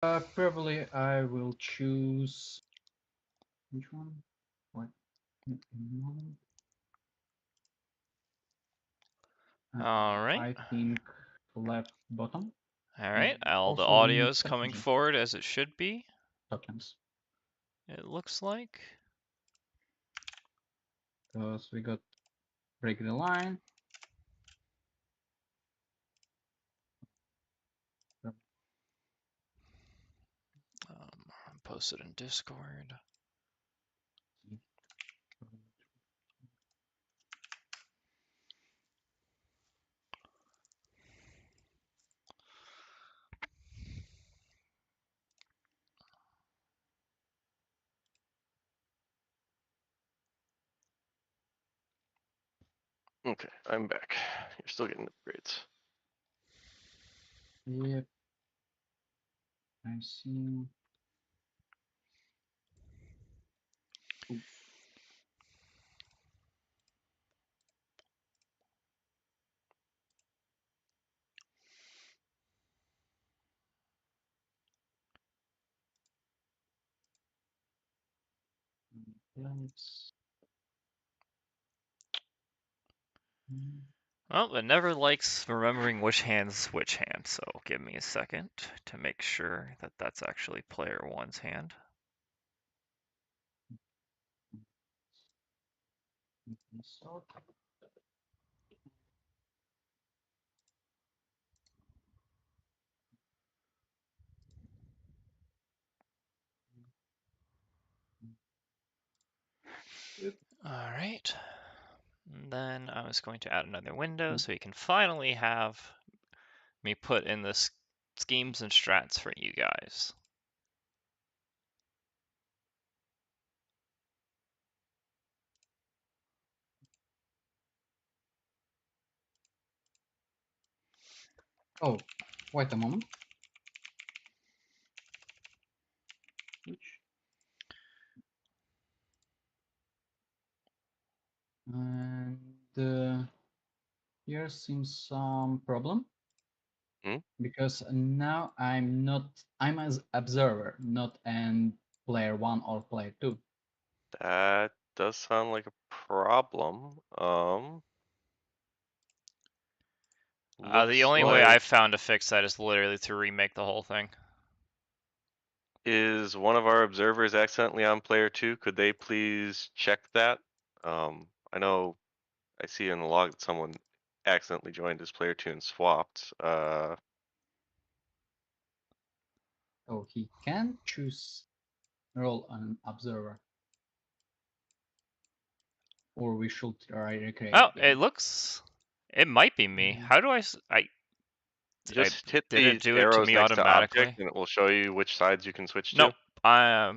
Probably I will choose which one? What? All right. I think left bottom. All right. And All the also we need audio's coming strategy forward as it should be. tokens It looks like. because we got break the line. Post it in Discord. Okay, I'm back. You're still getting upgrades. Yep. I see. Ooh. Let's... Well, it never likes remembering which hand's which hand, so give me a second to make sure that that's actually player one's hand. Start. All right. And then I was going to add another window so you can finally have me put in the schemes and strats for you guys. Oh, wait a moment. Which? And here seems some problem. Because now I'm as observer, not an player one or player two. That does sound like a problem. The only way I've found to fix that is literally to remake the whole thing. Is one of our observers accidentally on player two? Could they please check that? I know I see in the log that someone accidentally joined as player two and swapped. Oh, he can choose role an observer. Or we should try recreate Oh, again. it looks. It might be me. How do I just hit did it these do it to arrows me next to automatically? object and it will show you which sides you can switch Nope. to.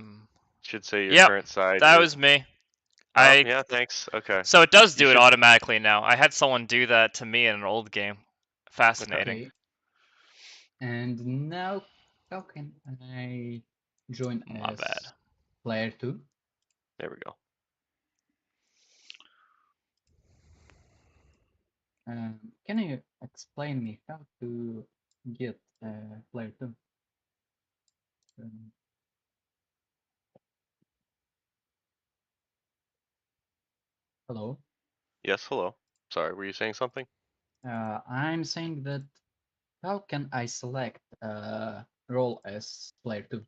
Should say your Yep, current side that is. was me. Oh, yeah, thanks. Okay. So it does You do it should. automatically now. I had someone do that to me in an old game. Fascinating. Okay. And now, how can I join My as bad. player two? There we go. Can you explain me how to get player two? Hello? Yes, hello. Sorry, were you saying something? I'm saying that how can I select role as player two?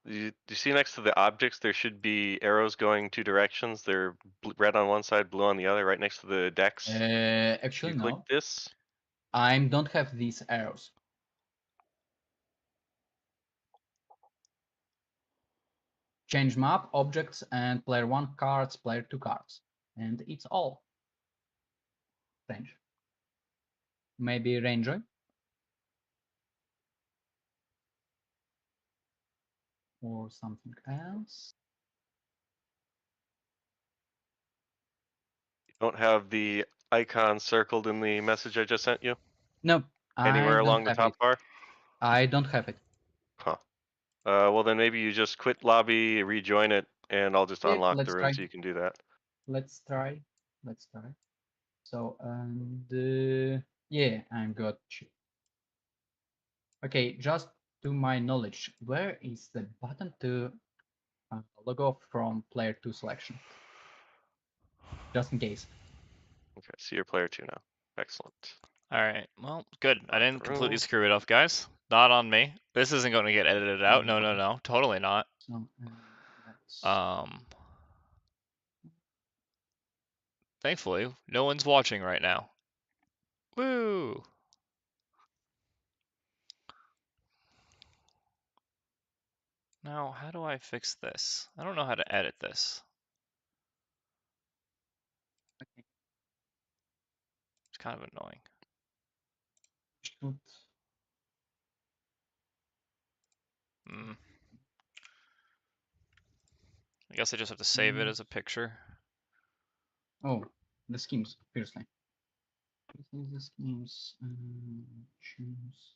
You see next to the objects, there should be arrows going two directions. They're red on one side, blue on the other, right next to the decks. Actually, You click no. this. I don't have these arrows. Change map, objects, and player one cards, player two cards. And it's all. Strange. Maybe Ranger? Or something else? You don't have the icon circled in the message I just sent you? Nope. I Anywhere don't along the have it. top bar? I don't have it. Huh. Well then maybe you just quit lobby, rejoin it, and I'll just Yeah, unlock the let's room try. so you can do that. Let's try. Let's try. So, and yeah, I'm got you. Okay, just to my knowledge, where is the button to log off from player 2 selection? Just in case. Okay, so you're player 2 now. Excellent. All right. Well, good. I Out didn't the completely room. screw it up, guys. Not on me. This isn't going to get edited out. No, no, no. Totally not. So let's. Thankfully, no one's watching right now. Woo! Now, how do I fix this? I don't know how to edit this. Okay. It's kind of annoying. Should Hmm. I guess I just have to save it as a picture. Oh, the schemes, seriously. This is the schemes. Choose.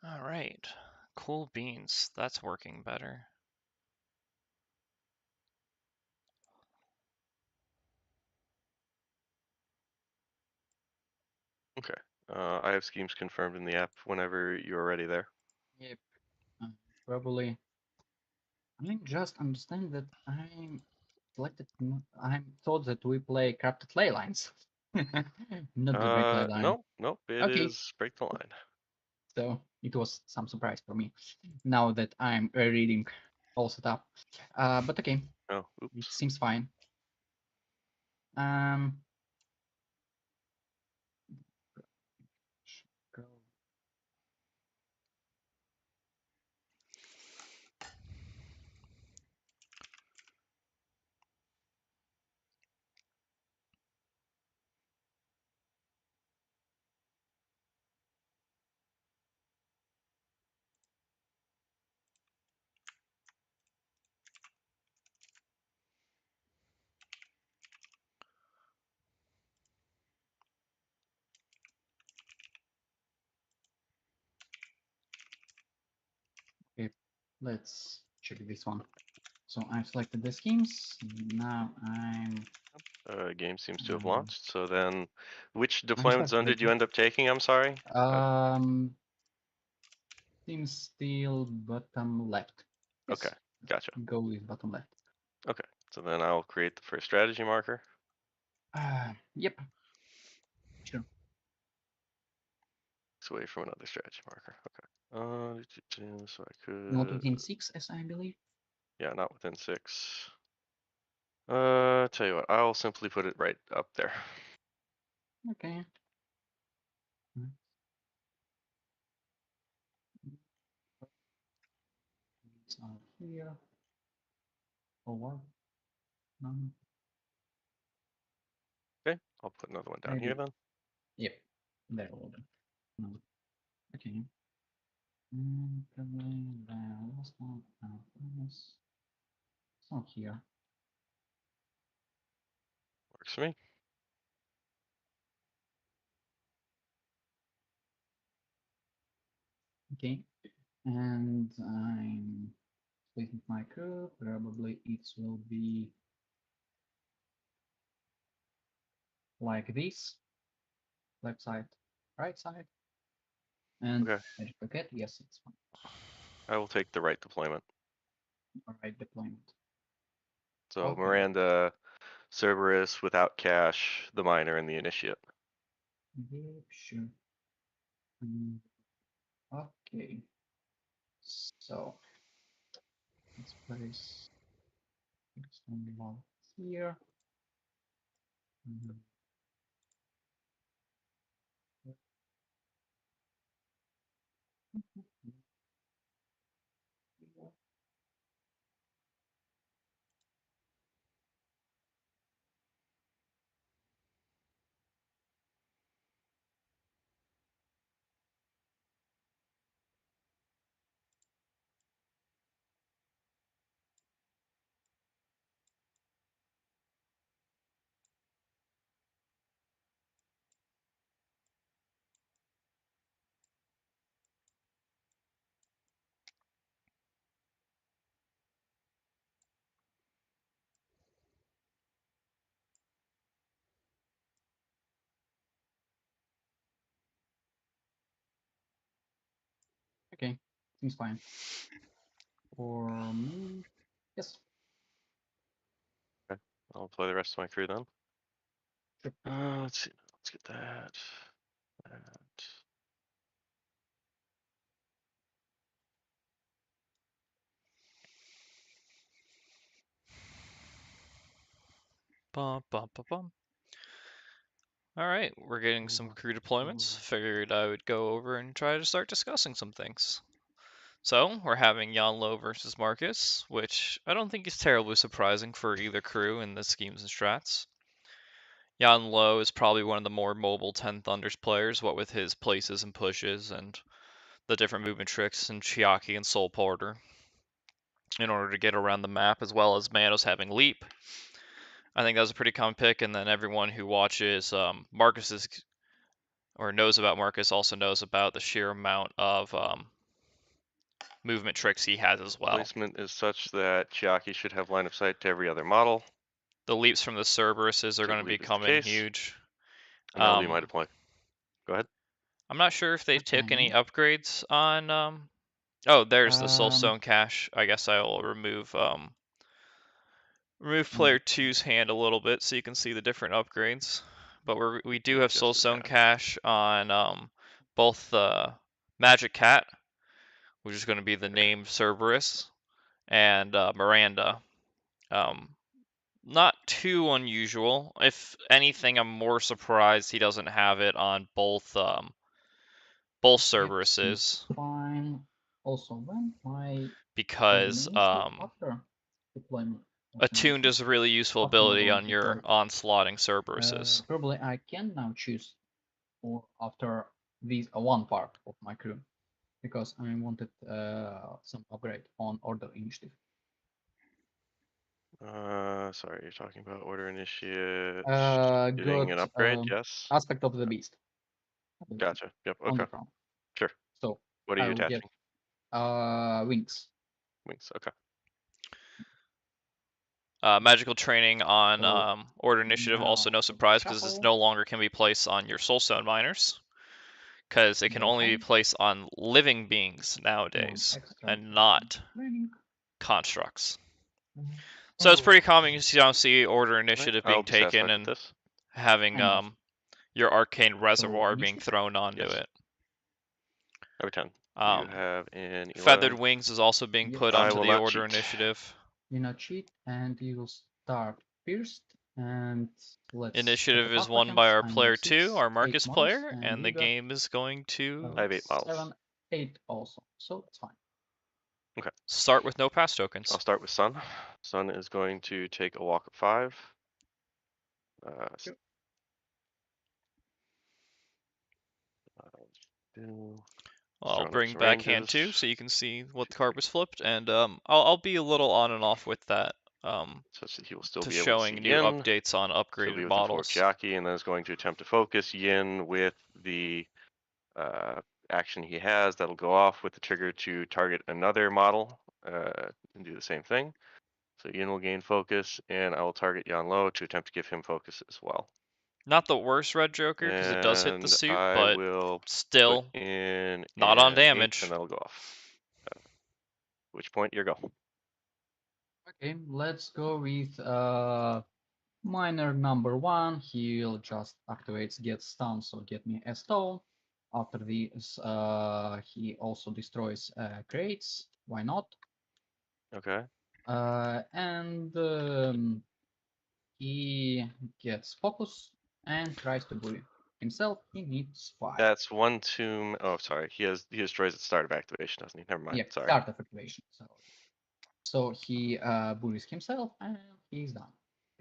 All right. Cool beans. That's working better. Okay. I have schemes confirmed in the app whenever you're ready there. Yep. Probably. I just understand that I'm selected. I'm told that we play crafted ley lines, not the break ley line. Nope. It Okay, is break the line. so it was some surprise for me now that I'm reading all setup. But okay, Oh, it oops. seems fine. Um, go. Okay, let's check this one. So I've selected the schemes. Now Game seems to have launched. So then, which I'm deployment starting zone did you waiting. end up taking? I'm sorry. Seems still bottom left. Okay, Yes, gotcha. go with bottom left. Okay, so then I'll create the first strategy marker. Yep. Sure. It's away from another strategy marker. Okay. So I Not could. within 6, as I believe. Yeah, not within 6. Tell you what, I'll simply put it right up there. Okay. It's out here. Forward. None. Okay, I'll put another one down here Maybe. then. Yep. There all done. No. Okay. Probably the last one. It's not here. Works for me. Okay. And I'm splitting my crew. Probably it will be like this. Left side, right side. And Okay, I forget. Yes, it's fine. I will take the right deployment. All right, deployment. So Okay. Miranda, Cerberus without cache, the miner, and the initiate. Yep, sure. Okay. So let's place external one here. Seems fine. For me, yes. I'll play the rest of my crew then. Sure. Let's see. Let's get that. That. Bum, bum, bum, bum. All right, we're getting some crew deployments. Figured I would go over and try to start discussing some things. So, we're having Jan Lo versus Marcus, which I don't think is terribly surprising for either crew in the schemes and strats. Jan Lo is probably one of the more mobile 10 Thunders players, what with his places and pushes and the different movement tricks in Chiaki and Soul Porter in order to get around the map, as well as Manos having Leap. I think that was a pretty common pick, and then everyone who watches Marcus's or knows about Marcus also knows about the sheer amount of movement tricks he has as well. Placement is such that Chiaki should have line of sight to every other model. The leaps from the Cerberuses are Do going to be believe is the coming case. huge. And that'll be my deploy. Go ahead. I'm not sure if they took any Okay. upgrades on. Oh, there's the Um, Soulstone cache. I guess I will remove player 2's hand a little bit so you can see the different upgrades. But we do have Just a Soulstone tad. cache on both the Magic Cat, which is going to be the name Cerberus, and Miranda. Not too unusual. If anything, I'm more surprised he doesn't have it on both Cerberuses. Fine. Also, when my Because after deployment, Attuned is a really useful after we're ability going on to your deploy, onslaughting Cerberuses. probably I can now choose or after this one part of my crew because I wanted some upgrade on order initiative. Sorry, you're talking about order initiate. Got Getting an upgrade, yes. aspect of the beast. Gotcha. Yep. On Okay. the front. Sure. So What are I you will get attaching? wings. Wings. Okay. Magical training on So order initiative, also no now surprise because this shuffle. no longer can be placed on your Soulstone miners, because it can Go only be home. placed on living beings nowadays Extra and not training. constructs. So it's pretty common you see order Right. initiative I'll being be satisfied taken with and this. having I know. your arcane reservoir being initiative? thrown onto Yes. it. Every 10. You have an 11. Feathered Wings is also being Yes. put I onto will the not order cheat. initiative. You not cheat, and you will start first. And let's Initiative check is the won by our I need player 6, 2, our 8 Marcus models, player, and you the got game is going to I have 8 models. 7, 8 also, so that's fine. Okay. start with no pass tokens. I'll start with Sun. Sun is going to take a walk of 5. Sure. I'll Throwing up bring some back hand ranges. 2 so you can see what the card was flipped, and I'll be a little on and off with that. Such that he will still to be able to showing see new Yin. updates on He'll upgraded be within 4 models. Chiaki, and then is going to attempt to focus Yin with the action he has. That'll go off with the trigger to target another model and do the same thing. So Yin will gain focus, and I will target Yan Lo to attempt to give him focus as well. Not the worst red Joker because it does hit the And suit, I but will still put in not on an 8, damage. and that'll go off. At which point, your go. Okay, let's go with miner number 1. He'll just activates get stun, so get me a stone. After this, he also destroys crates. Why not? Okay. And he gets focus and tries to bully himself. He needs 5. That's 1 tomb. Oh, sorry. He destroys at the start of activation, doesn't he? Never mind. Yeah, Sorry. start of activation. So he bullies himself and he's done.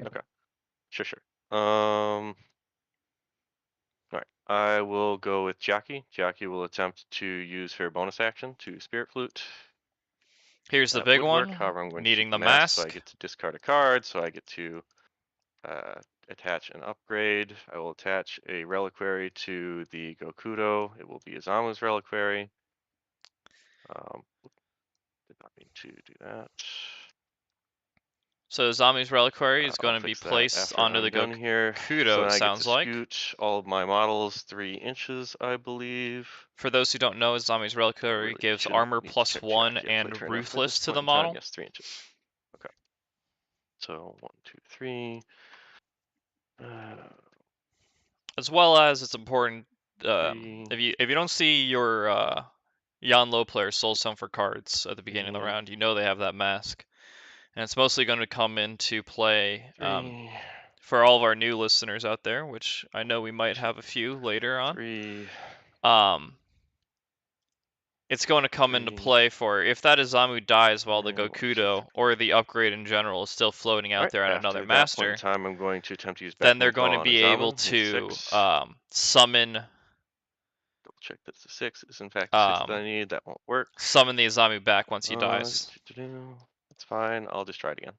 Okay. Sure. All right. I will go with Jackie. Jackie will attempt to use her bonus action to Spirit Flute. Here's the That big would one. work. However, I'm going Needing to the keep mask, so I mask. get to discard a card. So I get to attach an upgrade. I will attach a reliquary to the Gokudo. It will be Izamu's reliquary. Did not mean to do that. So Zami's Reliquary is I'll going to be fix that placed after onto I'm the done here. Gokudo, So it now I get sounds to like. scoot all of my models 3 inches, I believe. For those who don't know, Zami's Reliquary Really gives shouldn't armor need to plus check 1 Chiaki and Afflictor enough at Ruthless this to point the in time. model. Yes, 3 inches. Okay. So 1, 2, 3. As well as it's important, 3. if you don't see your Yanlo player soul summon for cards at the beginning of the 3. round, you know they have that mask. And it's mostly going to come into play 3. for all of our new listeners out there, which I know we might have a few later on. 3. It's going to come into 3. play for if that Izamu dies while the And 1, 2, 3. Gokudo or the upgrade in general is still floating out Alright, there at after another that point in master, time, I'm going to attempt to use then they're Backbone going Claw to on be able Izamu. Need to 6. summon Double check that's the 6. It's in fact the 6 that I need. That won't work. summon the Izamu back once he dies. That's fine. I'll just try it again.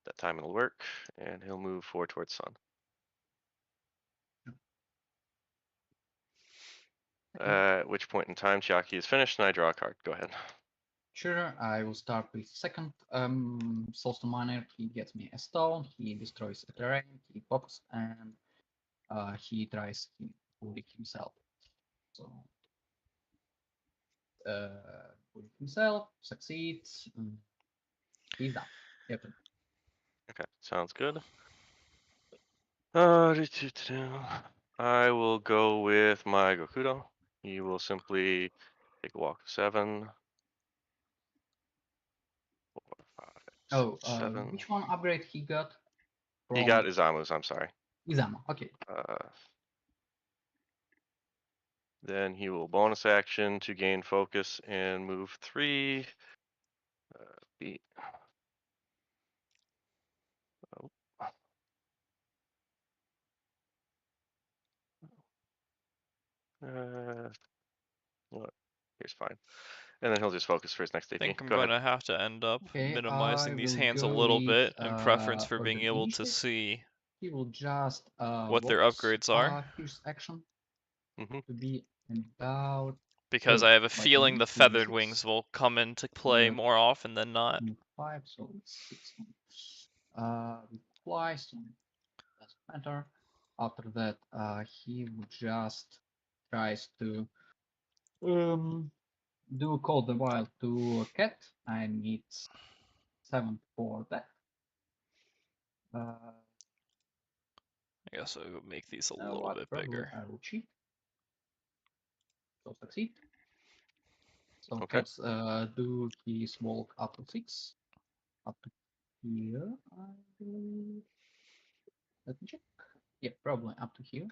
That time it'll work, and he'll move forward towards Sun. At which point in time Chiaki is finished, and I draw a card. Go ahead. Sure, I will start with second Soulstone Miner. He gets me a stone, he destroys a terrain, he pops, and he tries to bully himself. So, bully himself, succeeds, he's done. Yep. Okay, sounds good. I will go with my Gokudo. He will simply take a walk of 7. 4, 5, 6, Oh, 7. which one upgrade he got? He From got Izamu's, I'm sorry. Izama. Okay. Then he will bonus action to gain focus and move 3. Beat. Oh. What? Here's fine. And then he'll just focus for his next I AP. think I'm Go going ahead. to have to end up Okay, I minimizing these will hands a go little with bit in preference for Order being able to Initiative. see He will just what their box upgrades are. his action Mm-hmm. to be about Because I have a 5 feeling the minutes, maybe Feathered 6. Wings will come into play more often than not. 5, so it's 6. Reply, so doesn't matter. After that, he will just tries to do Call the Wild to a cat. I need 7 for that. I guess I will make these a little What bit probably bigger. I will cheat. So succeed. So Okay. cats do his walk up to 6. Up to here, I believe. Let me check. Yeah, probably up to here.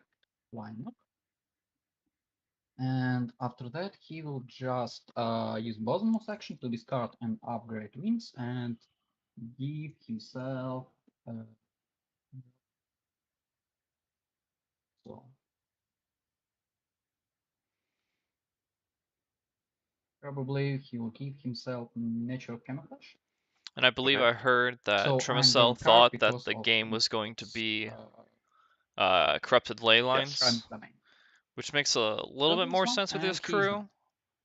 Why not? And after that, he will just use Bosmos action to discard and upgrade wings and give himself. So probably he will give himself natural camouflage. And I believe Okay. I heard that So I'm drawing Trimasel card thought that because the of game was going to this, be corrupted ley lines, Yes. domain. which makes a little bit Double this more one, sense with and this he's crew. done.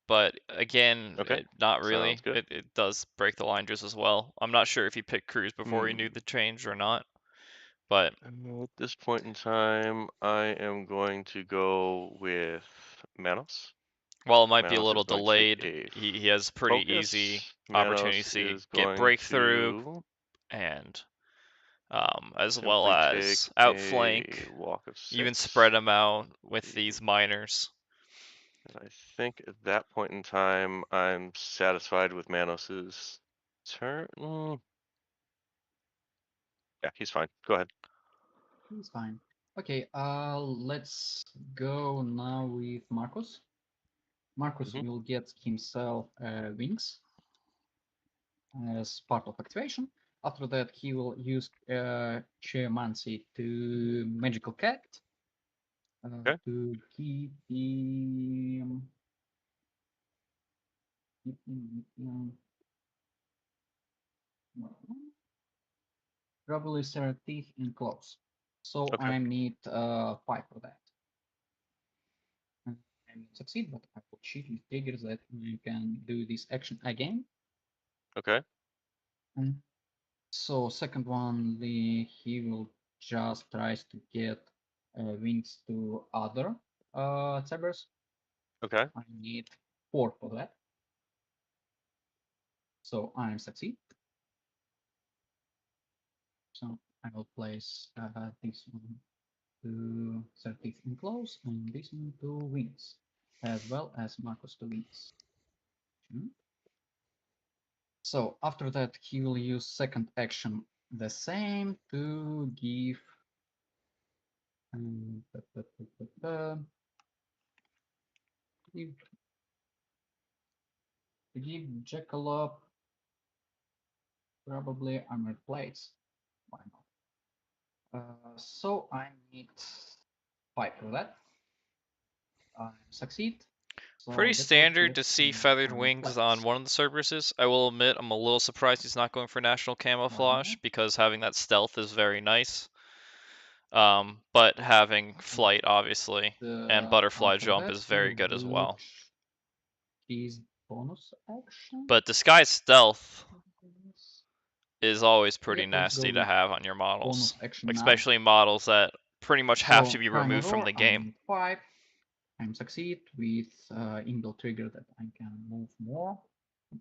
But again, Okay. not Sounds really. good. It does break the line just as well. I'm not sure if he picked crews before he Hmm. knew the change or not. But At this point in time, I am going to go with Manos. while it might be a Manos little is going to take delayed, a he has pretty easy focus. opportunity Manos to is get going breakthrough to and as well simply as take outflank, a walk of 6. even spread them out with these miners. And I think at that point in time, I'm satisfied with Manos's turn. Yeah, he's fine. Go ahead. He's fine. Okay, let's go now with Marcus. Marcus Mhm. will get himself wings as part of activation. After that, he will use Geomancy to Magical Cat Okay. to keep him. Probably teeth and claws. So Okay. I need 5 for that. I may succeed, but I will cheat with triggers that you can do this action again. Okay. So second one, he will just tries to get wings to other sabers. Okay. I need 4 for that. So I succeed. So I will place this one to Certif in close and this one to wings, as well as Marcos to wings. So after that, he will use second action the same to give give Jackalope probably armored plates. Why not? So I need 5 for that. I succeed. Pretty So Jackalope standard to gets see feathered armored wings on plates. one of the Cerberuses. I will admit I'm a little surprised he's not going for national camouflage because having that stealth is very nice. But having flight obviously and butterfly After jump that, is he very will good as do well. his bonus action. But disguise stealth Yes. is always pretty Yep, let's go nasty to with have on your models, bonus action now. especially models that pretty much have to So be primal removed from roar, the I game. need 5. I succeed with inbuilt trigger that I can move more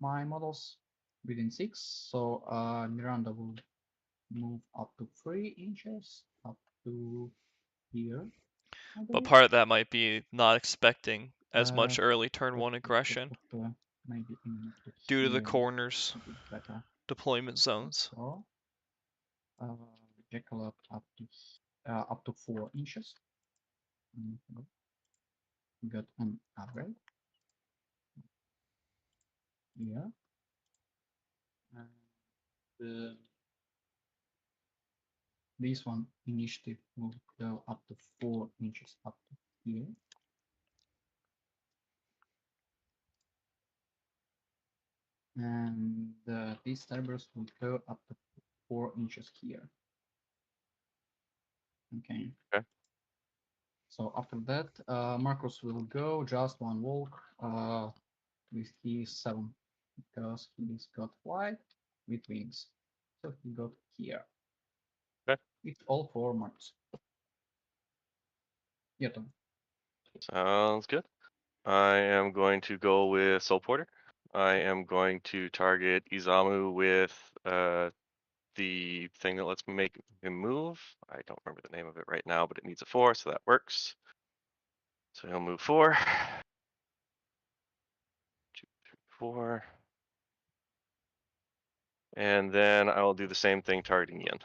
my models within 6. So Miranda will move up to 3 inches up to here, I But believe. part of that might be not expecting as much early turn 1 aggression Maybe even up to due to the here corners would be better. deployment zones. So Jackalope up to 4 inches. Got an upgrade. Yeah. And this one initiative will go up to 4 inches up to here. And these Cerberus will go up to 4 inches here. Okay. Okay. So after that, Marcos will go just one walk with his 7 because he's got flight with wings. So he got here. Okay. With all 4 marks. Your turn. Sounds good. I am going to go with Soul Porter. I am going to target Izamu with the thing that lets me make him move. I don't remember the name of it right now, but it needs a 4, so that works. So he'll move 4. 2, 3, 4. And then I will do the same thing targeting Yin.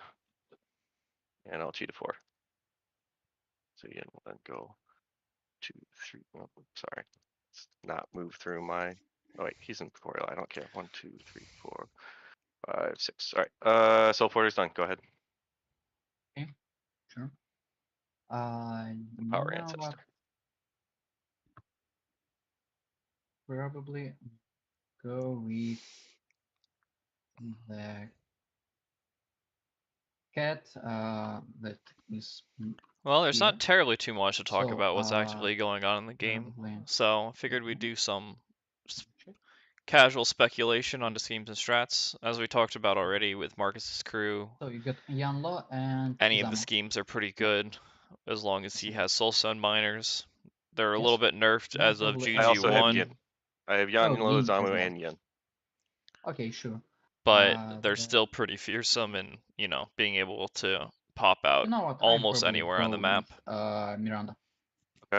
And I'll cheat a 4. So Yin will then go 2, 3. Oh, sorry. Let's not move through my. Oh wait, he's in tutorial. I don't care. 1, 2, 3, 4, 5, 6. All right. Soul Porter's done. Go ahead. Okay, sure. The Power Now Ancestor. what? Probably go with the cat that is Well, there's here. not terribly too much to talk So, about what's actively going on in the game, so I figured we'd do some casual speculation on the schemes and strats. As we talked about already with Marcus's crew, So you got Yanlo and any of the Izamu. schemes are pretty good as long as he has Soul Stone Miners. They're a Yes. little bit nerfed Now as of probably I also have GG1, Yin. I have Yan, Yin as Izamu, well. and Yin. Okay, sure. but they're still pretty fearsome in, being able to pop out You know what? almost anywhere on the map, with Miranda.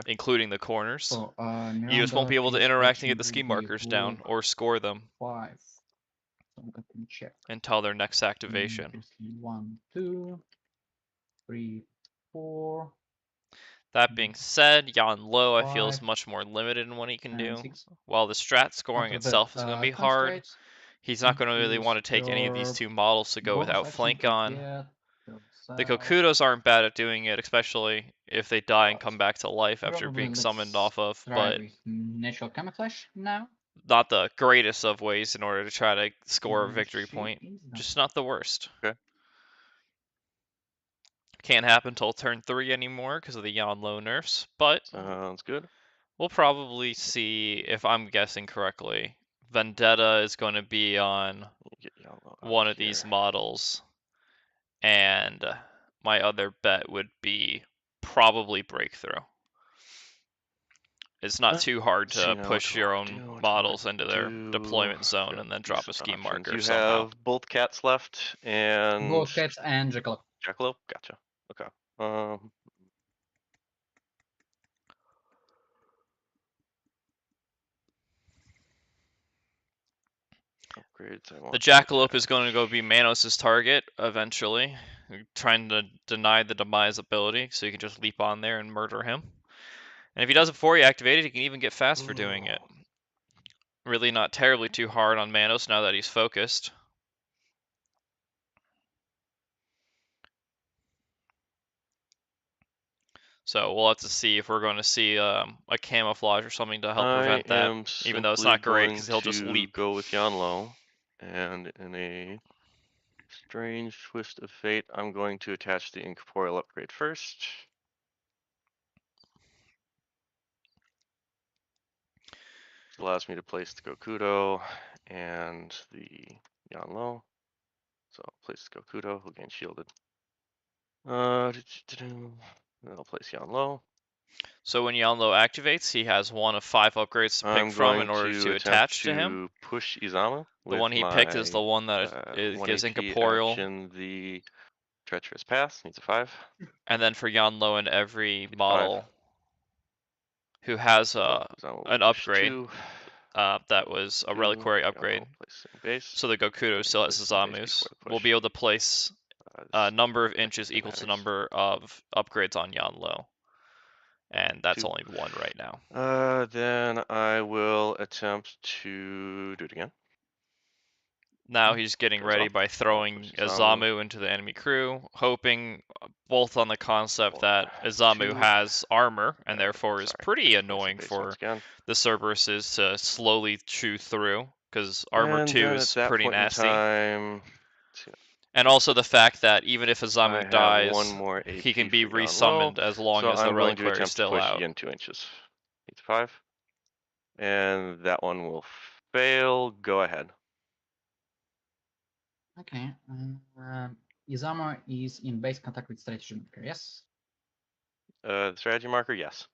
including the corners. So You just won't be able to interact and get the ski action will be markers down or score them 5. So I'm going to check. until their next activation. 1, 2, 3, 4, That being said, Yan Lo I feel is 5, much more limited in what he can and do. 6. While the strat scoring After that, itself is going to be hard, concentrates. he's not going to really Use want to take any of these your two models to go bonus without action flank to on. get The yourself. Kokudos aren't bad at doing it, especially if they die and Right. come back to life after Probably being summoned let's off of, try but with natural camouflage now. not the greatest of ways in order to try to score a victory She point. is done. Just not the worst. Okay. Can't happen until turn 3 anymore because of the Yan Lo nerfs, but Sounds good. we'll probably see, if I'm guessing correctly, Vendetta is going to be on You get yellow out one of here. these models, and my other bet would be probably Breakthrough. It's not too hard Let's see to now, push your own what do I models into their do? deployment zone Got and then drop a decent scheme options. marker You somehow. have both cats left and Both cats and Jackalope. Jackalope. Gotcha. Okay. Upgrades. I want The to Jackalope is attach. going to go be Manos' target eventually, trying to deny the demise ability, so you can just leap on there and murder him. And if he does it before you activate it, he can even get fast for doing it. Really not terribly too hard on Manos now that he's focused. So we'll have to see if we're going to see a camouflage or something to help prevent that, even though it's not great because he'll just leap. Go with Yanlo, and in a strange twist of fate, I'm going to attach the incorporeal upgrade first. This allows me to place the Gokudo and the Yanlo. So I'll place the Gokudo, he'll gain shielded. Then I'll place Yanlo. So when Yanlo activates, he has one of 5 upgrades to pick from in order to attach to him. Push Izamu. The one he picked is the one that gives incorporeal. Action, the treacherous pass needs a 5. And then for Yanlo and every model who has an upgrade, that was a reliquary upgrade. So the Gokudo still has Zamu's. We'll be able to place a number of inches equal to the number of upgrades on Yanlo. And that's only 1 right now. Then I will attempt to do it again. Now he's getting ready by throwing Izamu into the enemy crew, hoping both on the concept that Izamu has armor and therefore is pretty annoying for the Cerberuses to slowly chew through, because armor 2 is pretty nasty. And also the fact that even if Izamu dies, he can be resummoned as long as the reliquary is still out. Again 2 inches. Needs 5. And that one will fail. Go ahead. Okay. Izamu is in base contact with strategy marker, yes? The strategy marker, yes.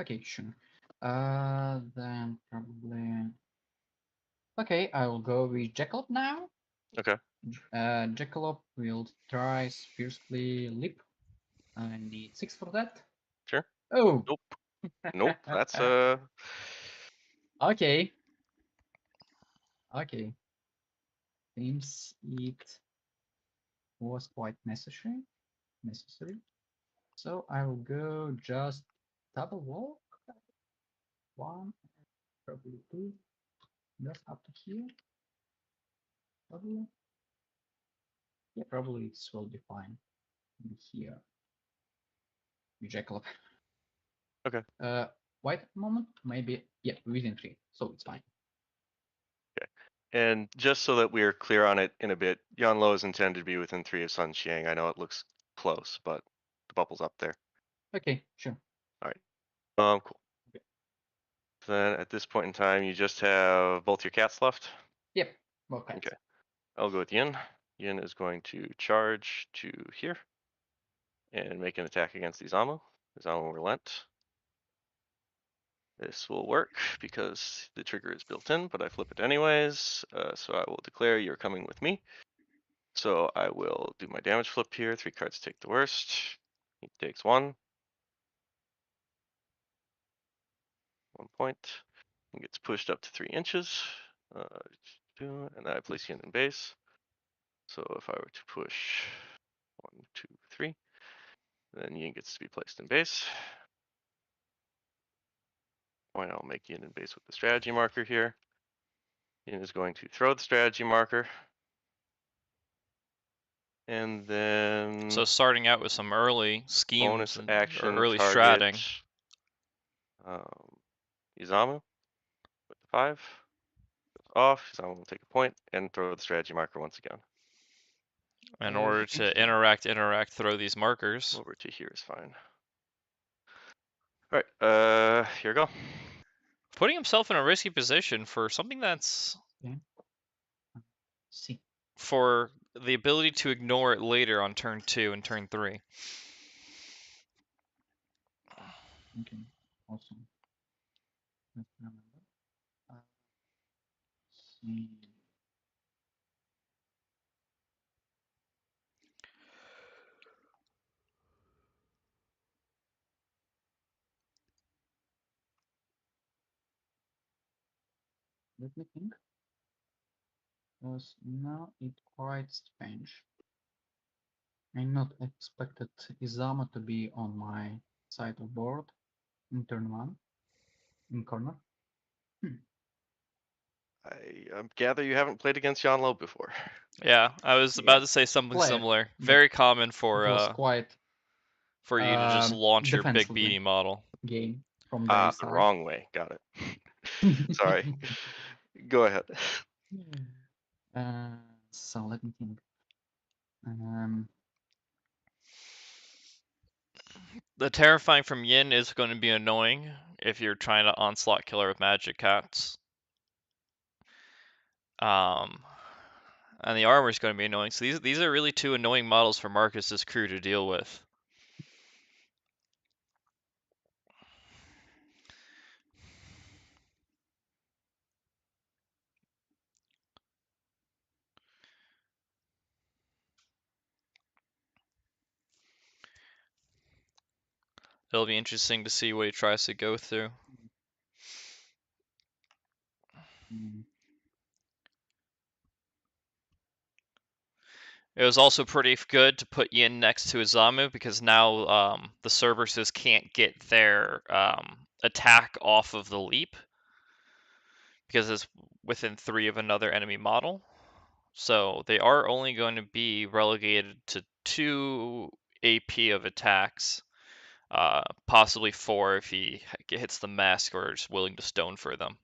Okay, sure. Then probably... Okay, I will go with Jackalope now. Okay. Jackalope will try fiercely leap. I need 6 for that. Sure. Oh! Nope. Nope, that's Okay. Okay. Seems it was quite necessary. So I will go just double walk. 1, probably 2. Just up to here. Probably. Yeah, probably this will be fine. Here. Jackalope. okay. Wait a moment. Maybe, yeah, within 3. So it's fine. Okay. And just so that we are clear on it in a bit, Yanlo is intended to be within 3 of Sun Xiang. I know it looks close, but the bubble's up there. Okay, sure. All right. Cool. Okay. Then at this point in time, you just have both your cats left? Yep, both cats. Okay. I'll go with Yin. Yin is going to charge to here and make an attack against Izamu. Izamu will relent. This will work because the trigger is built in, but I flip it anyways. So I will declare you're coming with me. So I will do my damage flip here. 3 cards take the worst. He takes 1. 1 point. He gets pushed up to 3 inches. And then I place Yin in base. So if I were to push 1, 2, 3, then Yin gets to be placed in base. Point, I'll make Yin in base with the strategy marker here. Yin is going to throw the strategy marker. And then So starting out with some early schemes bonus and action early target, stratting. Izamu with the 5. Goes off. Izamu will take a point and throw the strategy marker once again. In order to interact, throw these markers. Over to here is fine. All right, here we go. putting himself in a risky position for something that's See. for the ability to ignore it later on turn 2 and turn 3. Okay. Awesome. Let's remember. See. Let me think. Because now it's quite strange. I not expected Izama to be on my side of board in turn 1 in corner. I gather you haven't played against Jan Lo before. Yeah, I was about to say something Play it, similar. but Very common it was for quite you to just launch your big defensively beanie model. game from their The side. wrong way. Got it. Sorry. Go ahead. So let me think. The terrifying from Yin is going to be annoying if you're trying to onslaught killer with magic cats. And the armor is going to be annoying. So these are really two annoying models for Marcus's crew to deal with. It'll be interesting to see what he tries to go through. It was also pretty good to put Yin next to Izamu because now the Cerberuses can't get their attack off of the leap because it's within 3 of another enemy model. So they are only going to be relegated to 2 AP of attacks, possibly 4 if he hits the mask or is willing to stone for them.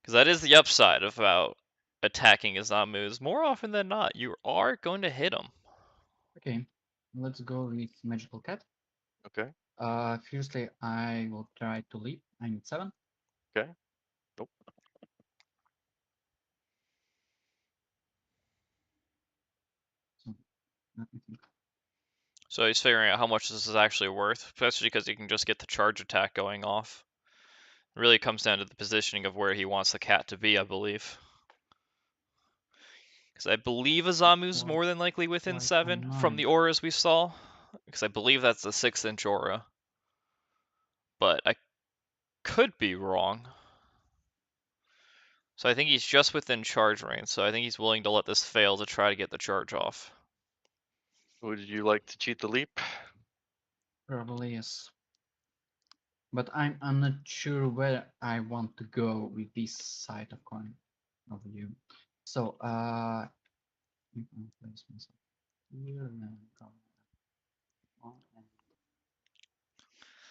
Because that is the upside about attacking Izamu, is more often than not, you are going to hit him. Okay, let's go with Magical Cat. Okay. Firstly, I will try to leap. I need 7. Okay. Nope. So let me think. So he's figuring out how much this is actually worth, especially because he can just get the charge attack going off. It really comes down to the positioning of where he wants the cat to be, I believe. Because I believe Izamu's more than likely within Like 7 from the auras we saw. Because I believe that's the 6-inch aura. But I could be wrong. So I think he's just within charge range, so I think he's willing to let this fail to try to get the charge off. Would you like to cheat the leap? Probably yes. But I'm not sure where I want to go with this side of coin of view. So you can place myself here and then come on and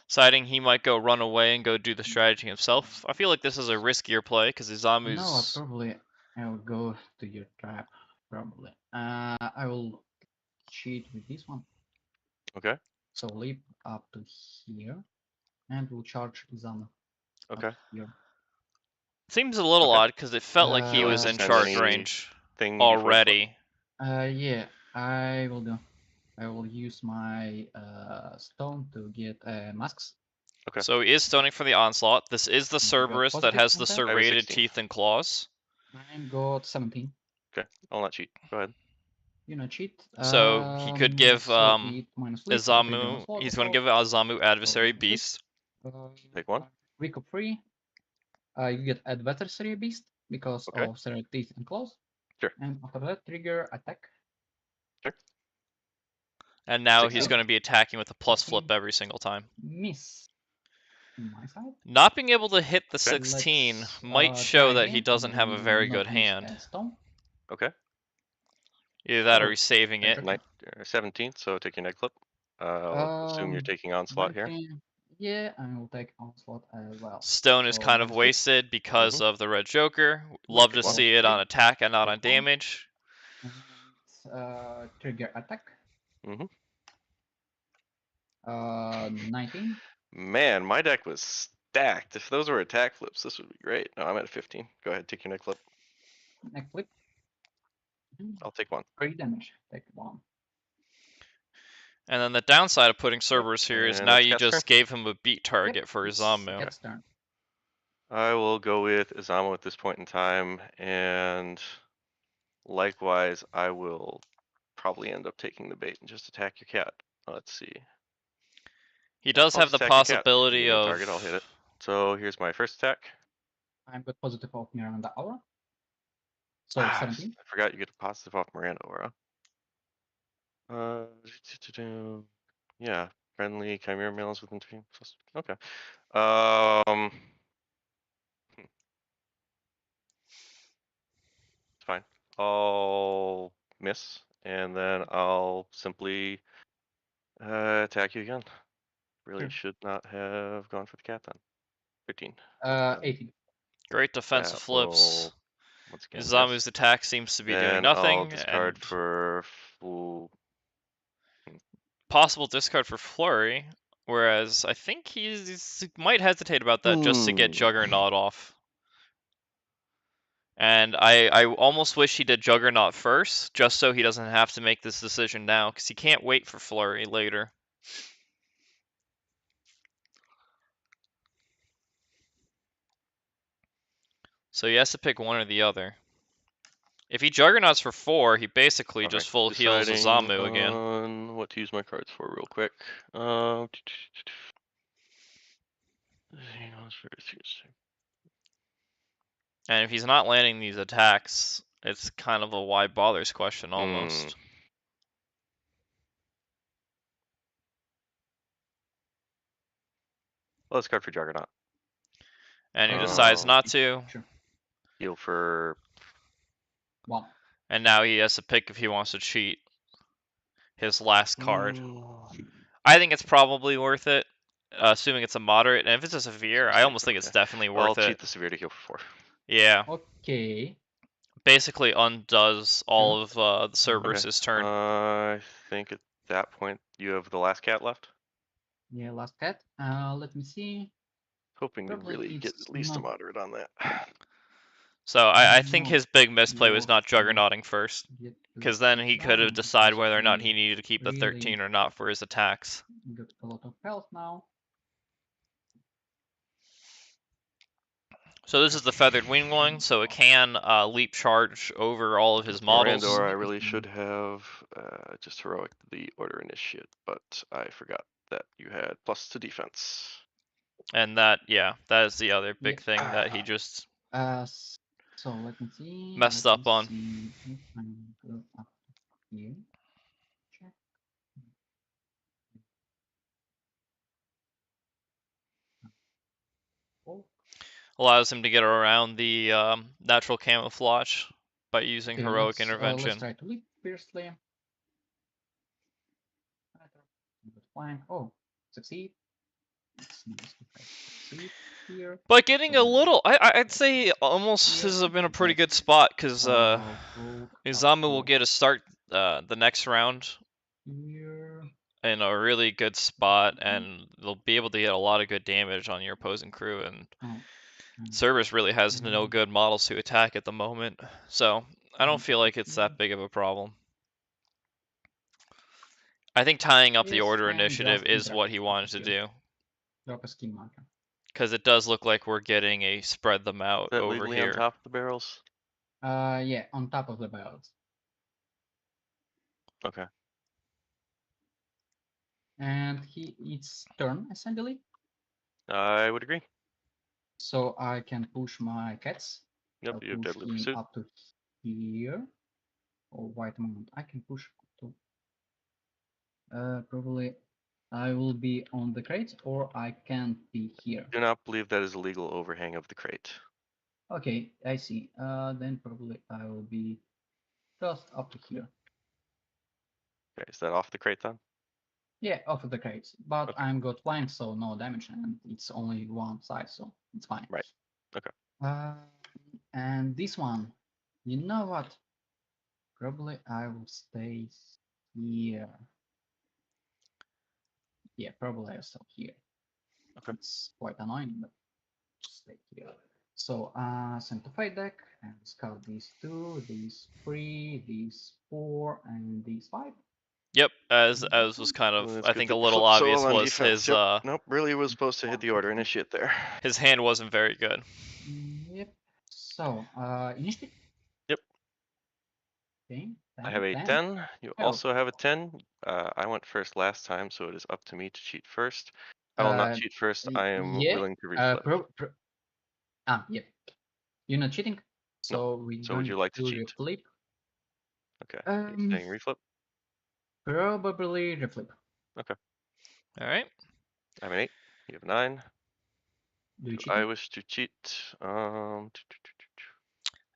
Deciding he might go run away and go do the strategy himself. I feel like this is a riskier play because Izamu's. no, probably I will go to your trap. Probably. I will cheat with this one. Okay. So leap up to here, and we'll charge Izama. Okay. Here. Seems a little odd because it felt like he You was want to in send charge any range thing before the already. Yeah, I will do. I will use my stone to get masks. Okay. So he is stoning for the onslaught. This is the Cerberus that positive has the on that? I have a serrated 16. teeth and claws. I got 17. Okay. I'll not cheat. Go ahead. You know, cheat. So he could give so it minus leap, trigger Izamu. onslaught, He's of going to course. give Izamu Adversary So, Beast. Take 1. Week of 3. You get Adversary Beast because Okay. of serrated teeth and claws. Sure. And after that, trigger attack. Sure. And now 16. he's going to be attacking with a plus 16. flip every single time. Miss. On my side. Not being able to hit the Okay. 16 Let's, might try show that he again. doesn't have a very Not good use hand. a stone. Okay. Either that or Oh, he's saving it. trigger. 17th, so take your night clip. I'll assume you're taking onslaught here. 19. Yeah, I will take onslaught as well. Stone is So kind of minus 6. wasted because of the red Joker. Look, Love to one. see it on attack and not on Take one. damage. And trigger attack. Mm-hmm. 19. Man, my deck was stacked. If those were attack flips, this would be great. No, I'm at a 15. Go ahead, take your neck flip. Neck flip. I'll take one. 3 damage. Take 1. And then the downside of putting Cerberus here is And now that's you Cat's just turn. gave him a beat target for It's Izamu. Cat's turn. I will go with Izamu at this point in time, and likewise, I will probably end up taking the bait and just attack your cat. Let's see. He does I'll have just the attack your cat. If you possibility give me a of target, I'll hit it. So here's my first attack. I'm got positive of Miranda Aura. So Ah, 17. I forgot you get a positive off Miranda Aura. Yeah, friendly chimera males within 3 plus. Okay. It's fine. I'll miss, and then I'll simply attack you again. Really Sure. should not have gone for the cat then. 13. 18. great defensive That flips. will once again Izamu's miss. attack seems to be doing Then I'll nothing, discard and for full. possible discard for Flurry, whereas I think he might hesitate about that just to get Juggernaut off. And I almost wish he did Juggernaut first, just so he doesn't have to make this decision now, because he can't wait for Flurry later. So he has to pick one or the other. If he Juggernauts for 4, he basically just full heals Deciding Izamu again. on what to use my cards for real quick. And if he's not landing these attacks, it's kind of a why bothers question almost. Let's card for Juggernaut. And he decides not to. Sure. Heal for 1. And now he has to pick if he wants to cheat his last card. I think it's probably worth it, assuming it's a moderate. And if it's a severe, I almost think it's definitely worth I'll it. cheat the severe to heal for 4. Yeah. Okay. Basically undoes all of the Cerberus's turn. I think at that point you have the last cat left. Yeah, last cat. Let me see. Hoping Probably to really get it's at least a not- moderate on that. So I think No, his big misplay was not not Juggernauting first, Get because then he could have down decided because whether or not we he needed to keep the really 13 or not for his attacks. got a lot of health now. So this is the Feathered Wing one, so it can leap charge over all of his models. Miranda, I really should have just heroic the order initiate, but I forgot that you had plus to defense. And that, yeah, that is the other big Yeah. thing that he just So let me see. messed let up me on. See if I go up here. Check. Oh, Allows him to get around the natural camouflage by using okay, heroic let's intervention. try to leap fiercely. Good flank. Oh, succeed. It's nice if I succeed here. But getting a little, I'd say almost Yeah, has been a pretty okay. good spot, because I'll go Izamu up will to get a start the next round here. in a really good spot, and they'll be able to get a lot of good damage on your opposing crew. And Oh, Cerberus really has no good models to attack at the moment, so I don't feel like it's here. that big of a problem. I think tying up the Yes, order and initiative just is what interact he with wanted to here. do, Drop a scheme marker. because it does look like we're getting a spread them out Is that over legally here. on top of the barrels? Yeah, on top of the barrels. Okay. And it's turn essentially. I would agree. So I can push my cats. Yep, I'll you have push deadly him pursuit. up to here. Or white moment. I can push to probably I will be on the crate or I can't be here. Do not believe that is a legal overhang of the crate. Okay, I see. Then probably I will be just up to here. Okay, is that off the crate then? Yeah, off of the crates. But Okay. I'm got flank, so no damage, and it's only one side, so it's fine. Right. Okay. And this one, you know what? Probably I will stay here. Yeah, probably I'll stop here. Okay. It's quite annoying, but stay here. So send to fight deck and scout these 2, these 3, these 4, and these 5. Yep, as was kind of, That's I good think, a that little flip obvious solo on was defense. his Yep. Nope, really was supposed to hit the order initiate there. his hand wasn't very good. Yep. So initiative. Yep. Okay. I have a 10. You Oh. also have a 10. I went first last time, so it is up to me to cheat first. I will not cheat first. I am willing to reflip. Yep. You're not cheating, so we're So would going you like to to cheat? reflip. Okay. You're saying reflip? Probably reflip. Okay. All right. I have an 8. You have a 9. Do you Do cheat? I wish to cheat?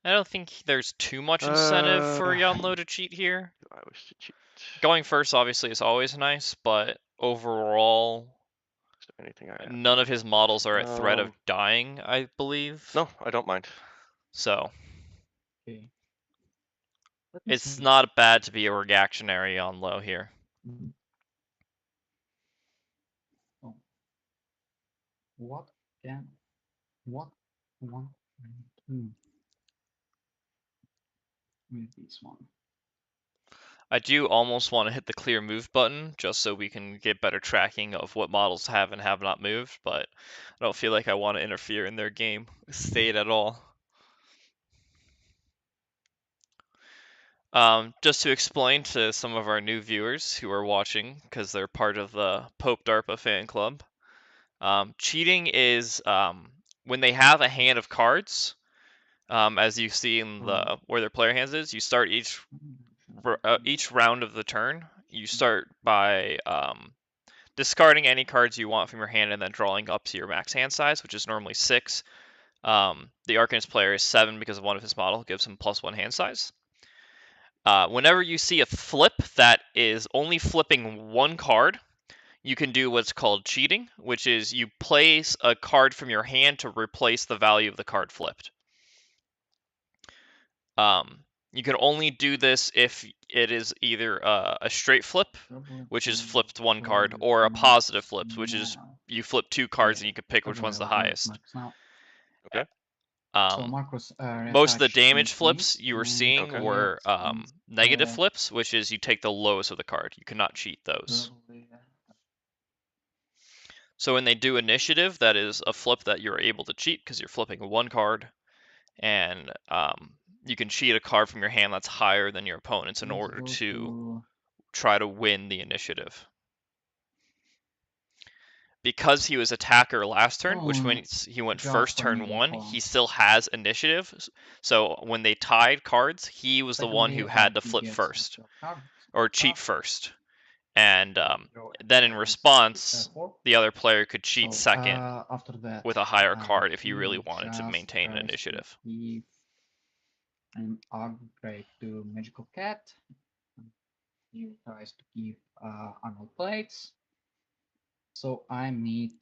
I don't think there's too much incentive for Yanlo to cheat here. Do I wish to cheat? Going first, obviously, is always nice, but overall, Is there anything I have? none of his models are at threat of dying, I believe. No, I don't mind. So Okay. it's not bad to be a reactionary on low here. Oh. What can what one do with this one? I do almost want to hit the clear move button just so we can get better tracking of what models have and have not moved, but I don't feel like I want to interfere in their game state at all. Just to explain to some of our new viewers who are watching, because they're part of the Popedarpa fan club, cheating is when they have a hand of cards, as you see in the where their player hands is. You start each round of the turn. You start by discarding any cards you want from your hand and then drawing up to your max hand size, which is normally 6. The Arcanist player is 7 because of one of his model gives him +1 hand size. Whenever you see a flip that is only flipping one card, you can do what's called cheating, which is you place a card from your hand to replace the value of the card flipped. You can only do this if it is either a straight flip, which is flipped one card, or a positive flip, which is you flip 2 cards and you can pick which one's the highest. Okay. So Marcus, Most of the damage flips you were seeing Okay. were negative flips, which is you take the lowest of the card. You cannot cheat those. So when they do initiative, that is a flip that you're able to cheat because you're flipping one card, and you can cheat a card from your hand that's higher than your opponent's in order to try to win the initiative. Because he was attacker last turn, which means he went first turn 1, he still has initiative. So when they tied cards, he was the one who had to flip first or cheat first. And then in response, the other player could cheat second after that, with a higher card if he really wanted to maintain an initiative. An upgrade to Magical Cat. He tries to give armor plates. So I need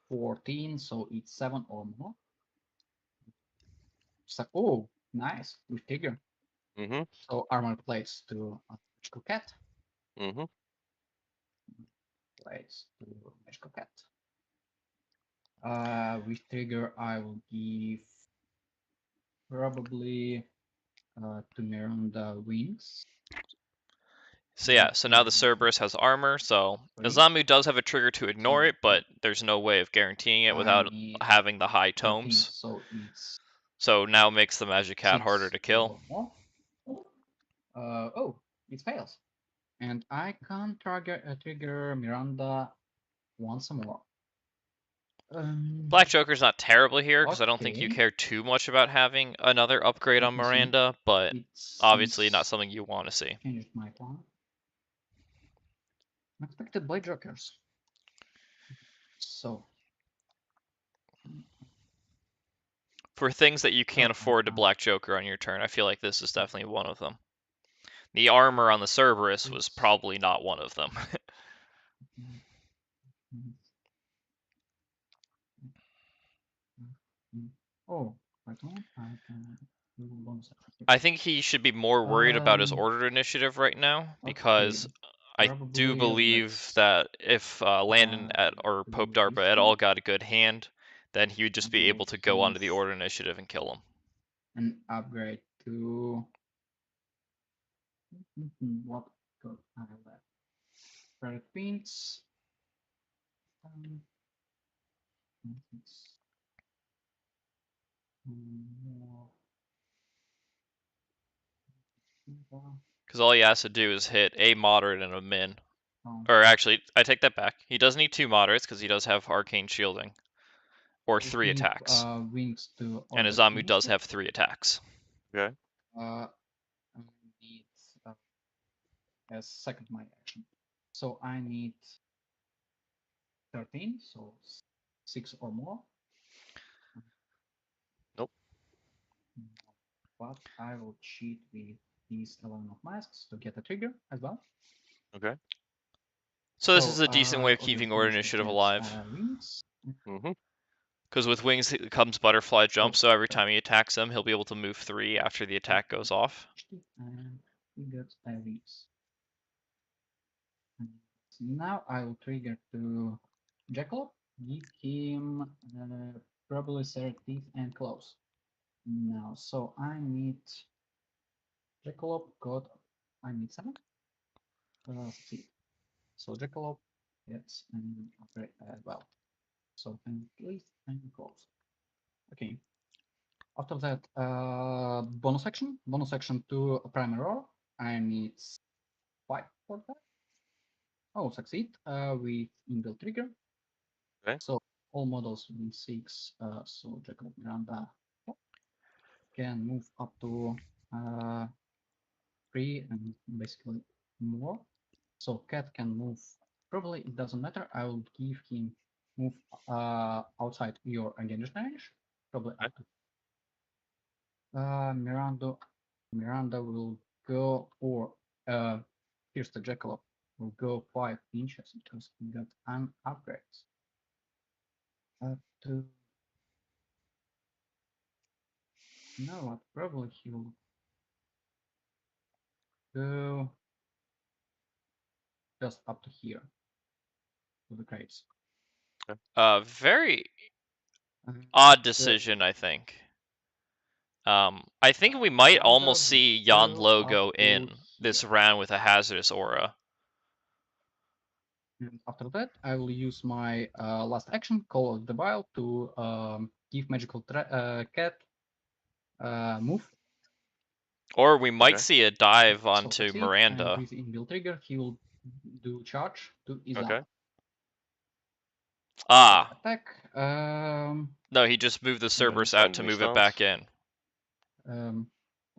14, so it's 7 or more. So, oh, nice, good figure. So armor plates to Magical Cat. Plates to Magical Cat. With trigger, I will give probably to Miranda wings. So yeah, so now the Cerberus has armor, so Izamu does have a trigger to ignore it, but there's no way of guaranteeing it without having the high tomes. So it's so now makes the Magic Cat harder to kill. Oh, it fails. And I can trigger Miranda once more. Black Joker's not terrible here because I don't think you care too much about having another upgrade on Miranda, but obviously not something you want to see. Changed my plan. Unexpected Blade Jokers. So for things that you can't afford to Black Joker on your turn, I feel like this is definitely one of them. The armor on the Cerberus was probably not one of them. Oh, I think he should be more worried about his ordered initiative right now because I do believe that if Landon or Popedarpa at all got a good hand, then he would just be able to go onto the order initiative and kill him. And upgrade to what could I left? Credit Queens. Because all he has to do is hit a moderate and a min. Oh, Or actually, I take that back. He does need 2 moderates because he does have arcane shielding. Or we 3 need, attacks. Wings to And order Izamu does initiative. have 3 attacks. Okay. I need as second my action. So I need 13, so 6 or more. Nope. But I will cheat with these 11 of masks to get a trigger as well. Okay. So this is a decent way of keeping order initiative alive. Wings. Mm-hmm. Because with wings comes butterfly jump, so every time he attacks him, he'll be able to move 3 after the attack goes off. And we got wings. Now I will trigger to Jackal, give him probably Serra's teeth and claws. Now, so I need Jackalope got I need 7. Succeed. So Jackalope gets an upgrade as well. So and teeth and claws. Okay. After that, bonus action to primary roar. I need 5 for that. Oh, succeed with inbuilt trigger. Okay. So all models within 6, so Jacob Miranda can move up to 3 and basically more. So Cat can move, probably it doesn't matter, I will give him move outside your engaged range, probably up to Miranda will go, or here's the Jackalope will go 5 inches because he got an upgrade. Up to no, what? Probably he'll go just up to here to the crates. Very odd decision, I think. I think we might almost see Yan Lo go in this round with a hazardous aura. And after that, I will use my last action, Call of the Wild, to give magical cat move. Or we might see a dive onto succeed, Miranda. And with inbuilt trigger, he will do charge to Izamu. Okay. Attack. No, he just moved the Cerberus out to move it back in.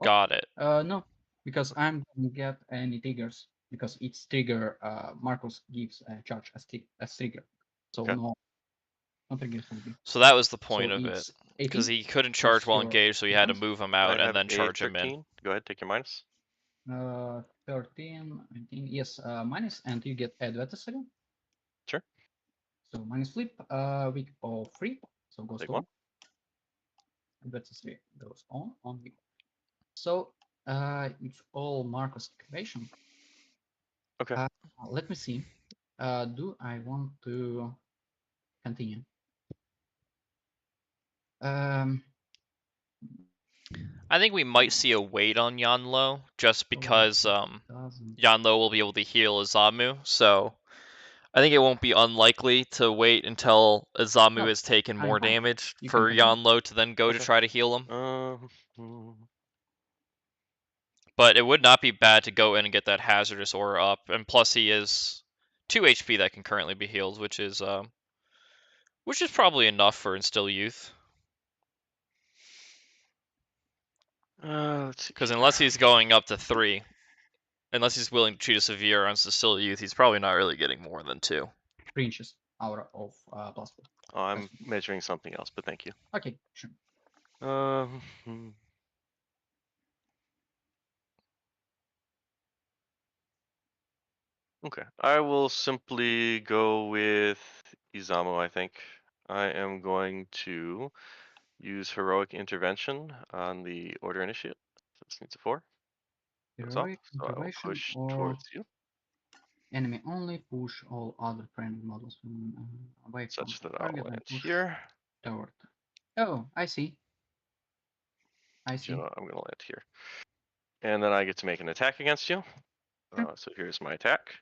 Got it. No, because I'm gonna get any triggers because each trigger Marcus gives a charge as trigger. So no triggers will be. So that was the point of it. Because 18. he couldn't charge while engaged, so he had to move him out I and then have a charge him 13. in. Go ahead, take your minus. 13, 19, yes, minus, and you get advertisary. Sure. So minus flip, week of 3, so goes Take to 1. Advertisary goes on week. So it's all Marcus activation. Okay. Let me see. Do I want to continue? I think we might see a wait on Yanlo, just because Yanlo will be able to heal Izamu, so I think it won't be unlikely to wait until Izamu has taken more damage for Yanlo to then go to try to heal him. But it would not be bad to go in and get that hazardous aura up, and plus he is 2 HP that can currently be healed, which is probably enough for Instill Youth. Let's see. Because unless he's going up to 3, unless he's willing to treat a severe on Instill Youth, he's probably not really getting more than 2. 3 inches aura of plus 4. Oh, I'm measuring something else, but thank you. Okay, sure. Okay, I will simply go with Izamu, I think. I am going to use Heroic Intervention on the Order Initiate. So this needs a 4. Heroic so I will push towards you. Enemy only, push all other friendly models away Such from that target I'll and land push here. Toward. Oh, I see. I So, you see. know, I'm gonna land here, and then I get to make an attack against you. Sure. So here's my attack.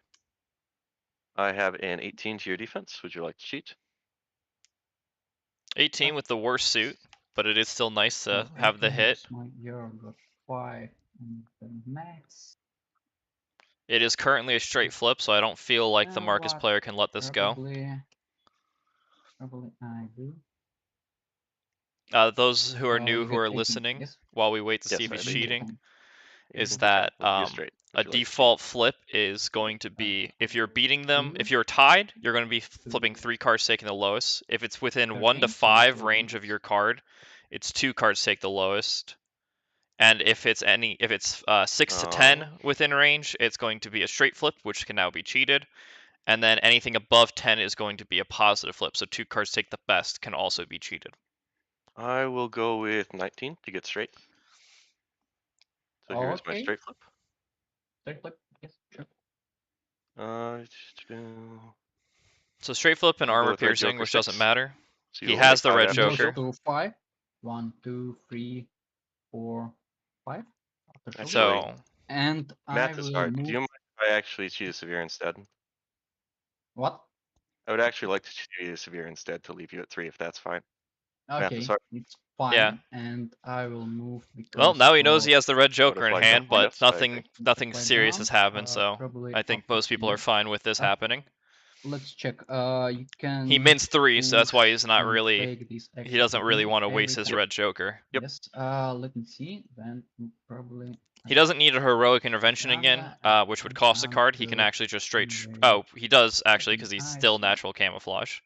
I have an 18 to your defense. Would you like to cheat? 18 with the worst suit, but it is still nice to have the 18 hit. was my year, got 5 and the max. It is currently a straight flip, so I don't feel like the Marcus What? player can let this go. Probably I do. Those who are new You who get are 18, listening, yes? while we wait to see Yes, if I he's have 18. cheating, is 18%. that Would be a straight. a Would you like to cheat? default flip is going to be, if you're beating them, if you're tied, you're going to be flipping 3 cards taking the lowest. If it's within 1 to 13, so 5 it range of is your card, it's 2 cards take the lowest. And if it's 6 to 10 within range, it's going to be a straight flip, which can now be cheated. And then anything above 10 is going to be a positive flip. So 2 cards take the best can also be cheated. I will go with 19 to get straight. So here's my okay. straight flip. Straight flip, yes, sure. So straight flip and We'll go armor with red piercing, joker which 6. doesn't matter. So He you'll make has the 5 red after Goes joker. shuffle. to 5. 1, 2, 3, 4, 5. After shuffle. Actually, So and math I is will hard. move. Do you mind if I actually cheat a severe instead? What? I would actually like to cheat a severe instead to leave you at 3 if that's fine. Math is Okay, hard. it's fine. Yeah. And I will move because. well, now he knows of he has the red joker in Butterfly hand, down. but Yes, I agree. nothing Fly serious down, has happened. So probably I think after most people are two. fine with this happening. Let's check. You can. He mints 3, so that's why he's not to really. take this He extra doesn't really game want to every waste his time. red joker. Yep. Yes. Let me see. Then probably. He doesn't need a heroic intervention again, which would cost a card. He can actually just straight. Oh, he does actually, because he's still natural camouflage.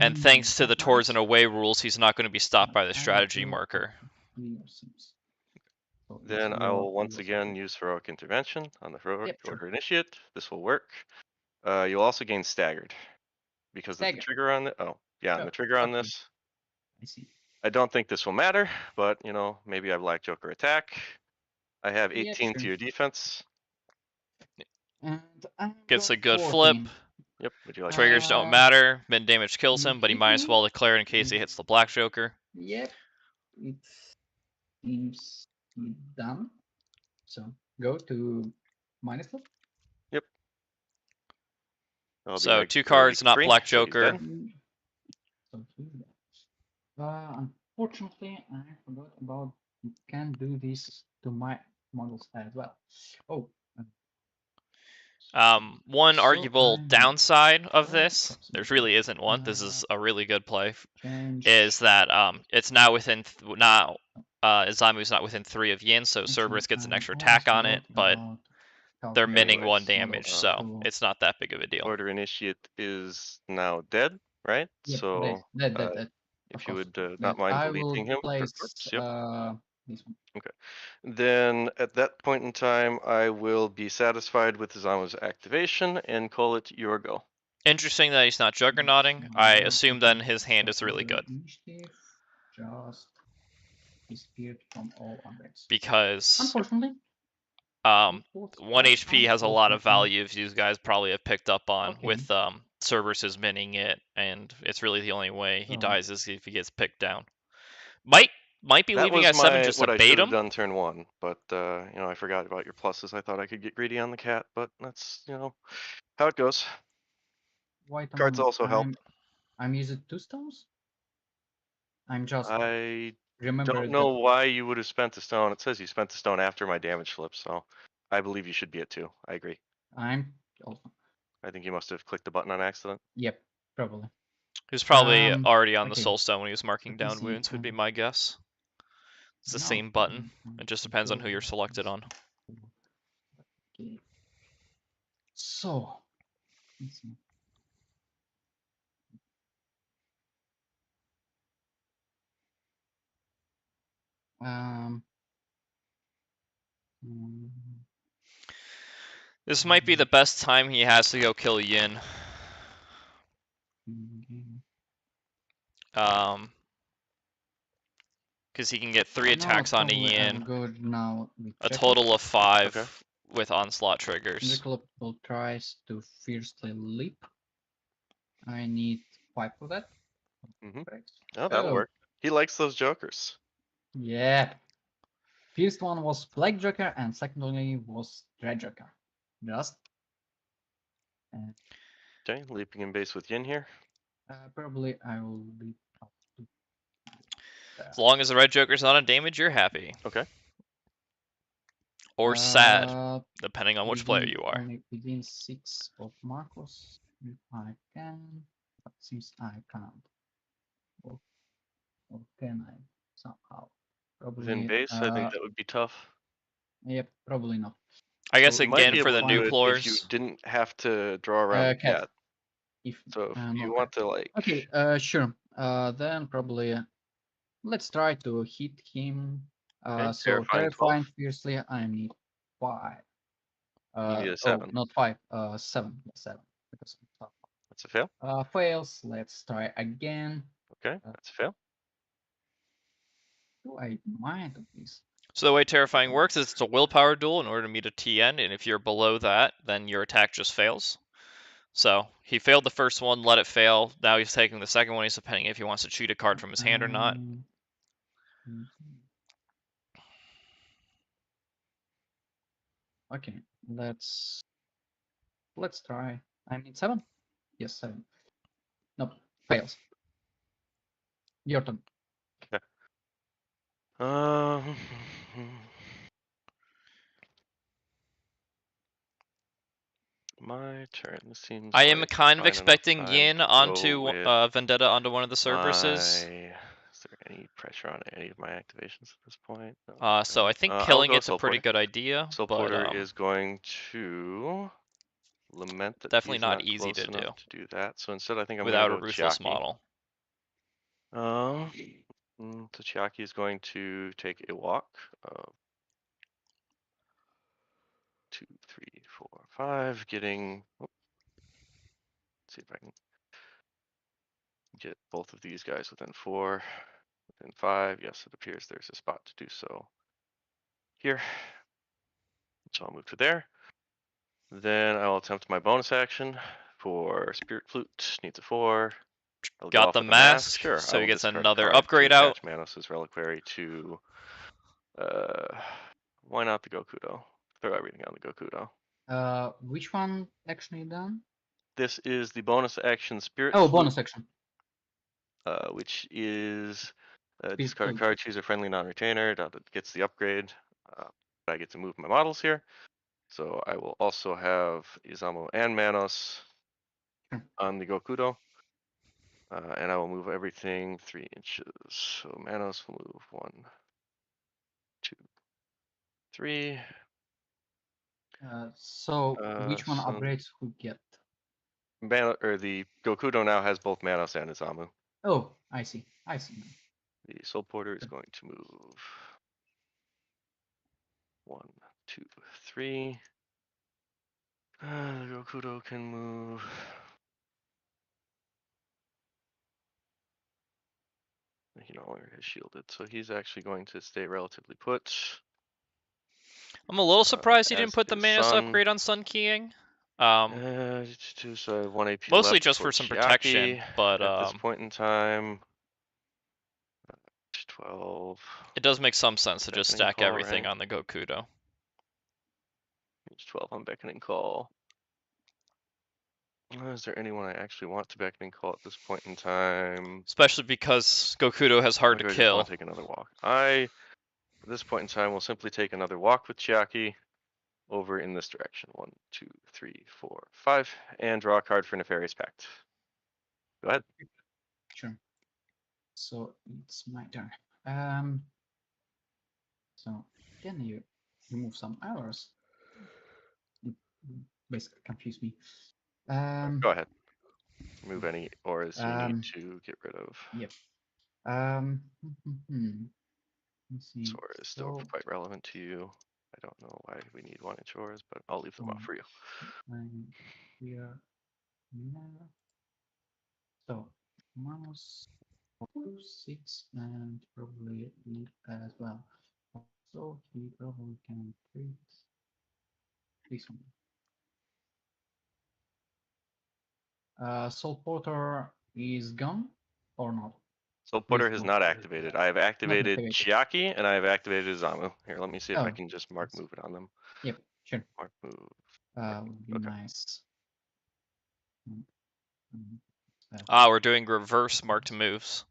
And thanks to the towards and away rules, he's not going to be stopped by the strategy marker. Then I will once again use heroic intervention on the heroic order initiate. This will work. You'll also gain staggered because of the trigger on the. Oh, yeah, and the trigger on this. I see. I don't think this will matter, but you know, maybe I black joker attack. I have 18 to your defense. And Gets a good 14. flip. Yep. Would you like Triggers don't matter. Min damage kills him, but he might as well declare in case he hits the black joker. Yep. It seems done. So go to minus flip. Yep. So 2 cards, not black joker. Unfortunately, I forgot about you can do this to my models as well. Oh. One arguable downside of this, there really isn't one. This is a really good play. Is that it's now within Zamu's not within 3 of Yin, so Cerberus gets an extra attack on it, but they're minning 1 damage, so it's not that big of a deal. Order initiate is now dead, right? Yep, so dead. If you would not mind deleting him for corpse, yep. This one. Okay. Then at that point in time, I will be satisfied with Zamu's activation and call it your go. Interesting that he's not juggernauting. I assume then his hand is really good. Just disappeared from all undeads. Because unfortunately, 1 HP has a lot of value, as you guys probably have picked up on, with Cerberus minning it, and it's really the only way he dies is if he gets picked down. Might be that leaving was at 7 just what to I bait should have him. done turn 1, but you know, I forgot about your pluses. I thought I could get greedy on the cat, but that's, you know, how it goes. Cards also help. I'm using 2 stones. I'm just. I remember don't know why you would have spent the stone. It says you spent the stone after my damage flip, so I believe you should be at 2. I agree. I'm also. I think you must have clicked the button on accident. Yep, probably. He was probably already on the soul stone when he was marking down wounds, would be my guess. It's the same button. It just depends on who you're selected on. Okay. So, let's see. This might be the best time he has to go kill Yin. Because he can get 3 attacks on a Yin. A total of 5 with onslaught triggers. Miracle tries to fiercely leap. I need 5 for that. Mm-hmm. Correct. Oh, that'll Oh, work. He likes those jokers. yeah. First one was Black Joker, and secondly was Red Joker. Just Okay, leaping in base with Yin here. probably I will be up to As long as the red joker's not on damage, you're happy. Okay. Or sad, uh, depending on which player within you are. only within 6 of Marcos, if I can, but since I can't, or can I somehow? Within Probably, base, I think that would be tough. yep, probably not. I guess So You might again be for able the to do new it if you floors. didn't have to draw around the Cat, cat. if So if no you cat. want to like, Okay, sure. Then probably let's try to hit him. okay, So terrifying 12. terrifying fiercely, I need 5. You need a Oh, 7. not 5. 7. Yeah, 7. Because I'm tough. That's a fail. Fails. Let's try again. Okay, that's a fail. Do I mind of this? So the way terrifying works is it's a willpower duel in order to meet a TN, and if you're below that, then your attack just fails. So he failed the first one, let it fail. Now he's taking the second one. He's depending if he wants to cheat a card from his hand or not. Mhm. Okay, let's try. I need 7. Yes, 7. Nope, fails. Your turn. Okay. Um, my turn. This seems I am like kind of fine enough expecting time Yin to go onto with Vendetta onto one of the my. Cerberuses. Is there any pressure on any of my activations at this point? No, So I think I will killing go it's a Soul pretty Porter. good idea, Soul but Porter is going to lament that definitely he's not not easy close to do enough to do that. So instead, I think I'm going without to a go ruthless Chiaki. model. So Chiaki is going to take a walk of 2, 3, 4, 5, getting. Let's see if I can get both of these guys within 4, within 5. Yes, it appears there's a spot to do so here. So I'll move to there. Then I'll attempt my bonus action for Spirit Flute. Needs a 4. I'll go Got off the with a mask. mask, Sure, so I he will gets discard a another card upgrade to out. attach Manos' reliquary to. Why not the Gokudo? Throw everything on the Gokudo. Which one actually done? This is the bonus action Spirit Oh, Flute, bonus action. which is Spirit discard a Flute. card, choose a friendly non-retainer. That gets the upgrade. I get to move my models here. So I will also have Izumo and Manos on the Gokudo. And I will move everything 3 inches. So Manos will move 1, 2, 3. So which one So upgrades who get? the Gokudo now has both Manos and Izumo. Oh, I see. I see now. The Soul Porter is going to move 1, 2, 3. The Gokudo can move. He no longer has shielded, so he's actually going to stay relatively put. I'm a little surprised he As didn't put the is Manus Sun. upgrade on Sun Keying. So I have 1 AP Mostly left just for some protection, Chiaki but at this point in time. 12. it does make some sense to just Beckoning stack call, everything right? on the Gokudo. It's 12 on Beckoning Call. Is there anyone I actually want to Beckoning Call at this point in time? Especially because Gokudo has hard Or to do I just want kill. to take another walk? At this point in time, will simply take another walk with Chiaki over in this direction. 1, 2, 3, 4, 5, and draw a card for Nefarious Pact. Go ahead. Sure. So it's my turn. So can you remove some errors? It basically confused me. Go ahead. Remove any auras you need Um, to get rid of. Yep. Um, Let's This see. aura is still So quite relevant to you. I don't know why we need 1-inch auras, but I'll leave them off for you. I'm here now. So mouse 6 and probably need as well. So he probably can treat this one. Soul Porter is gone. or not? Teleporter has Please not activated. I have activated activated. Chiaki and I have activated Izamu. Here, let me see if I Oh, can just mark yes. move it on them. Yep, sure. Mark move. Would be Okay. nice. Ah, we're doing reverse marked moves.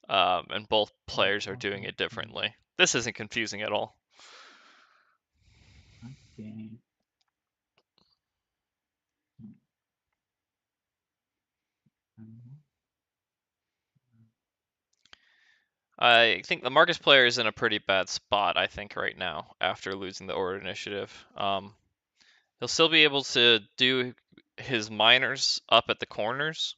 And both players are doing it differently. This isn't confusing at all. Okay. I think the Marcus player is in a pretty bad spot, I think, right now, after losing the order initiative. He'll still be able to do his miners up at the corners.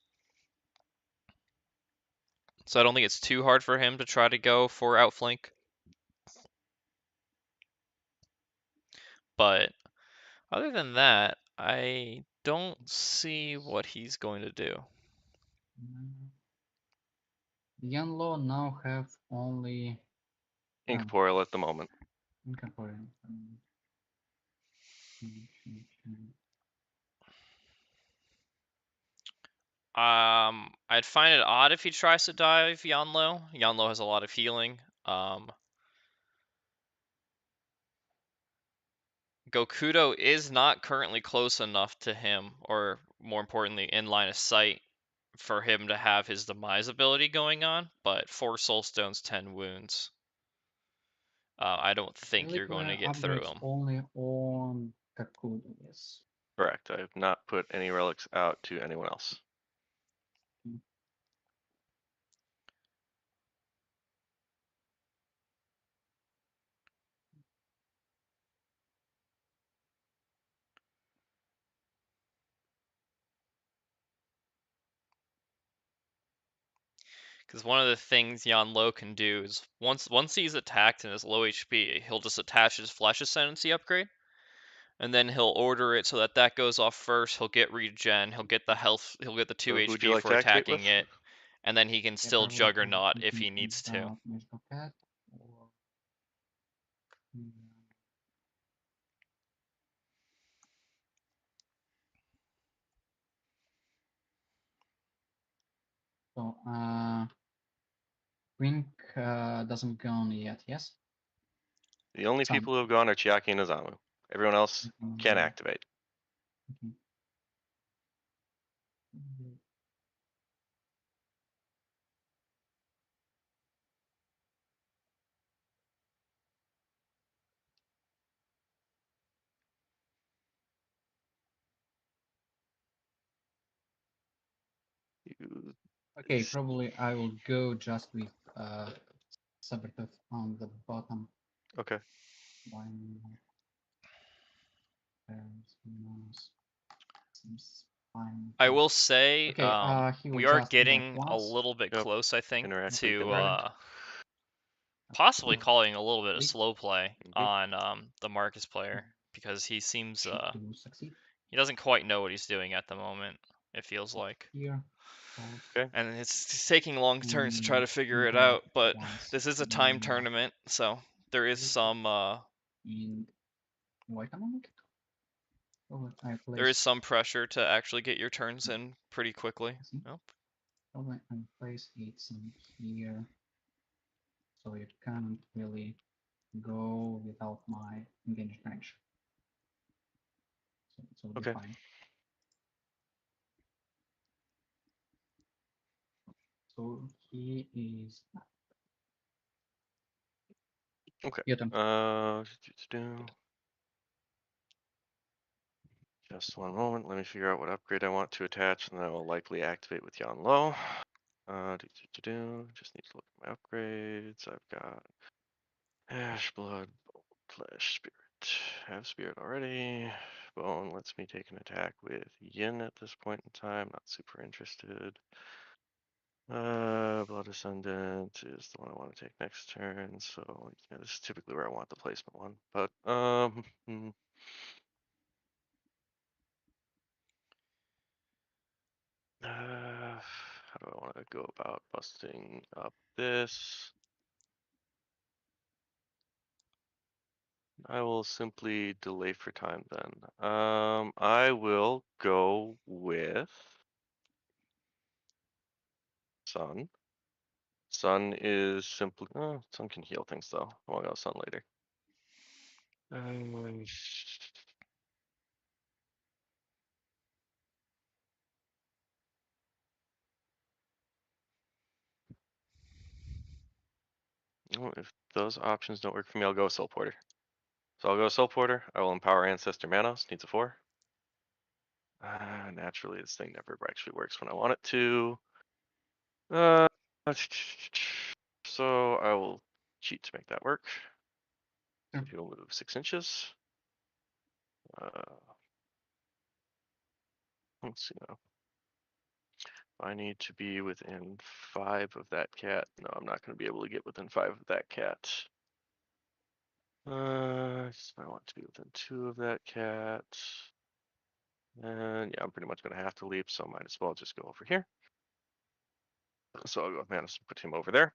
So I don't think it's too hard for him to try to go for outflank. But other than that, I don't see what he's going to do. Yanlo now have only Incorporeal at the moment. incorporeal. I'd find it odd if he tries to dive Yanlo. Yanlo has a lot of healing. Gokudo is not currently close enough to him, or more importantly, in line of sight, for him to have his demise ability going on, but 4 soul stones, 10 wounds. I don't think you're going to get through him. Only on Kakudo, yes. Correct. I have not put any relics out to anyone else. Because one of the things Yanlo can do is once he's attacked and is low HP, he'll just attach his Flesh Ascendancy upgrade, and then he'll order it so that that goes off first. He'll get regen, he'll get the health, he'll get the 2 So who'd you HP like for to activate attacking with? it, and then he can still Juggernaut if he needs to. So, Wink doesn't go on yet, yes? The only people who have gone are Chiaki and Izamu. Everyone else can activate. Okay, probably I will go just with Sabertooth on the bottom. Okay. Seems fine. I will say, we are getting a little bit close, I think, to possibly calling a little bit of slow play on the Marcus player, because he seems he doesn't quite know what he's doing at the moment, it feels like. Okay. And it's taking long turns to try to figure it out, but this is a time tournament, so there is some there is some pressure to actually get your turns in pretty quickly. Nope. Probably I place it in here, so it can't really go without my engaged range. So it will be fine. So he is. Okay. Your turn. Just one moment. Let me figure out what upgrade I want to attach, and then I will likely activate with Yanlo. Just need to look at my upgrades. I've got Ash, Blood, Flesh, Spirit. Have Spirit already. Bone lets me take an attack with Yin at this point in time. Not super interested. Blood Ascendant is the one I want to take next turn. So yeah, this is typically where I want the placement one. But how do I want to go about busting up this? I will simply delay for time then. I will go with Sun. Sun is simply, Sun can heal things though. I'll go Sun later. If those options don't work for me, I'll go Soul Porter. So I'll go Soul Porter. I will empower Ancestor Manos. Needs a 4. Naturally, this thing never actually works when I want it to. So I will cheat to make that work. Sure. He'll move 6 inches. Let's see now. I need to be within 5 of that cat. No, I'm not going to be able to get within 5 of that cat. I want to be within 2 of that cat. And yeah, I'm pretty much going to have to leap, so I might as well just go over here. So I'll go with Manus and put him over there.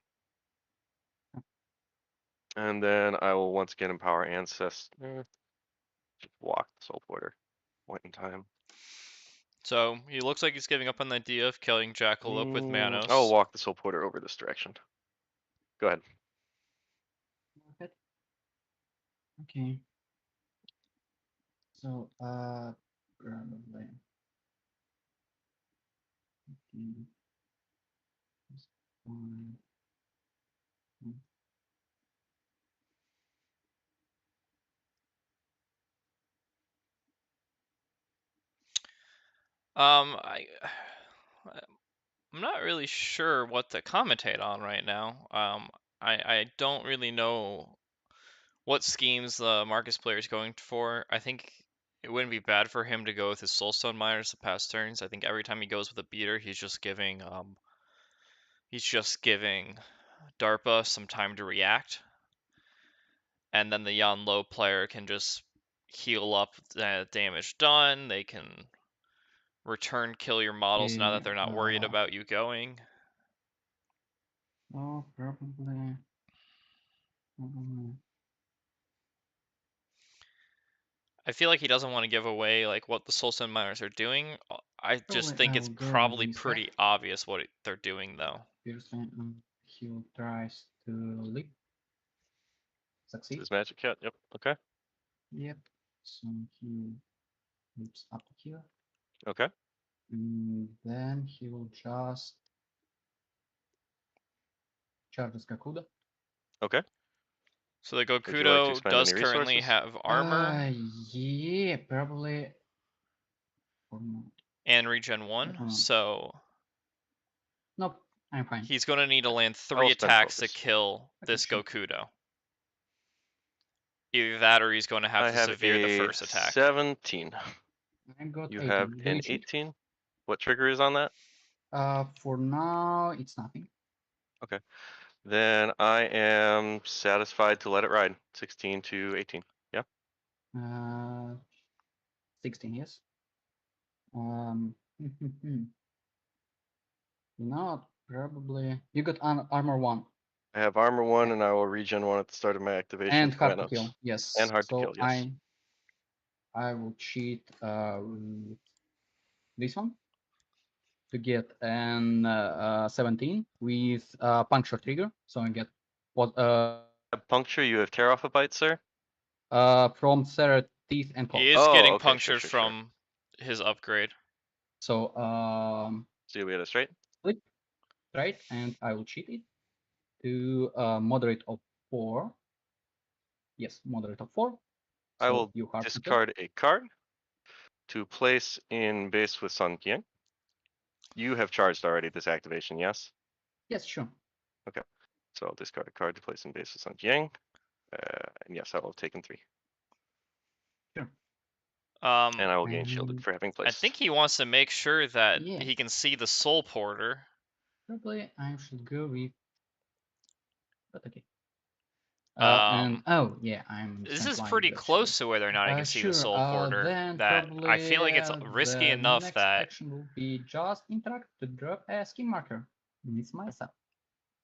And then I will once again empower Ancestor. Just walk the Soul Porter. Point in time. So he looks like he's giving up on the idea of killing Jackalope with Manos. I'll walk the Soul Porter over this direction. Go ahead. Okay. So, probably. Okay. This one. I'm not really sure what to commentate on right now. I don't really know what schemes the Marcus player is going for. I think it wouldn't be bad for him to go with his Soulstone Miners the past turns. I think every time he goes with a beater, he's just giving Darpa some time to react, and then the Yan Lo player can just heal up the damage done. They can return kill your models now that they're not worried about you going. Oh, probably. I feel like he doesn't want to give away like what the Soulstone Miners are doing. I just think it's probably pretty obvious what they're doing though. He tries to leap. Succeed. His magic cat. Yep. Okay. Yep. So he leaps up here. Okay. And then he will just charge his Gakuda. Okay. So the Would you like to Gokudo expend does any currently resources? have armor Yeah, probably. and regen 1, so Nope, I'm fine. he's going to need to land I 3 will spend attacks to focus. kill Okay, this sure. Gokudo. Either that or he's going to have I to have severe the a first attack. 17. I got You 18. have Do an we cheat? 18. What trigger is on that? For now, it's nothing. Okay. Then I am satisfied to let it ride. 16 to 18. Yeah. 16, yes. Not probably. You got armor 1. I have armor 1 and I will regen 1 at the start of my activation. And hard to Manos. kill, yes. And hard to So kill, yes. I will cheat with this one to get an 17 with puncture trigger. So I get what Puncture, you have tear off a bite, sir? from Sarah teeth and claws. He is Oh, getting okay, punctured sure. from his upgrade. So So we had a straight? flip, right? And I will cheat it to moderate of 4. Yes, moderate of 4. I So will you hard discard a card to place in base with Sun Qian. You have charged already this activation, yes? Yes, sure. Okay. So I'll discard a card to place in base with Sun Qian. And yes, I will have taken 3. Sure. And I will gain shielded for having placed. I think he wants to make sure that Yeah. he can see the Soul Porter. Probably I should go with. But okay. Um, I'm. This is pretty close to whether or not he can see the Soul Porter. Then that probably I feel like it's risky the enough next that action will be just interact to drop a skin marker. It's myself.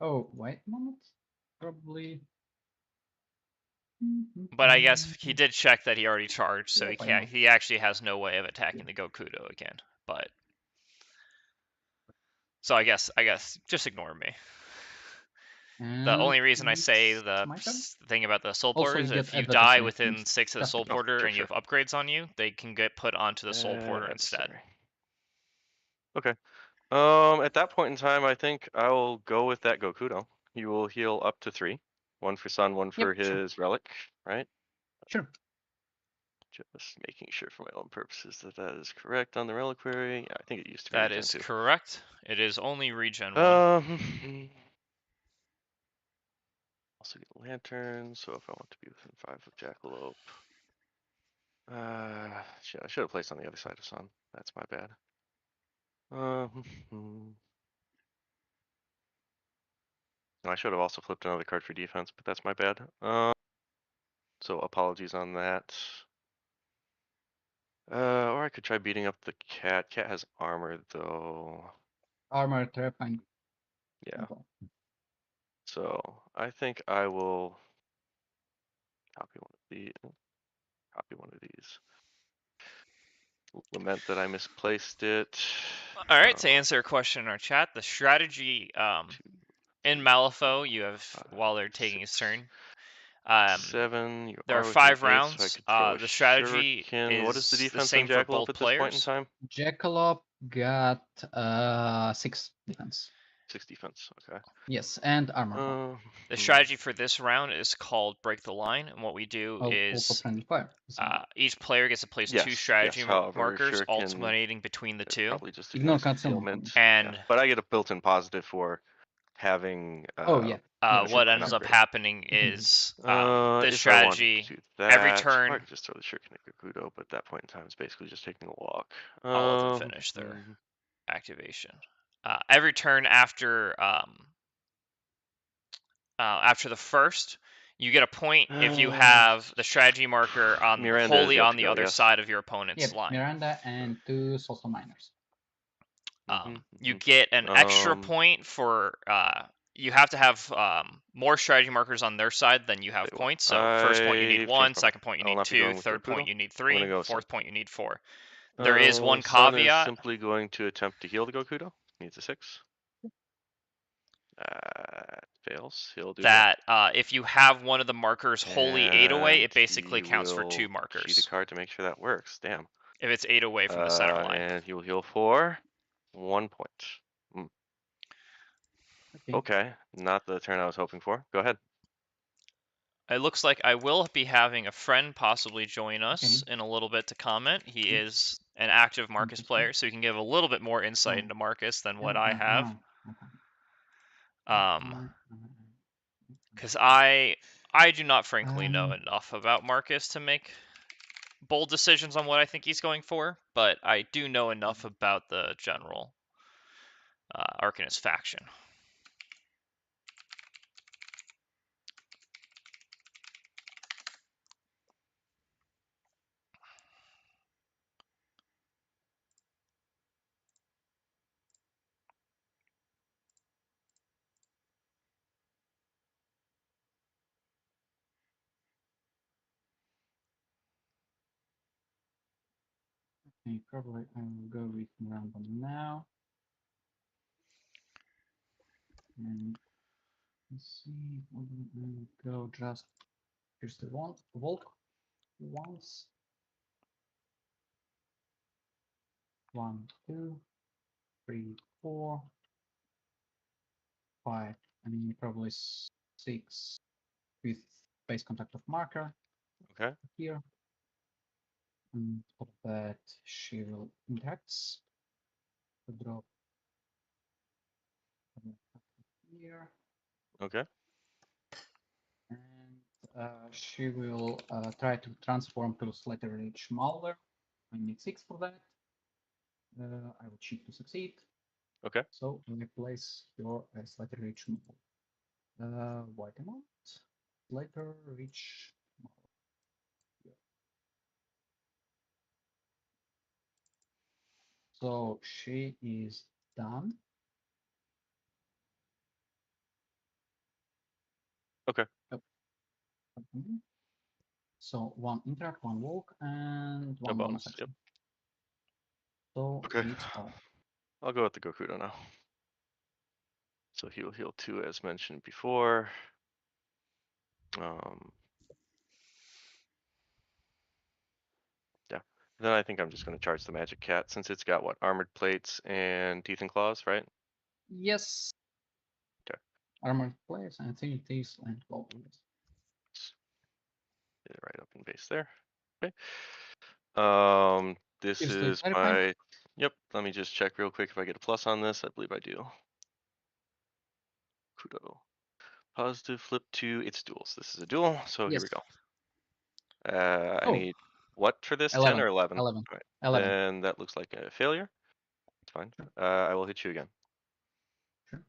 Oh, wait a moment. Probably. But I guess he did check that he already charged, so Yep, I know. he actually has no way of attacking the Gokudo again. But so I guess just ignore me. The only reason I say It's the my turn. thing about the soul Also, porter you is get if you added the die same within things. 6 of the Just soul because. porter sure, and you have upgrades on you, they can get put onto the soul porter instead. Adversary. Okay. At that point in time, I think I will go with that Gokudo. He will heal up to 3. 1 for Sun, 1 for Yep, sure. his relic, right? Sure. Just making sure for my own purposes that that is correct on the reliquary. Yeah, I think it used to be That regen is 2. correct. It is only regen 1. Also get lantern, so if I want to be within 5 of Jackalope. Shit, I should have placed on the other side of Sun. That's my bad. I should have also flipped another card for defense, but that's my bad. So apologies on that. Or I could try beating up the cat. Cat has armor though. Armor, trap, and Yeah. So I think I will copy one of these. Copy one of these. Lament that I misplaced it. All right, to answer a question in our chat, the strategy in malifaux, you have while they're taking his turn. 7. You There are are within 5 8, so I rounds. could throw a The strategy shuriken. What is the is the defense on same for Jackalope both at this point in players. time? Jackalope got 6 defense. 6 defense. Okay. Yes, and armor. The strategy for this round is called Break the Line, and what we do Also is friendly fire. each player gets to place 2 Yes. strategy However, markers, shuriken alternating between the 2. probably just Ignore against concealment. concealment. And yeah. But I get a built-in positive for having. Oh yeah. What ends up upgrade. happening is the If strategy I wanted to do that, every turn. or I could just throw the shuriken at Gokudo, but at that point in time, it's basically just taking a walk. All of them finish their activation. Every turn after the first, you get a point if you have the strategy marker on Miranda is wholly yet on to the go, other yes. side of your opponent's Yep, line. Miranda and 2 social miners. You get an extra point for you have to have more strategy markers on their side than you have points. So first point you need I've 1, changed my mind. second point you I will need not be 2, going with third point Gokudo. you need I'm gonna 3, go fourth Sun. point you need 4. There is one Sun is caveat. simply going to attempt to heal the Gokudo. Needs a 6. Fails. He'll do That if you have one of the markers wholly 8 away, it basically he counts for will 2 cheat a markers. card to make sure that works. Damn. If it's 8 away from the center line. And he will heal for 1 point. Okay, not the turn I was hoping for. Go ahead. It looks like I will be having a friend possibly join us in a little bit to comment. He is an active Marcus player, so he can give a little bit more insight into Marcus than what I have. Because I do not frankly know enough about Marcus to make bold decisions on what I think he's going for, but I do know enough about the general Arcanist faction. Okay, probably I will go with random now. And let's see, we'll go just here's the one Volk once. 1, 2, 3, 4, 5, and probably 6 with base contact of marker. Okay. Here. And for that she will index the drop here. Okay. And she will try to transform to Slater Rage Malware. I need 6 for that. I will cheat to succeed. Okay. So I place your Slater Rage Malware. White amount. Slater Rage Malware. So she is done. Okay. Oh. So 1 interact, 1 walk, and No 1 bonus bonus. Yep. action. So Okay. it's all. I'll go with the Gokudo now. So he'll heal 2 as mentioned before. Yeah. Then I think I'm just going to charge the Magic Cat since it's got what, armored plates and teeth and claws, right? Yes. Okay. Armored plates and thieves and claws. Get it right up in base there. Okay. This Here's the is clarifying. my. Yep. Let me just check real quick if I get a plus on this. I believe I do. Kudo. Positive flip to its duels. This is a duel, so here we Yes. go. I Oh, need what for this? 10 11. or 11? 11. All right. 11. Then that looks like a failure. It's fine. Sure. I will hit you again. Sure.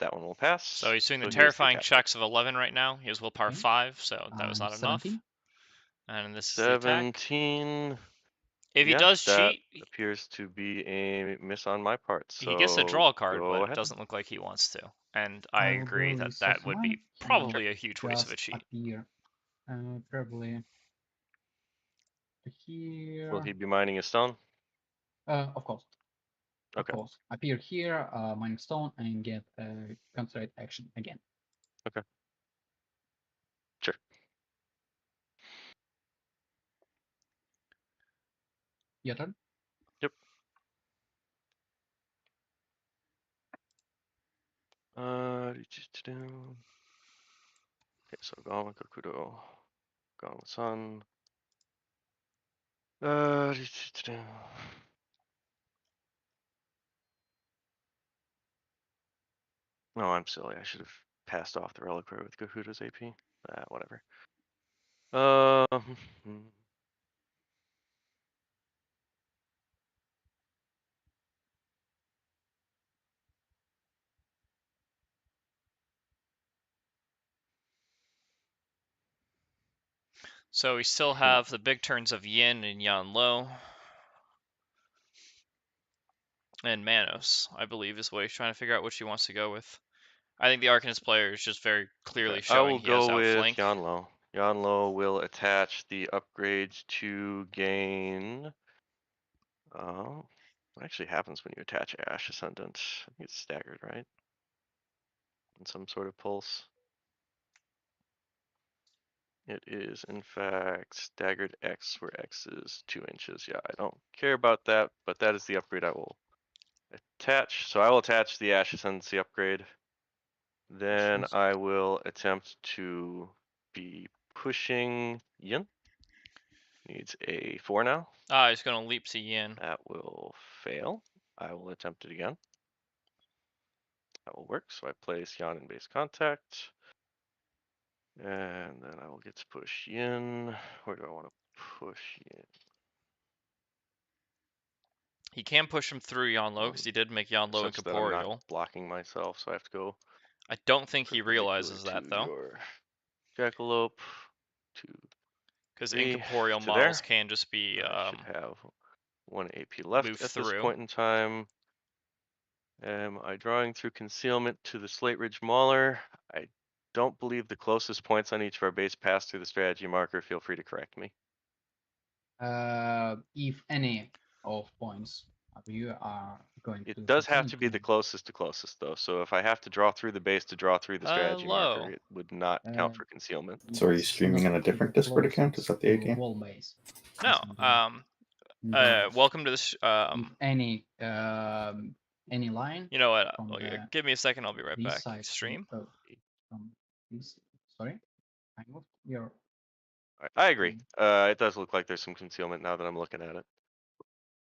That one will pass. So he's doing the here's terrifying attack roll. checks of 11 right now. He has willpower Okay. 5, so that was not enough. 17. And this is the attack. 17. If he Yeah, does that cheat, appears to be a miss on my part. So he gets to draw a card, go but it ahead. doesn't look like he wants to. And I will agree go that resource that would 1. be He probably a huge waste of a just cheat. appear. Probably here. Will he be mining a stone? Of course. Of Okay. course. Appear here, mine stone, and get a concentrate action again. Okay. Sure. Your turn. Yep. Okay, so Gone with Gokudo. Gone with Sun. No, I'm silly. I should have passed off the Reliquary with Gokudo's AP. Whatever. So we still have the big turns of Yin and Yan Lo. And Manos, I believe, is what he's trying to figure out which he wants to go with. I think the Arcanist player is just very clearly Okay, showing I will he has go with outflank. Yanlo. Yanlo will attach the upgrades to gain. What actually happens when you attach Ash Ascendant? I think it's staggered, right? In some sort of pulse. It is, in fact, staggered X, where X is 2 inches. Yeah, I don't care about that, but that is the upgrade I will attach. So I will attach the Ash Ascendancy upgrade. Then I will attempt to be pushing Yin. Needs a 4 now. He's going to leap to Yin. That will fail. I will attempt it again. That will work. So I place Yan in base contact. And then I will get to push Yin. Where do I want to push Yin? He can push him through Yan Lo because he did make Yan Lo Such that I'm not incorporeal. blocking myself, so I have to go. I don't think he Perpendicular realizes that to though, your Jackalope. 2, because 3 incorporeal to models there. can just be I should have 1 AP left moved at this through. point in time. Am I drawing through concealment to the Slate Ridge Mauler? I don't believe the closest points on each of our base pass through the strategy marker. Feel free to correct me. If any of points of you are going It to does have concealment, to be the closest to closest though. So if I have to draw through the base to draw through the strategy marker, Low. it would not count for concealment. So are you streaming on a different Discord account? Is that the idea? Wall base. No. But Welcome to this. if any line You know what? from Give me a second. I'll be right this back. side Stream. from this. Sorry, I moved your. I agree. It does look like there's some concealment now that I'm looking at it.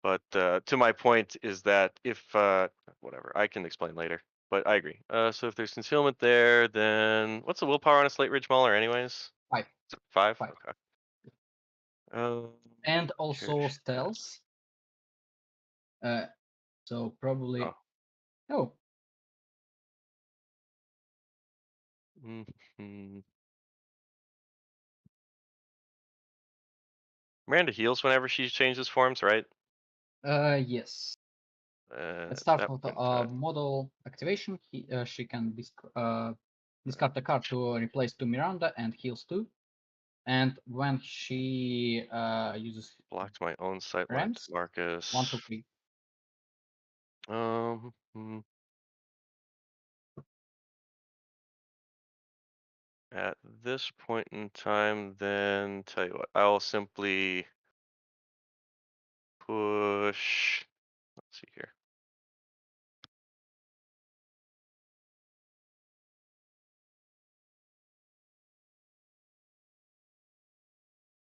But to my point is that if whatever, I can explain later. But I agree. So if there's concealment there, then what's the willpower on a Slate Ridge Mauler anyways? 5. 5? 5. Okay. And also stealth. So probably. Oh. Miranda heals whenever she changes forms, right? Yes. Let's At start that with point in time. model activation. She can discard a card to replace 2 Miranda and heals 2. And when she uses Blocked my own sight Rams, lines, Marcus. 1, 2, 3. At this point in time, then tell you what, I'll simply push. Let's see here.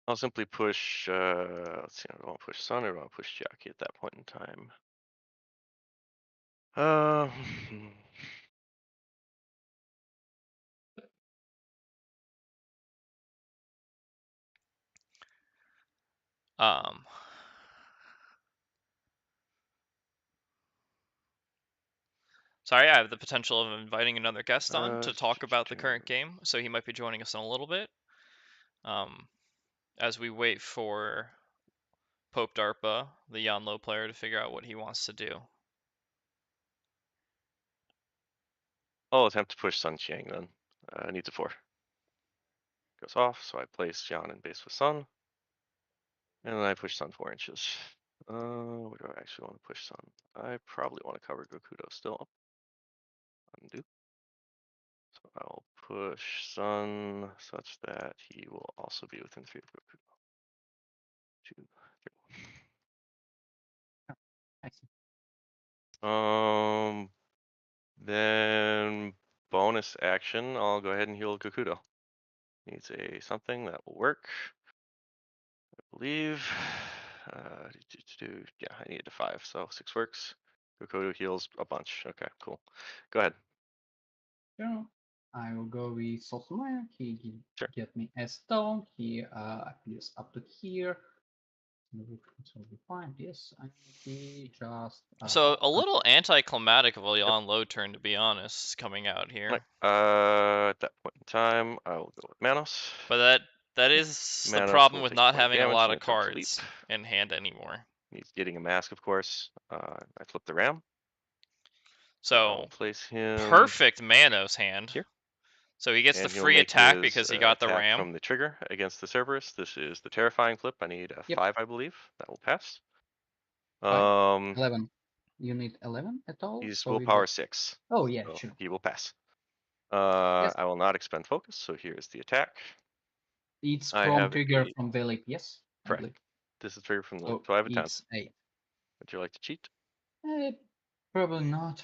I'll simply push. Let's see. I don't want to push Sun. I don't want to push Jockey at that point in time. Sorry, I have the potential of inviting another guest on to talk about the current game, so he might be joining us in a little bit. As we wait for Popedarpa, the Yanlo player, to figure out what he wants to do. I'll attempt to push Sun Chiang then. Needs a 4. Goes off, so I place Yan in base with Sun. And then I push Sun 4 inches. Where do I actually want to push Sun? I probably want to cover Gokudo still. Undo. So I'll push Sun such that he will also be within 3 of Gokudo. 2, 3. I see. Then bonus action, I'll go ahead and heal Gokudo. Needs a something that will work. I believe. Yeah, I need a 5, so 6 works. Gokudo heals a bunch. Okay, cool. Go ahead. Sure. I will go with Sosumaya. He Sure. get me a stone. He appears up to here. It will be fine. Yes, and he just. So a little anticlimactic of a Yanlo turn, to be honest, coming out here. At that point in time, I will go with Manos. But that is the Manos problem will with take not point having a damage lot and of attempt to cards leap. in hand anymore. He's getting a mask, of course. I flip the ram. So I'll place him perfect Manos hand. here. So he gets And the he'll free make attack his, because he got the attack ram. from the trigger against the Cerberus. This is the terrifying flip. I need a 5, I believe. That will pass. 11. You need 11 at all? He's So willpower 6. Oh yeah, So sure. he will pass. Yes. I will not expend focus, so here's the attack. It's I from have trigger a- from Belip, yes? Correct. This is trigger from the. So So I have a 10. it's 8. Would you like to cheat? Probably not.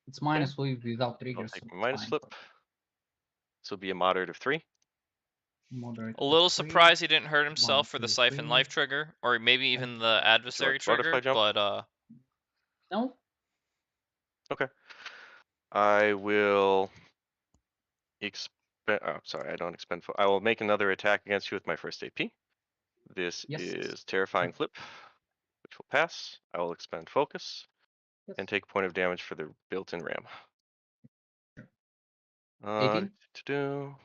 It's minus Okay. without I'll triggers. take So my it's minus fine, flip. but This will be a moderate of 3. moderate A little of 3. surprised he didn't hurt himself 1, for the 2, Siphon 3. Life trigger, or maybe even the adversary butterfly trigger, jump? but No. Okay. I will expend. Oh, sorry, I don't expend. I will make another attack against you with my first AP. This is terrifying flip, which will pass. I will expend focus and take a point of damage for the built-in ram. 18. To do.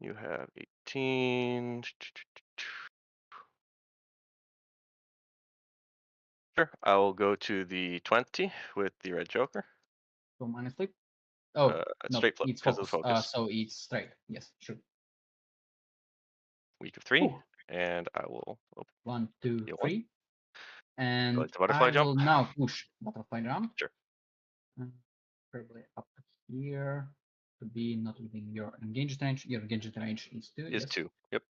You have 18. Sure. I will go to the 20 with the red joker. So minus flip. Oh, no, straight flip it's because of focus. the focus. So it's straight. Yes, sure. Weak of 3, Ooh. and I will. 1, 2, 3. And like the butterfly I jump? will now push butterfly jump. Sure. Probably up here to be not within your engaged range. Your engaged range is 2. Is 2. Yep.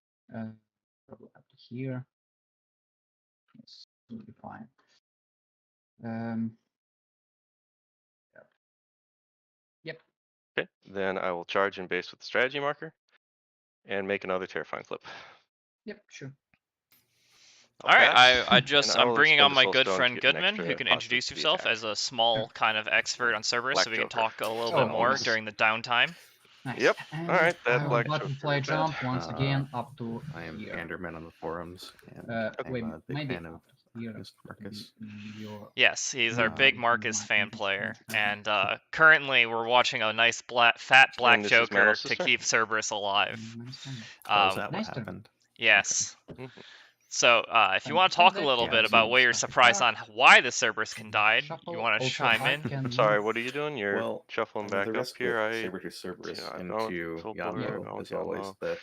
Probably up to here. Yes, will be fine. Yep. Okay. Then I will charge in base with the strategy marker and make another terrifying flip. Yep, sure. all right, I'm bringing on my good friend Goodman, who can introduce himself as a small kind of expert on Cerberus, so we can talk a little bit more during the downtime. Nice. Yep. And all right. That I will butterfly jump once again up to I am here. Panderman on the forums, and Wait, I'm a big maybe fan of here. Marcus. Yes, he's our big Marcus fan player, and currently we're watching a nice fat black Joker to keep Cerberus alive. Oh, is that what Nice happened? Yes. Okay. So if you want to talk a little bit about what you're surprised on why the Cerberus can die, you want to chime in? I'm sorry, what are you doing? You're Well, shuffling the back up risk here. with Saber to Cerberus yeah, into go there, Yanlo go is always Yanlo. that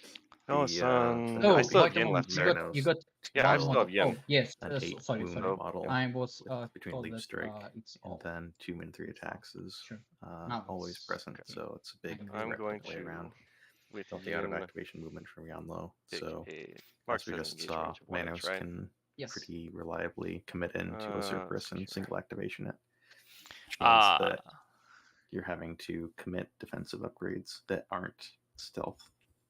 No, the son. Oh, I still have wait a yin moment. left there. You got Yeah, I one still model. have yin. Oh, yes. an 8 Sorry. wound Oh. model I was between told leap that strike it's and all. then 2 min 3 attacks is Sure. Now always it's present. okay. So it's a big I'm I'm threat going to play to, around. with Without the out of yin, activation movement from Yanlo. take So a as we mark just engage saw, range of 1 inch, Manos right? can Yes. pretty reliably commit into a Cerberus and single activation it. Which means that you're having to commit defensive upgrades that aren't stealth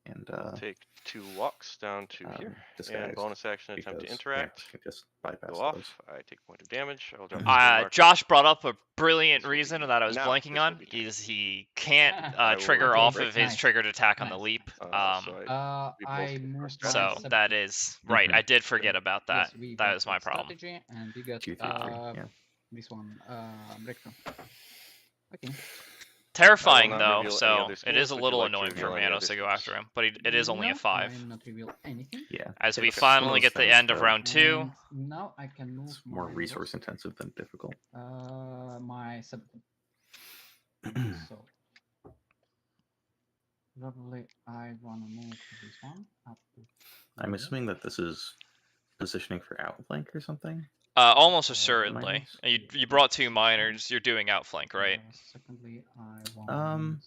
and I'll take 2 walks down to here, and disguised, bonus action attempt to because interact. Manos can just bypass Go those. off. I take a point of damage. I'll drop the marker. Josh brought up a brilliant This will reason be- that I was now, blanking this will on. be taken. Is he can't I will trigger take a off break. of his Nice. triggered attack on the Nice. leap. So I moved my So Saber that to- is right. I did forget about that. Yes, we That went was my with problem. strategy, and we got 2-3-3, yeah. this one breakthrough. Okay. Terrifying not though, reveal any so other it is schemes. a Would you little like to annoying for reveal any Manos other to go schemes? after him, but it is only a No, 5. I'm not reveal anything. Yeah. As we it's one of finally those get the things end of that round 2. And now I can move It's more my resource intensive than difficult. my Saber. So probably I wanna move this one up to. I'm assuming that this is positioning for outflank or something. Almost assuredly. minors? You brought 2 minors. You're doing outflank, right? Secondly, I want.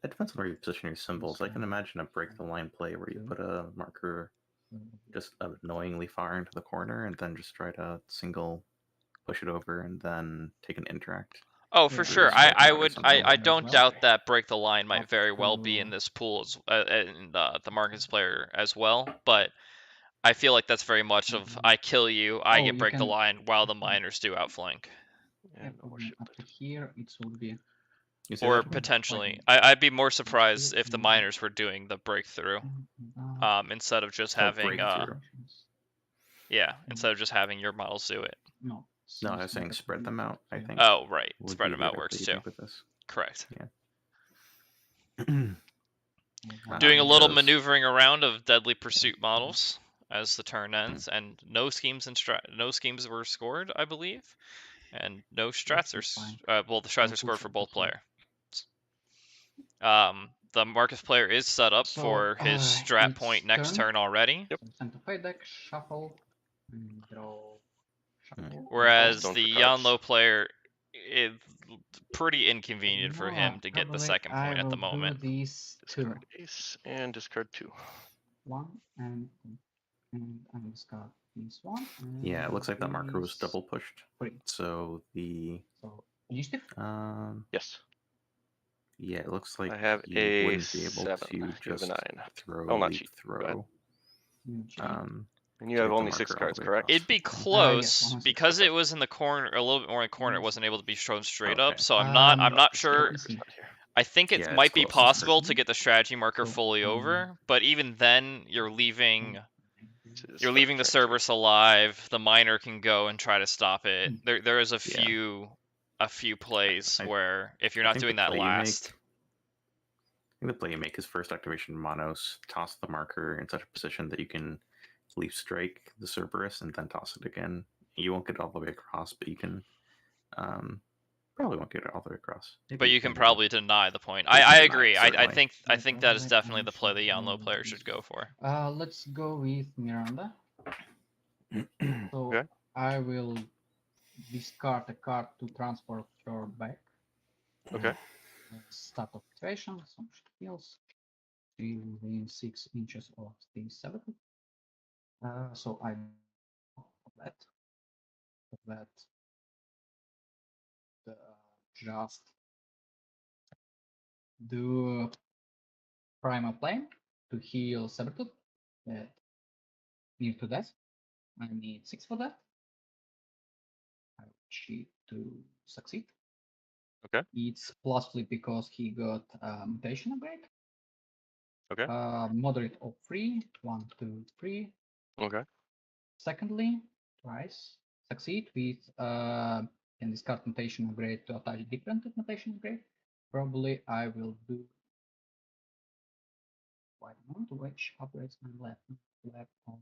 It depends on where you position your symbols. I can imagine a break the line play where you put a marker just annoyingly far into the corner and then just try to single push it over and then take an interact. Oh, for Yeah, sure. strike I out or would. something. I don't Well, doubt that break the line might up very well be in to- this pool as in the Marcus player as well. But I feel like that's very much of I kill you, I Oh, get you break the can- line while the miners do outflank. Yeah, And probably up to here it would be. You say Or that again? potentially, I'd be more surprised if the miners were doing the breakthrough, instead of just Oh, having breakthrough. instead of just having your models do it. No. No, I was saying spread them out, I think. Oh, right, would spread be them the out other works play you too. make with this. Correct. Yeah. Doing a little because- maneuvering around of deadly pursuit models as the turn ends, and no schemes were scored, I believe, and no strats are well, the strats are scored for both players. The Marcus player is set up for his strat point next turn already. Yep. Send to play deck, shuffle, and draw. Shuffle. Whereas Stone the for cards. Yanlo player is pretty inconvenient for him to get the second point at the moment. These two. Discard ace and discard 2. One and I discard this one. Yeah, it looks like that marker was these double pushed. three. So the So initiative. Yes. yeah, it looks like I have you a wouldn't be able 7. to You have a just 9. throw Oh, not leap cheat. Go ahead. throw. And you to have get the only 6 marker all cards, the way correct? across. It'd be yes, close 106. because Okay. it was in the corner, a little bit more in the corner. It wasn't able to be shown straight up. Okay. So I'm not sure. It's not here. I think it Yeah, might it's be close. possible to get the strategy marker So, fully over, but even then, you're leaving To you're start leaving the turn 2. Cerberus alive. The miner can go and try to stop it. Hmm. There is a Yeah. few plays I- where if you're I not think doing the that play you make- last, I think the play you make is first activation Monos, toss the marker in such a position that you can leap strike the Cerberus and then toss it again. You won't get it all the way across, but you can probably won't get it all the way across. Maybe but you can though. probably deny the point. You can I deny it, agree. I certainly. think that is definitely the play the Yanlo player should go for. Let's go with Miranda. So Okay. I will discard a card to transport her back. Okay. Start of activation, some skills. She within 6 inches of the Saber. So I that just do primal plane to heal Sabertooth. Near to death. I need 6 for that. I cheat to succeed. Okay. It's plus flip because he got mutation upgrade. Okay. Moderate of 3, 1, 2, 3. Okay. Secondly, twice succeed with can discard mutation upgrade to attach different mutation upgrade. Probably I will do which upgrades I left on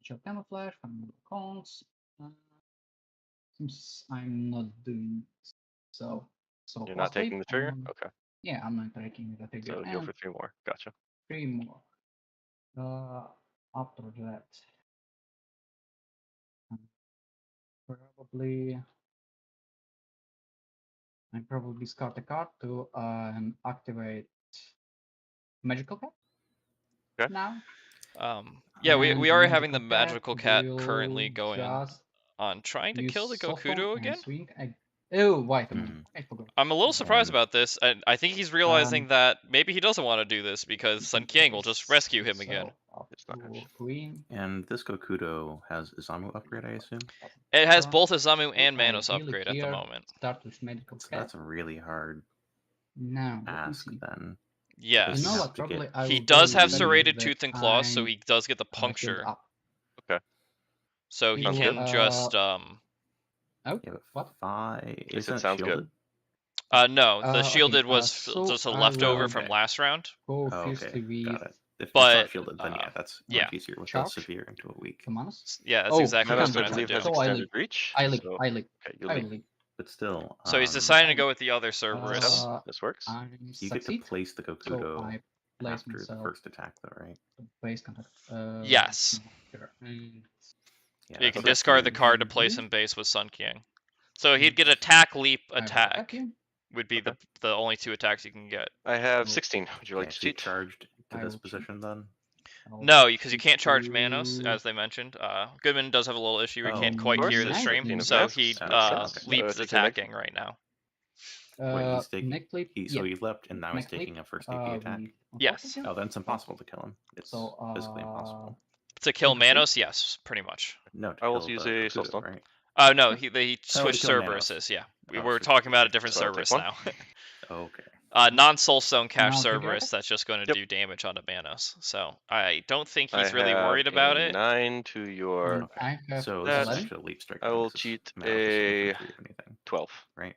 Shell camouflage, from cons. Seems I'm not doing so. So You're not taking the trigger? and Okay. yeah, I'm not taking the trigger. So heal And for 3 more. Gotcha. 3 more. After that, probably I probably discard a card to activate magical cat. Okay. Now. Yeah, And we are having the magical magical cat will currently going just on trying to kill the use soft form Gokudo and again. swing. Oh, wait a moment. I forgot. I'm a little surprised And- about this, and I think he's realizing that maybe he doesn't want to do this because Sun King will just rescue him again. It's not So, queen. And this Gokudo has Izamu upgrade, I assume. It has So, both Izamu and I Manos really upgrade at the care. moment. Start with medical So cat. that's a really hard Now, let me ask see. then. Yes. You know have what? to get- Probably I He will does go have with serrated that tooth and claws, so I'm, he does get the healed puncture. up. So he Sounds can good. just Oh, Yeah, but what? 5 He isn't said it sounds good. shielded? No, the Okay, shielded was so just a I leftover will from Okay. last round. go Oh, fiercely okay, with got it. If it's But, not shielded, then yeah, that's yeah. much easier with Charge. the severe into a weak. Commandos. Yeah, that's Oh, exactly Manos, what can he's I going believe, to has do. So I extended leave. reach. I leave. So, I leave. okay, you I leave. leave. But still, So he's deciding to go with the other Cerberus. This works. I you get to succeed. place the So Gokudo I place after the myself first attack, though, right? base contact. Yes. Here. And Yeah, You that's can Okay. discard the card to Mhm. place him base with Sun King. So he'd get attack, leap, I will attack. you. Would be Okay. the only 2 attacks you can get. I have So- 16. Would you like Okay, to so you cheat? charged to I this will cheat. position then? No, because you can't charge Manos, as they mentioned. Goodman does have a little issue. He Oh, can't of quite course, hear the it's stream, 14 of so masks. he Makes sense. leaps So take the next attacking right now. Wait, he's taking. neck flip. So he leapt, and now he's neck flip, taking a first AP attack. with on top Yes. of him. Oh, then it's impossible to kill him. It's So, physically impossible. To kill Take a free? Manos, yes, pretty much. No, to I will kill use the a soul Gokudo, stone. right? Oh no, he to switched kill Manos. Cerberuses. Yeah, we Oh, were switch talking about a Cerberus. different So I'll take Cerberus one. now. Okay. Non-Soulstone Cash Now trigger Cerberus attack? that's just going to Yep. do damage onto Manos. So I don't think I he's really have worried about a it. 9 to your And I have So that. this is 11. actually a leap strike. I then, will 'cause cheat Manos is a infantry or anything, 12. right?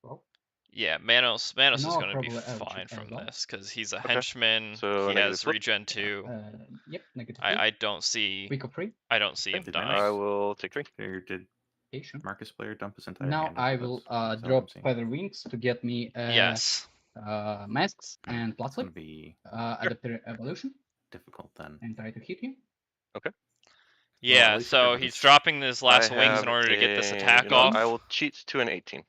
Well, Yeah, Manos You is know, going to be probably I will fine cheat as from well. this because he's a Okay. henchman. So He negative has flip. regen 2. Yep, negative three. I don't see Week of free. I don't see him Did dying. Manos- I will take 3. Or did Okay, sure. Marcus player dump his entire Now hand I into will this? Is that what I'm drop seeing? feather wings to get me Yes. masks and plus It's gonna flip, be adaptive evolution, difficult then. and try to hit you. Yeah, least so everybody's- he's dropping his last wings in have order to get this a- attack you know what, off. I will cheat to an 18.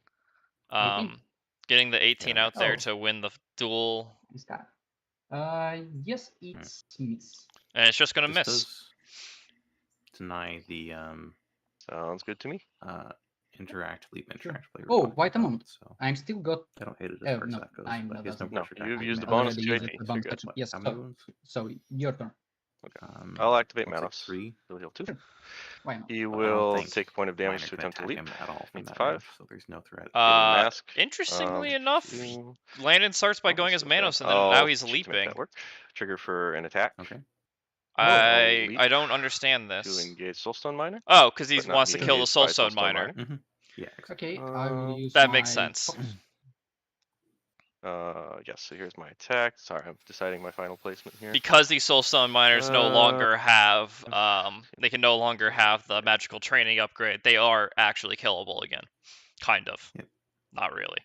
18. Getting the 18 Yeah, out there oh. to win the duel, This guy. Yes, it's miss. and it's just gonna This miss. does deny the Sounds good to me. interact leap interact play. Oh, wait a moment. So I'm still got. I don't hate it as far as No, that goes. I'm But not he has no doesn't. No, pressure you've attack. used the Manos. bonus Already to used AP, the so bonus you're good. action. Yes. How many wounds? So your turn. I'll activate I'll take Manos. 3. He'll heal 2. Sure. Why not? He But I don't will think take a point of damage Minor to can attempt to attack leap. him at all from Needs that 5. range, so there's no threat. Getting mask. Interestingly enough, two- Landon starts by oh, going let's as see what that- Manos, and then now I'll he's cheat to make leaping. that work. Trigger for an attack. Okay. I leap don't understand To this. engage Soulstone Miner. Oh, because he but not wants be to kill the engaged by Soulstone Miner. Yeah, exactly. Okay, I will use That makes my sense. fox. Yes, so here's my attack. Sorry, I'm deciding my final placement here. Because these Soulstone Miners no longer have, let's they can no longer have the magical training upgrade. They are actually killable again. Kind of. Yep. Not really.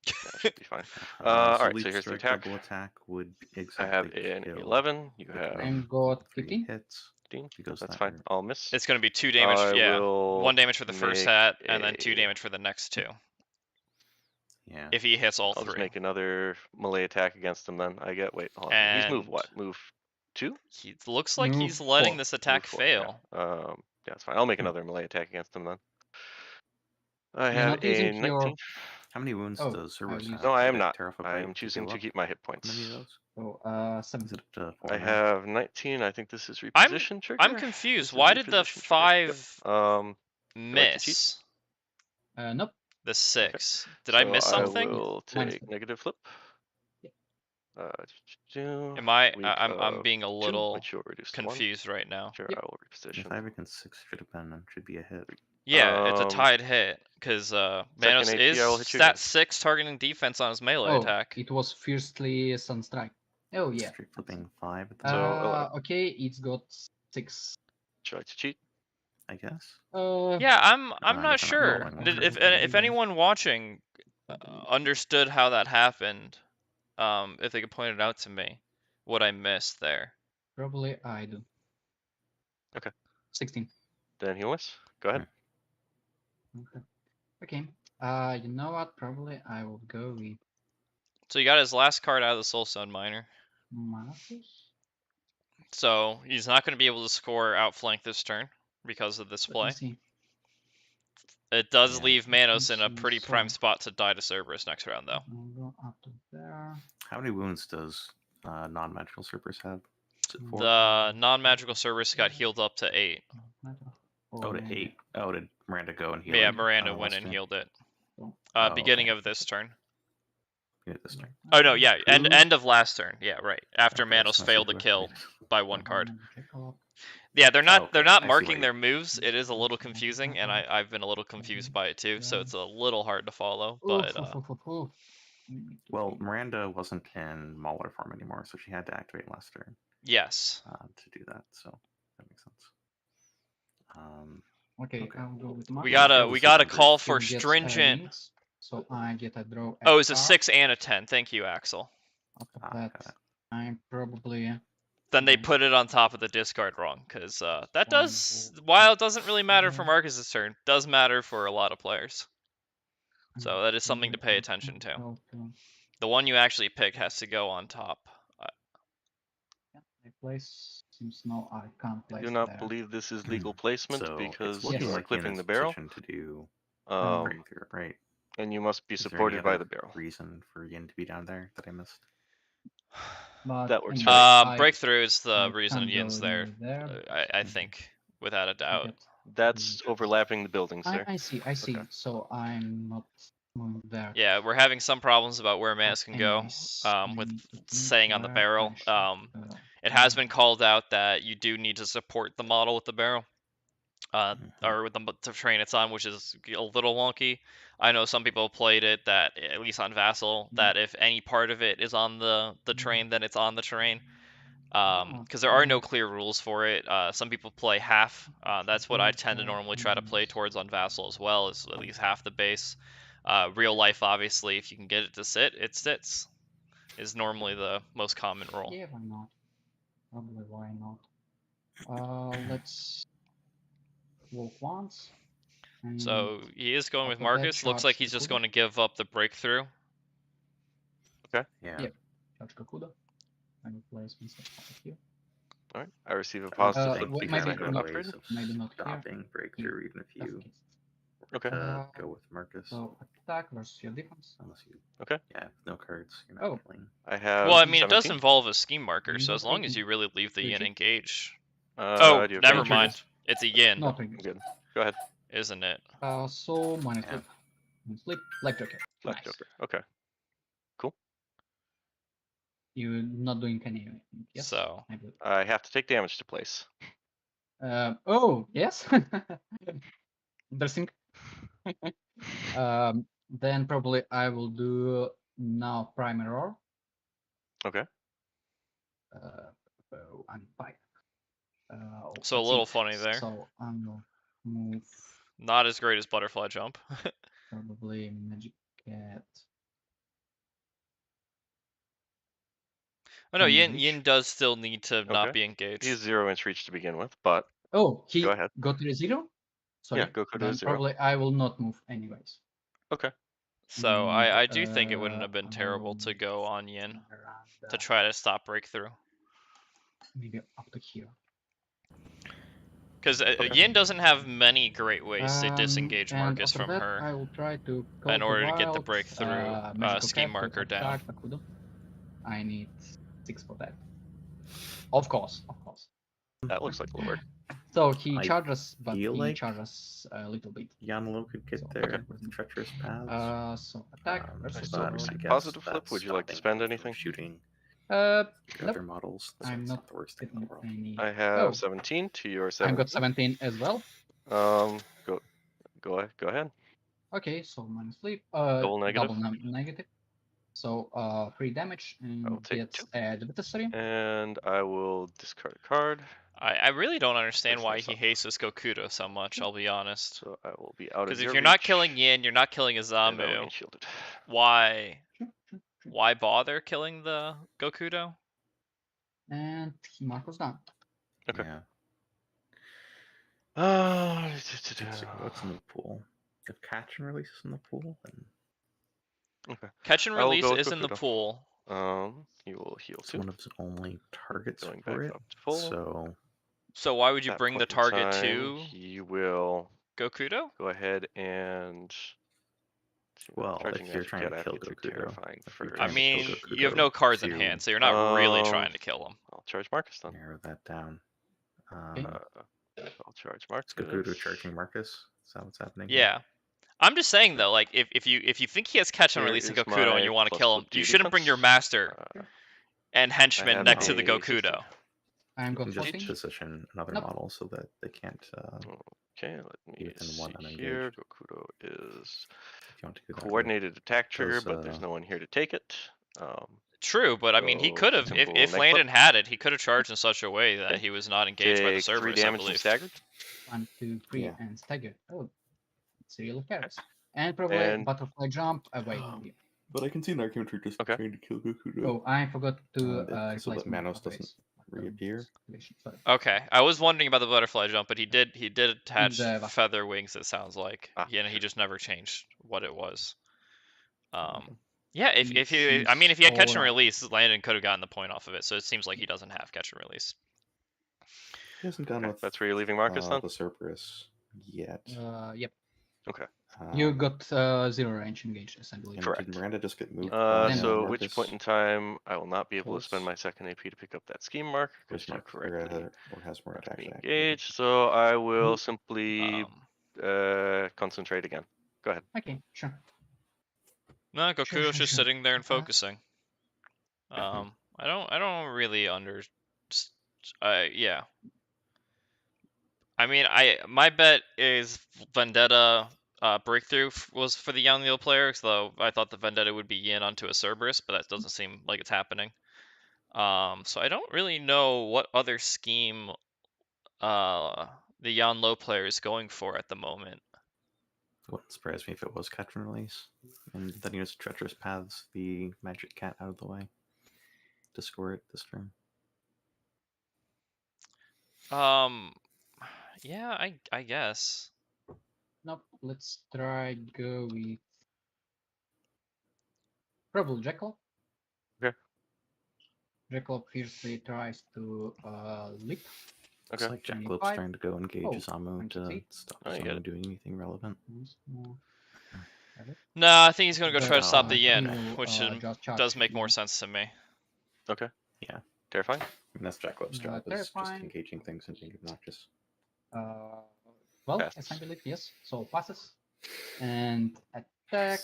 That should be fine. So Alright, leap so here's the strike, attack. double attack would I exactly have an kill 11. You the have Gokudo. I'm got 3 15. hits. 15. He goes That's that fine. route. I'll miss. It's going to be 2 damage. I Yeah. will 1 damage for the first make hat, and then 2 a- damage for the next 2. Yeah. If he hits all I'll just 3. make another melee attack against him then. I get, wait, hold on. He's moved what? Move 2? He looks like Move he's letting 4. this attack Move 4, yeah. fail. Yeah, that's fine. I'll make another melee attack against him then. I You're have not a using 19. your- How many wounds Oh, does Cerberus use- have? No, I Is am it not. Terra I am Fight choosing heal to up? keep my hit How points. many of those? So, 7. Is it 4 I now? have 19. I think this is I'm- reposition trigger. I'm This confused. is Why did the reposition trigger. 5 Yep. like to cheat? miss? Nope. The 6. Did I miss So something? I will Minus take flip. negative flip. Am Week I'm of being a 2, little which you'll reduce to 1. confused right now. Sure, Yep. I will reposition. 5 against 6 should be a hit. Yeah, it's a Um, tied hit because Manos AP, is I will hit you stat again. 6 targeting defense on his melee Oh, attack. it was fiercely sunstrike. Oh yeah. Straight flipping 5 at the So, moment. 11. Okay, it's got 6. Would you like to cheat? I guess. Yeah, I'm I not guess I'm not sure. rolling Did, one. if anyone watching understood how that happened, if they could point it out to me, what I missed there. Probably I do. Okay. 16. Then Helis, go ahead. Okay. Okay. You know what? Probably I will go with So you got his last card out of the Soulstone Miner. Malifaux. So he's not going to be able to score outflank this turn because of this Let me play. see. It does Yeah. leave Manos in a see, pretty so- prime spot to die to Cerberus next round, though. I'll go up to there. How many wounds does non-magical Cerberus have? Is it 4? The non-magical Cerberus got healed up to 8. Oh, to 8. Oh, did Miranda go and heal Yeah, it? Miranda went and Lester? healed it. Oh, Beginning okay. of this turn. Yeah, this turn. Oh no, yeah, Cool. end of last turn. Yeah, right. After Okay, Manos so failed to Cerberus kill waited. by 1 card. Check out. Yeah, they're not okay. I see marking why their moves. It is a little confusing, and I've been a little confused by it too. So it's a little hard to follow. But Well, Miranda wasn't in Mauler form anymore, so she had to activate Lester yes, to do that. So that makes sense. Okay, Okay. I'll go with we Marcus. gotta call for He gets, stringent. rings, so I get a draw. Oh, it's a card. 6 and a 10. Thank you, Axel. After got that, it. I'm probably Then they Mhm. put it on top of the discard wrong, because that does, One while it doesn't really matter for Mhm. Marcus's turn, does matter for a lot of players. So that is something to pay Mhm. attention to. Okay. The one you actually pick has to go on top. Yeah, my place seems no, I can't I place do not there. believe this is legal placement So because it's looking you are like clipping Yin the is barrel, positioned to do um, breakthrough, right? and you must be Is there any supported by other the barrel. reason for Yin to be down there that I missed? But That works for anyway, me. I Breakthrough is the I reason can't Yin's go there. near there I because think, without a I doubt. get That's overlapping the buildings there. I see. Okay. So I'm not moving there. Yeah, we're having some problems about where Manus can go. Anyways, I With need to think staying on the where barrel. I should go. It has been called out that you do need to support the model with the barrel. Or with the train it's on, which is a little wonky. I know some people played it that, at least on Vassal, that if any part of it is on the train, then it's on the train. Because there are no clear rules for it. Some people play half. That's what I tend to normally try to play towards on Vassal as well, is at least half the base. Real life, obviously, if you can get it to sit, it sits. Is normally the most common role. Yeah, why not? Probably why not? Let's walk once. So he is going with after that, Marcus. Looks like charge he's just Kakuda. going to give up the breakthrough. Yeah. Yep. Charge Kakuda. And place myself over here. All right. I receive a I positive think flip wait, because maybe I got not- upgraded. Maybe not here. Stopping breakthrough, even if That's you the case. Okay. go with Marcus. So attack versus your defense. Unless you. Okay. Yeah, no cards. You're Oh. not killing. I have. Well, I mean, it does 17. involve a scheme marker, You so got as long as 18. you really leave the yin Richard? engaged. I Oh, do have never 18. mind. It's a yin, Not I'm reduced. good. Go ahead. isn't it? So minus Yeah. flip. Minus flip. Black Joker. Black Nice. Joker. Okay. You're not doing anything. Yes. So I believe. I have to take damage to place. Oh yes. Interesting. Then probably I will do now primer roar. Okay. Oh, I'm fine. So a let's little see. funny there. So I will move not as great as butterfly jump. probably magic cat. Oh no, Can yin reach. does still need to not Okay. be engaged. He's 0-inch reach to begin with, but Oh, he Go ahead. got to a 0. Sorry. Yeah, go to a then 0. probably I will not move anyways. Okay. So And, I do think it wouldn't have been I terrible will to go on yin move around, to try to stop breakthrough. maybe up to here. Because Okay. yin doesn't have many great ways to disengage And Marcus after from that, her I will try to in order to get the wild, breakthrough magical scheme cat to marker down. attack Kakudo. I need 6 for that. Of course. That looks like it'll work. So he I charges, but he feel like charges a little bit. Yanlo could get So, there okay. with the treacherous paths. So attack I versus still but roar. receive I guess positive flip. that's Would you like to stopping spend you from anything? Shooting Your your other models. That's I'm it's not the worst thing in the getting world. any. I have Oh, 17 to your I've 17. got 17 as well. Go ahead. Okay, so minus flip. Double negative. Negative. So 3 damage I will and take gets 2. adversary. And I will discard a card. I really don't understand Fix why this he up. hates this Gokudo so much, I'll be honest. So I will be out of Because your if you're not reach, killing Yin, you're not killing and Izamu, remain shielded. why bother killing the Gokudo? And Marco's done. Okay. Yeah. What's in the pool? If catch and release is in the pool, then Okay. Catch and I will release go with is in the Gokudo. pool. He will heal it's 2. one of his only targets Going for back it. up to full. So So why would you That bring the point in target time, to he will Gokudo? go ahead and. well, Charging if you're Magic trying Jet, to I have to kill get through Gokudo, Terrifying if you're first. I trying to kill mean, Gokudo, you have no cards in to hand, so you're not really trying to kill him. I'll charge Marcus then. narrow that down. I'll charge Marcus. Is Gokudo charging Marcus? Is that what's happening? Yeah. I'm just saying though, like if you think he has catch and Here release in is Gokudo and you my want to plus kill flip him, you 2 shouldn't bring your defense. master and I henchman have next to a the 16. Gokudo. I'm You going can just 14. position another Nope. model so that they can't Okay, let be me within see one here. unengaged. Gokudo is If you want to do that with coordinated attack trigger, those, but there's no one here to take it. True, but I mean, he So, could have, simple if neck Landon flip. had it, he could have charged in such a way that Okay. he was not engaged by the Take 3 Cerberus, I damage and believe. staggered. 1, 2, 3, Yeah. and stagger. Oh, it's really carrots. And probably And- butterfly jump away. But I can see an argument just Okay. trying to kill Gokudo. Oh, I forgot to so replace that my Manos doesn't pathways. reappear. Sorry. Okay, I was wondering about the butterfly jump, but he did attach The- feather wings. It sounds like, Ah, he sure. just never changed what it was. Okay. Yeah, if It he, I mean, if he had seems catch and alright. release, Landon could have gotten the point off of it. So it seems like he doesn't have catch and release. He hasn't gone Okay, with that's where you're leaving Marcus then? the Cerberus yet. Yep. Okay. You got 0 range engaged, I believe. And Correct. did Miranda just get moved? So at which Marcus? point in time I will not be able kills? to spend my second AP to pick up that scheme marker because Where's you're Mark? correctly Or has more attacks being activated? engaged. So I will simply concentrate again. Go ahead. Okay, sure. No, Gokudo's just sure. sitting there and focusing. I don't really yeah. I mean, my bet is Vendetta breakthrough was for the young Leo players, though I thought the Vendetta would be Yin onto a Cerberus, but that doesn't seem like it's happening. So I don't really know what other scheme the Yan Lo player is going for at the moment. It wouldn't surprise me if it was catch and release. And then he just treacherous paths the magic cat out of the way to score it this turn. Yeah, I guess. Nope, let's try go with probably Jackal. Okay. Jackal fiercely tries to leap. It's Okay. like Jackalop's 25. trying to go engage Oh, Izamu to 28. stop Oh, you got Izamu it. doing anything relevant. Once more. No, I think he's gonna go But, try to stop the he Yin, will, which just charge does make more you. sense to me. Okay. Yeah. Terrifying. I mean, that's Jackalop's job, is just Terrifying. engaging things and being obnoxious. Well, Passes. yes, I believe, yes. So passes. And attack.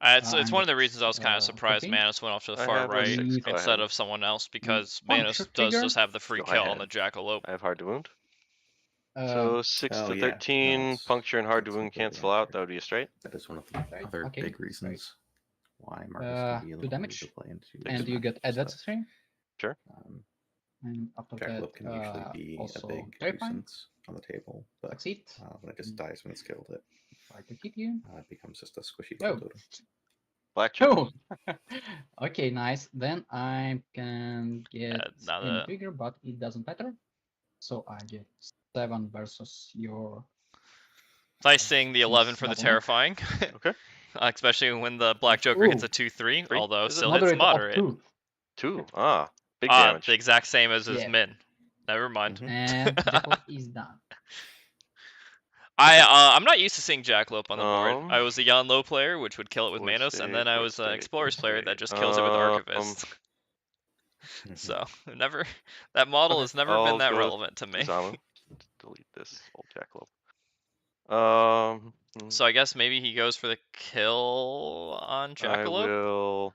It's and one of the it's, reasons I was kind of surprised 15. Manus went off to the I far have a right 6. Go instead ahead. of someone else, because Puncture Manus trigger. does have the free Go kill on ahead. the Jackalope. I have hard to wound. Uh, So 6 Oh, to yeah. 13, No, it's- puncture and hard to that's wound completely cancel out. accurate. That would be a straight. That is one of the Right, other okay, big great. reasons why Marcus can be a 2 little damage. easy to play into. And you get added stuff. 3. Sure. And after Jackalope that, can usually be a also big terrifying. nuisance on the table, but Succeed. when it just dies when it's killed, it Try to hit you. becomes just a squishy Oh. totem. Black chip. Oh! Okay, nice. Then I can get now any the- trigger, but it doesn't matter. So I get 7 versus your. Nice seeing the 11 for the Double knock. terrifying. Okay. Especially when the Black Joker hits Ooh. a 2/3, Three? although Is it? still hits moderate. Of 2. 2. Ah, big damage. The exact same as his Yeah. min. Never mind. Mhm. And Jackal is done. I'm not used to seeing Jackalope on the board. Um, I was a Yan Lo player, which would kill it with Void Manos, and State, then I Void was an State, Explorer's Void player State. that just kills it with Archivist. So never, that model Okay, has never I'll been that go with relevant to me. Izamu. Delete this old Jackalope. So I guess maybe he goes for the kill on I Jackalope, will.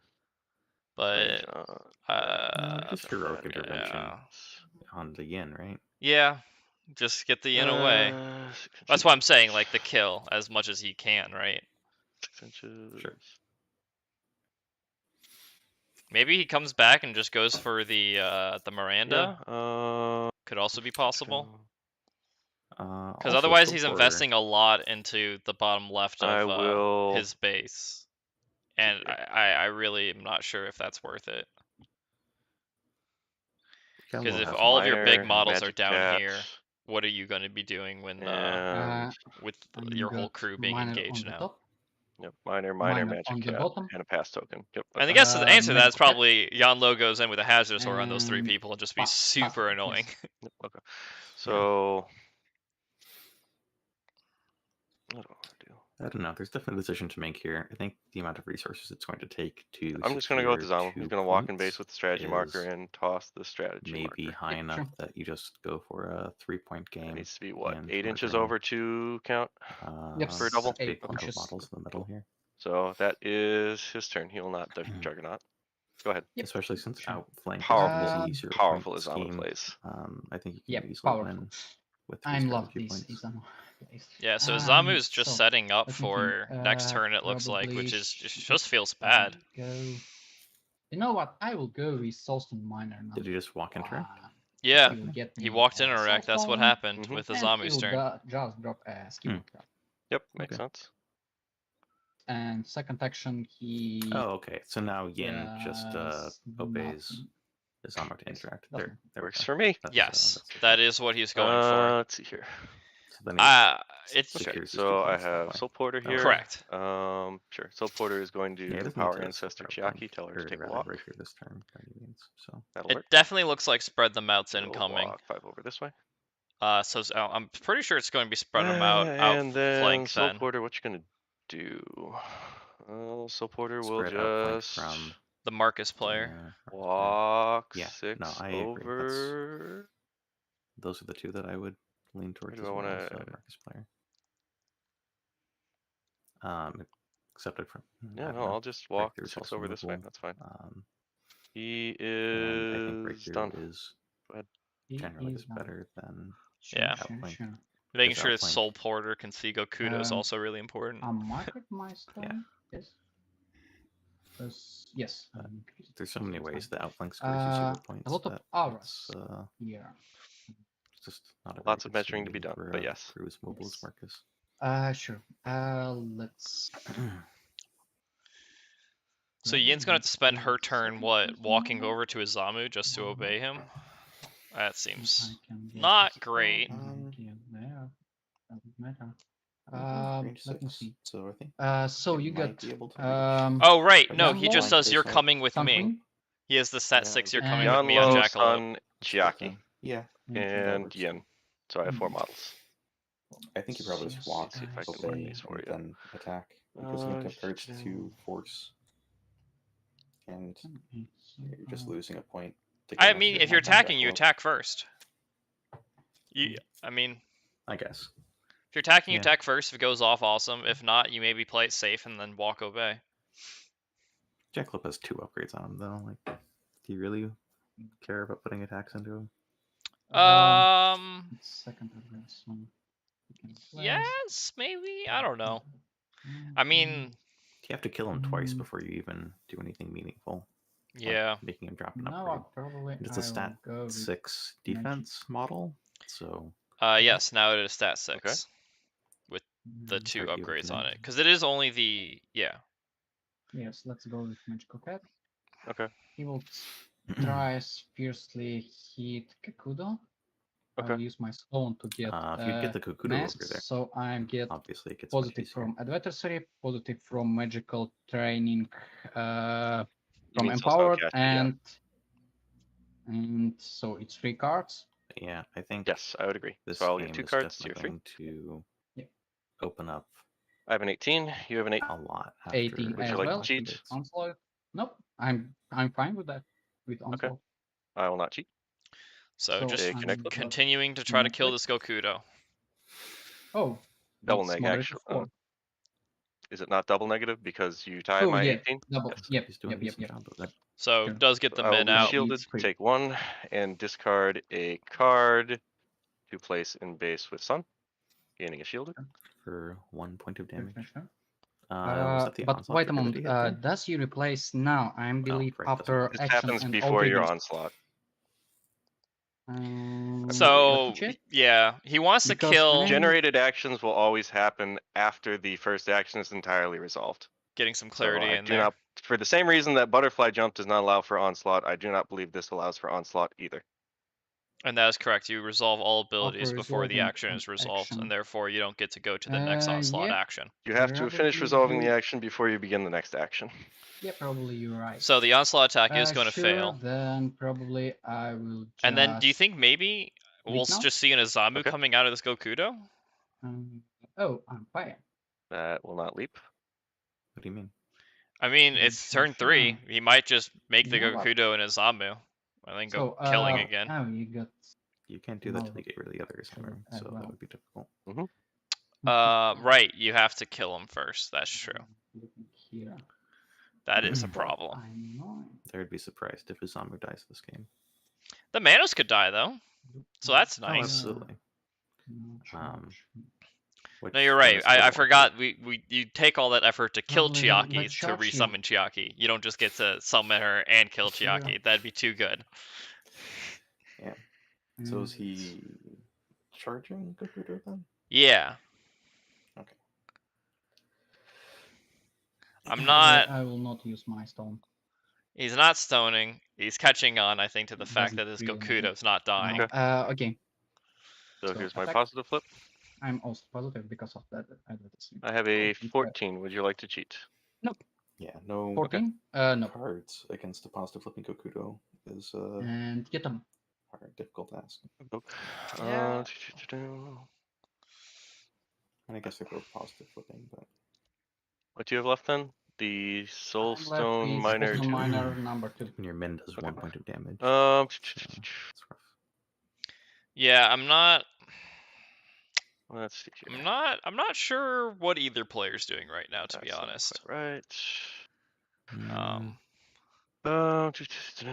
but just heroic yeah. intervention on the yin, right? Yeah, just get the Yin away. That's why I'm saying like the kill as much as he can, right? 6 inches. Sure. Maybe he comes back and just goes for the Miranda. Yeah. Could also be possible. Because Also, otherwise he's Silk investing a lot into the bottom left I of will. his base. And here. I really am not sure if that's worth it. Yellow Because if has all of your big Miner, models are Magic down Cat, here, what are you going to be doing when and with And your whole got crew being miner engaged on the now? top, yep, Miner, miner Magic on the Cat, bottom, and a pass token. Yep. And I That's guess the answer to that is Magical Cat, probably Yanlo goes in with a hazardous aura on those 3 and people and just be pass super it, annoying. yes. Yep, okay. So what do I want to do? I don't know. There's definitely a decision to make here. I think the amount of resources it's going to take to I'm just gonna go with the secure Zamu. He's 2 gonna walk in points base with the strategy marker is and toss the strategy maybe marker. high Yeah, enough sure. that you just go for a 3-point game. It needs to be what, and 8 inches murdering, over to count Yep, for a double? a big 8 pile of inches. models in the middle here. So that is his turn. He will not Juggernaut. Go ahead. Yep, Especially since sure. Outflank Powerful, is an Um, easier powerful point Izama scheme. plays. I think you can Yep, easily powerful. win with 3 I love strategy this points. Izama place. Yeah, so Izamu is just So, setting up let me for think. next turn, it looks like, Probably which is should just feels I bad. Go. You know what? I will go with Soulstone Miner now. Did you just walk into it? Yeah, He will get he me walked in a a wreck. That's what Soulstone, happened Mhm. with and he Izamu's will turn. just drop a skill trap. Yep, makes Okay. sense. And second action, he Oh, okay. So now Yin just does obeys nothing. Izama to Yes, interact. doesn't. There we Works go. for me. That's, Yes, that's that is what he's going for. Let's see here. So then he It's Okay, secures his 2 so I points that have way. Soul Porter That here. correct. Sure. Soul Porter is going Yeah, it to doesn't Power need to Ancestor support Chiaki, tell her to or take a rather walk. right here this turn by any means. So That'll It work. definitely looks like spread them out's We'll incoming. walk 5 over this way. So I'm pretty sure it's going to be spread them And then outflank Soul then. Porter, what you gonna do? Soul Porter will spread outflank just from The Marcus player. walk Yeah, 6 no, I agree. over. Those are the 2 that I would lean towards do as I well wanna- as Marcus player. Accepted from. I Yeah, don't no, know. I'll just walk Breakthrough is 6 also over this way. movable. That's fine. He And I think is breakthrough done. is Go ahead. generally Is is better than Yeah. outflank. Making Because sure it's outflank- Soul Porter can see Gokudo is also really important. A market milestone? Yes. Yes. There's so many ways that outflank scores Uh, you points. a lot of that auras. it's, Yeah. it's just not a Lots very of good measuring to be strategy done, for but a yes. crew as mobile as Yes. Marcus. Sure. Let's. So Yin's gonna have to spend her turn walking over to Izamu just to obey him. That seems not great. Doesn't matter. Range Let me 6, see. so I think So it you might got be able to reach. Oh right, But no, Young he just Lord, does you're coming with me. something. He has the set Yeah, 6 you're and coming with me on Yanlo, Jackalope. Sun, Chiaki, Yeah, and works. Yin. So I have 4 models. I think you probably just walk, See if I can obey, run these for and you. then attack. Because link up cards to force. And you're just losing a point. To get I an mean, extra if you're mod on attacking, you Jackalope. attack first. I mean, I guess. if you're attacking, you Yeah. attack first. If it goes off, awesome. If not, you maybe play it safe and then walk obey. Jackalope has 2 upgrades on him, though. Like, do you really care about putting attacks into him? Second address one. Yes, maybe. I don't know. I mean, You have to kill him twice before you even do anything meaningful. yeah. Like making him drop an No, upgrade. probably. And it's a stat 6 defense model, so Yes, now it is stat 6 Okay. with the 2 arguably upgrades on can- it because it is only the Yes, let's go with Magical Cat. Okay. He will try fiercely hit Kakudo. Okay. I'll use my stone to get if you get the Kukudo masks, over there, so I get obviously it gets much positive easier. from adversary, positive from magical training, You from mean Soulstone empowered, Chiaki, yeah. and so it's 3 cards. Yeah, I think Yes, I would agree. this So I'll game get 2 is cards to your definitely 3. going to Yeah. open up I have an 18. You have an 8. a lot. After 18 Would you as like to well. cheat? Onslaught. Nope, I'm fine with that. With onslaught. I will not cheat. So So just I'm connect- continuing to try to kill this Netflix. Gokudo. Oh, Double it's neg, moderate actually. 4. Is it not double negative because you tied Oh my yeah, 18? double. Yes, Yep, he's doing a yep. decent job of it. So Sure. does get the I will min be out. shielded, It's take 1, and discard a card to place in base with Sun, gaining a shielded. For 1 point of damage. Sure. Was that the But onslaught wait a trigger that moment. he hit there? Does he replace now? I believe right, that's after right. This action happens and before all your triggers. onslaught. So Check? yeah, he wants to Because kill. I'm- Generated actions will always happen after the first action is entirely resolved. Getting some So clarity I in do there. not, for the same reason that butterfly jump does not allow for onslaught, I do not believe this allows for onslaught either. And that is correct. You resolve all abilities After before the resolving action an is resolved, action. and therefore you don't get to go to the next onslaught Yeah. action. You have to finish Probably resolving the you- action before you begin the next action. Yeah, probably you're right. So the onslaught attack is going to Sure, fail. then probably I will just... And then, do you think maybe we'll now? just see an Azamu Okay. coming out of this Gokudo? Oh, I'm fire. That will not leap. What do you mean? I mean, it's turn 3. Sure. He might just make the You know what? Gokudo an Azamu, and then go killing again. Oh, you got... You can't do that till No. you get rid of the others, Trigger so as that well. would be difficult. Right, you have to kill him first. That's true. Looking here. That is a Mhm. problem. I'm not... I would be surprised if Izamu dies this game. The Manos could die though, so that's Oh, nice. absolutely. No charge. No, you're right. I forgot. You take all that effort to kill Probably Chiaki let's to charge you. resummon Chiaki. You don't just get to summon her and kill Sure. Chiaki. That'd be too good. Yeah. So is he charging Gokudo then? Yeah. Okay. I'm not. I will not use my stone. He's not stoning. He's catching on, I think, to the fact Doesn't that his really matter. Gokudo's not dying. Okay. Okay. So So here's my attack. positive flip. I'm also positive because of that advertisement. I have a Oh, 14. Would you like to cheat? Yeah, no 14? No. cards against a positive flipping Gokudo is And get them. hard, difficult task. Yeah. And I guess they're both positive flipping, but What do you have left then? The I'm left Soulstone with Miner Soulstone 2. Miner number 2. when your min does Okay. 1 point of damage. It's rough. Yeah, I'm not. Let's see here. I'm not sure what either player's doing right now, to be That's not honest. quite right. Let's see.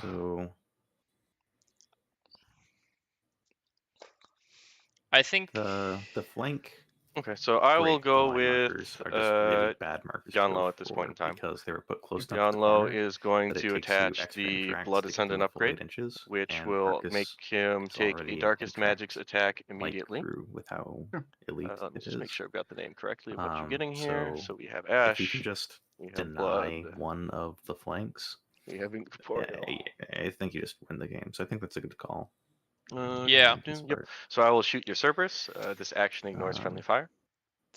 So I think the flank. Okay, so I will break go line with markers are just really bad markers. to John go Lowe at this point in for time. because they were put close enough. John to the Lowe corner is going that it to takes you attach extra the interacts Blood to get Ascendant them the full 8 upgrade, inches, which and will Marcus make him is take a already Darkest interacts Magic's attack like immediately. through with how elite Let me it just make is. sure I've got the name correctly of what you're getting So here. So we have if you Ash, can just we have deny Blood, one of the flanks, we have Incorporeal. I think you just win the game. So I think that's a good call. Yeah. on his Yep. part. So I will shoot your Cerberus. This action ignores friendly fire.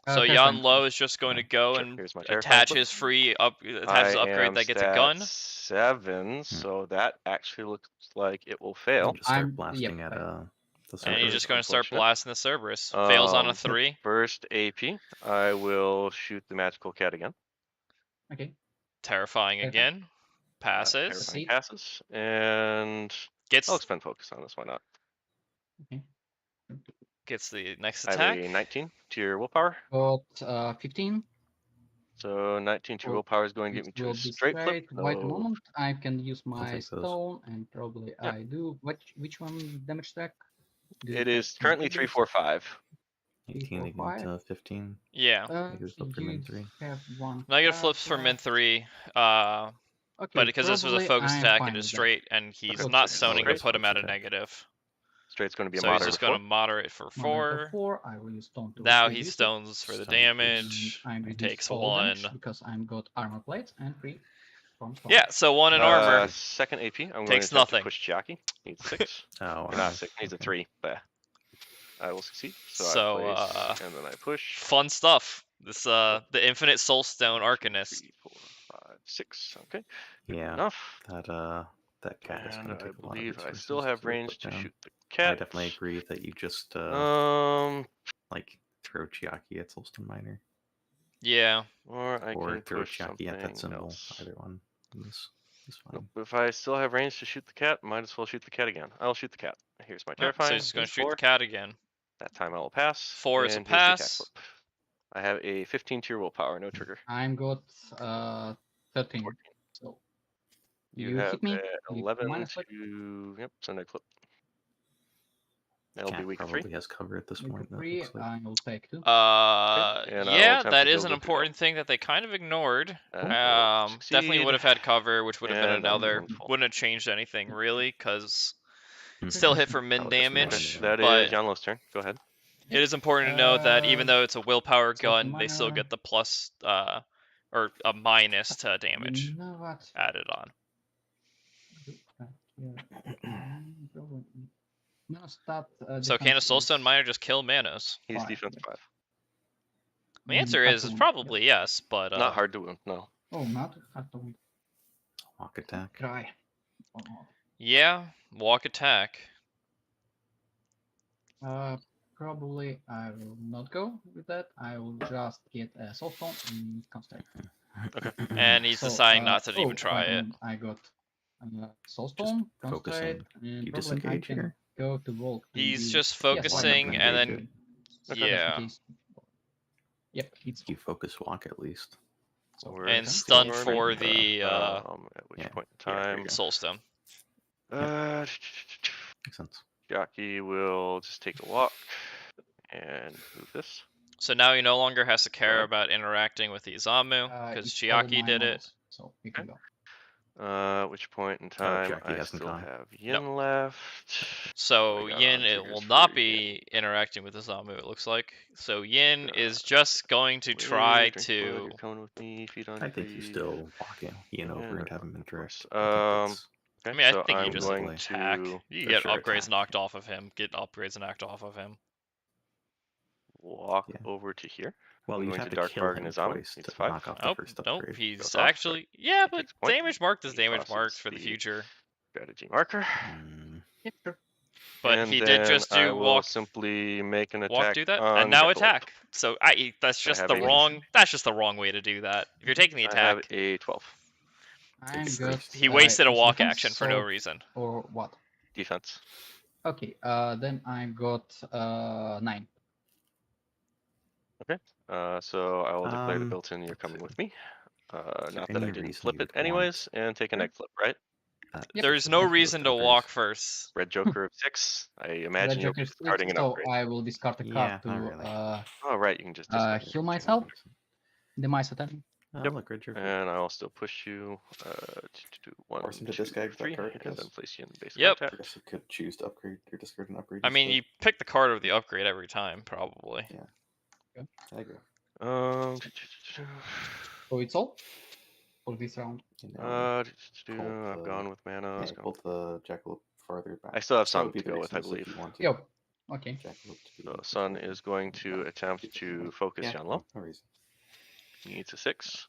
so. Yan Lo is just going to go Sure, and here's my terrifying attach flip. his free attach I his upgrade am that gets a stat gun. 7, so that actually looks like it will fail. And just start I'm- blasting yep, at the And Cerberus. he's just going to start Unfortunate. blasting the Cerberus. Fails on a Um, 3. First AP, I will shoot the magical cat again. Okay. Terrifying Okay. again. Passes. Terrifying passes, and Gets I'll expend focus on this. Why not? Okay. gets the next I have attack. a 19 to your willpower. Got 15. So 19 to your Well, willpower is going to get me It to will a be straight flip. Wait a So moment. I can use my take those. stone and probably Yeah. I do. Which one damage stack? Do you it have is currently 3, triggers? 4, 5. 18 against 15. Yeah. Negative flip for min You 3. have one. Negative card flips for min left. 3. Okay, But because this was a probably focus I'm attack, fine it is with that. straight, and he's Okay, not so stoning to straight. put him at a Attack. negative. Straight's going to be a So he's moderate just of going 4. to moderate for Moderate 4. of 4. I will use stone to Now he reduce it. stones for the Stone damage. I'm He reduce takes all 1. damage because I'm got armor plates and 3 from stone. Yeah, so 1 in armor. Second AP, I'm going Takes to attempt nothing. to push Chiaki. Needs 6. Oh, Or not 6, needs a 3. But I will succeed. So So, I place, and then I push. Fun stuff. This the Infinite Soulstone Arcanist. 3, 4, 5, 6. Okay. Good Yeah. enough. That cat is And going to I take a lot of believe I resources still have to range put to down. shoot the I cat. definitely agree that you just like throw Chiaki at Soulstone Miner Yeah. Or I or can throw push Chiaki at that something symbol. else. Either one is fine. Nope. If I still have range to shoot the cat, might as well shoot the cat again. I'll shoot the cat. Here's my Yep, so terrifying. he's just going to He's shoot the 4. cat again. That time I will pass. 4 is a and here's the attack pass. flip. I have a 15 tier willpower, no trigger. I'm got 13. 14. So You have hit me. a You 11 minus to yep, so no flip. That'll be Cat week probably 3. has cover at this Week point. That 3, looks like. I will take 2. and I will Yeah, attempt that to is build an a important thing that they kind of ignored. Will Definitely would succeed, have had cover, which would have been and I another. won't fall. Wouldn't have changed anything really, because Mhm. still hit for min Probably just damage. random. That but is Yanlo's turn. Go ahead. it is important to note that even though it's a willpower so gun, they still minor- get the plus or a minus to damage You know what? added on. No stat. So can a Soulstone Miner just kill Manos? He's 5, defense yes. 5. The answer is probably yes, but Not hard to wound. No. Oh, not hard to win. Walk attack. Cry. Oh. yeah, walk attack. Probably I will not go with that. I will just get a Soulstone and concentrate. And he's So, deciding not to even oh, try it. I got Soulstone, concentrate, and You probably I disengage can here? go to Volk. to He's use- just yes, why not? focusing and then Okay. Just in yeah, case. Yep, it's You focus walk at least. so We're and just stun going for to, the at which yeah, point in yeah, there time, you go. Soulstone. Makes sense. Jockey will just take a walk and move this. So now he no longer has to care ahead. about interacting with the Izamu because it's all Chiaki my did it. models, so we can go. At which point in time Jackie I hasn't still gone. have Yin left. So we got Yin on it triggers will for not Yin. be interacting with Izamu, it looks like. So Yin is just going to try Drink blood, to. you're coming with me, feet on I think you feet. still walk in over and have him of course. interact. I mean, I so think you I'm just going attack. to You for get sure upgrades attack. knocked off of him. Get upgrades knocked off of him. walk Yeah. over to here. Well, I'm you'd going have to to dark kill bargain him Izamu. twice It's to 5. knock off the Nope, first nope. upgrade. He's Goes off. actually yeah, He but takes a point. damage marked is He damage crosses marked for the the future. strategy marker. Yep, sure. But and he then did just I do will walk. simply make an Walk attack do that, on and now Jackalope. attack. So that's just have the a- wrong. That's just the wrong way to do that. If you're taking the I have attack, a 12 I'm It's good. he wasted a it's walk defense, action for no so- reason. Or what? defense. Okay, then I got 9. So I will declare the Um, built-in. You're coming with me. Not that any I didn't reason flip you it would anyways, and take an egg flip, right? Yep. There's no Both reason to bunkers. walk first. Red Joker of 6. I imagine you'll be Joker's discarding an so upgrade. I will discard a Yeah, card to not really. Oh, right, you can just discard. heal myself. Demise attack. Yep. Look, Red Joker. And I'll still push you to do 1, Force him to 2, discard that 3, card, I and then guess. place you in base Yep. I contact. guess you could choose to upgrade or discard an upgrade. I mean, instead. you pick the card of the upgrade every time, probably. I agree. So it's all for this round. And now I've gone with mana. yeah, pull the Jackalope farther back. I still have That Sun would be to the go with, I reason, is if believe. you want to Yo. Okay. Jackalope to be So Sun farther is going to back. attempt Keep it to going. focus Yeah, Yanlo. no reason. He needs a 6.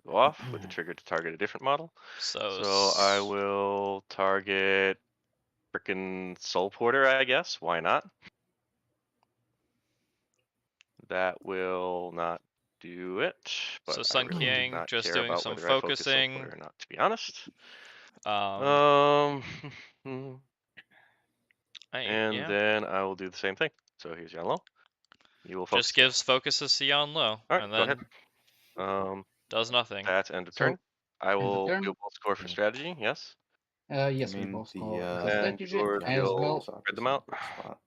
I'll go off with the trigger to target a different model. So I will target frickin' Soul Porter, I guess. Why not? That will not do it. But So I Sun really do King not just care doing about some whether I focus Soul focusing. Porter or not, to be honest. And And then I will do the same thing. So here's Yanlo. You will focus. just gives focuses to Yan Lo, Alright, and go then ahead. does nothing. That's end of So, turn. I of will turn. we'll both score for Yeah. strategy, yes. Yes, I we mean, both the, score with and the And strategy yours as will well. spread them out. Spot.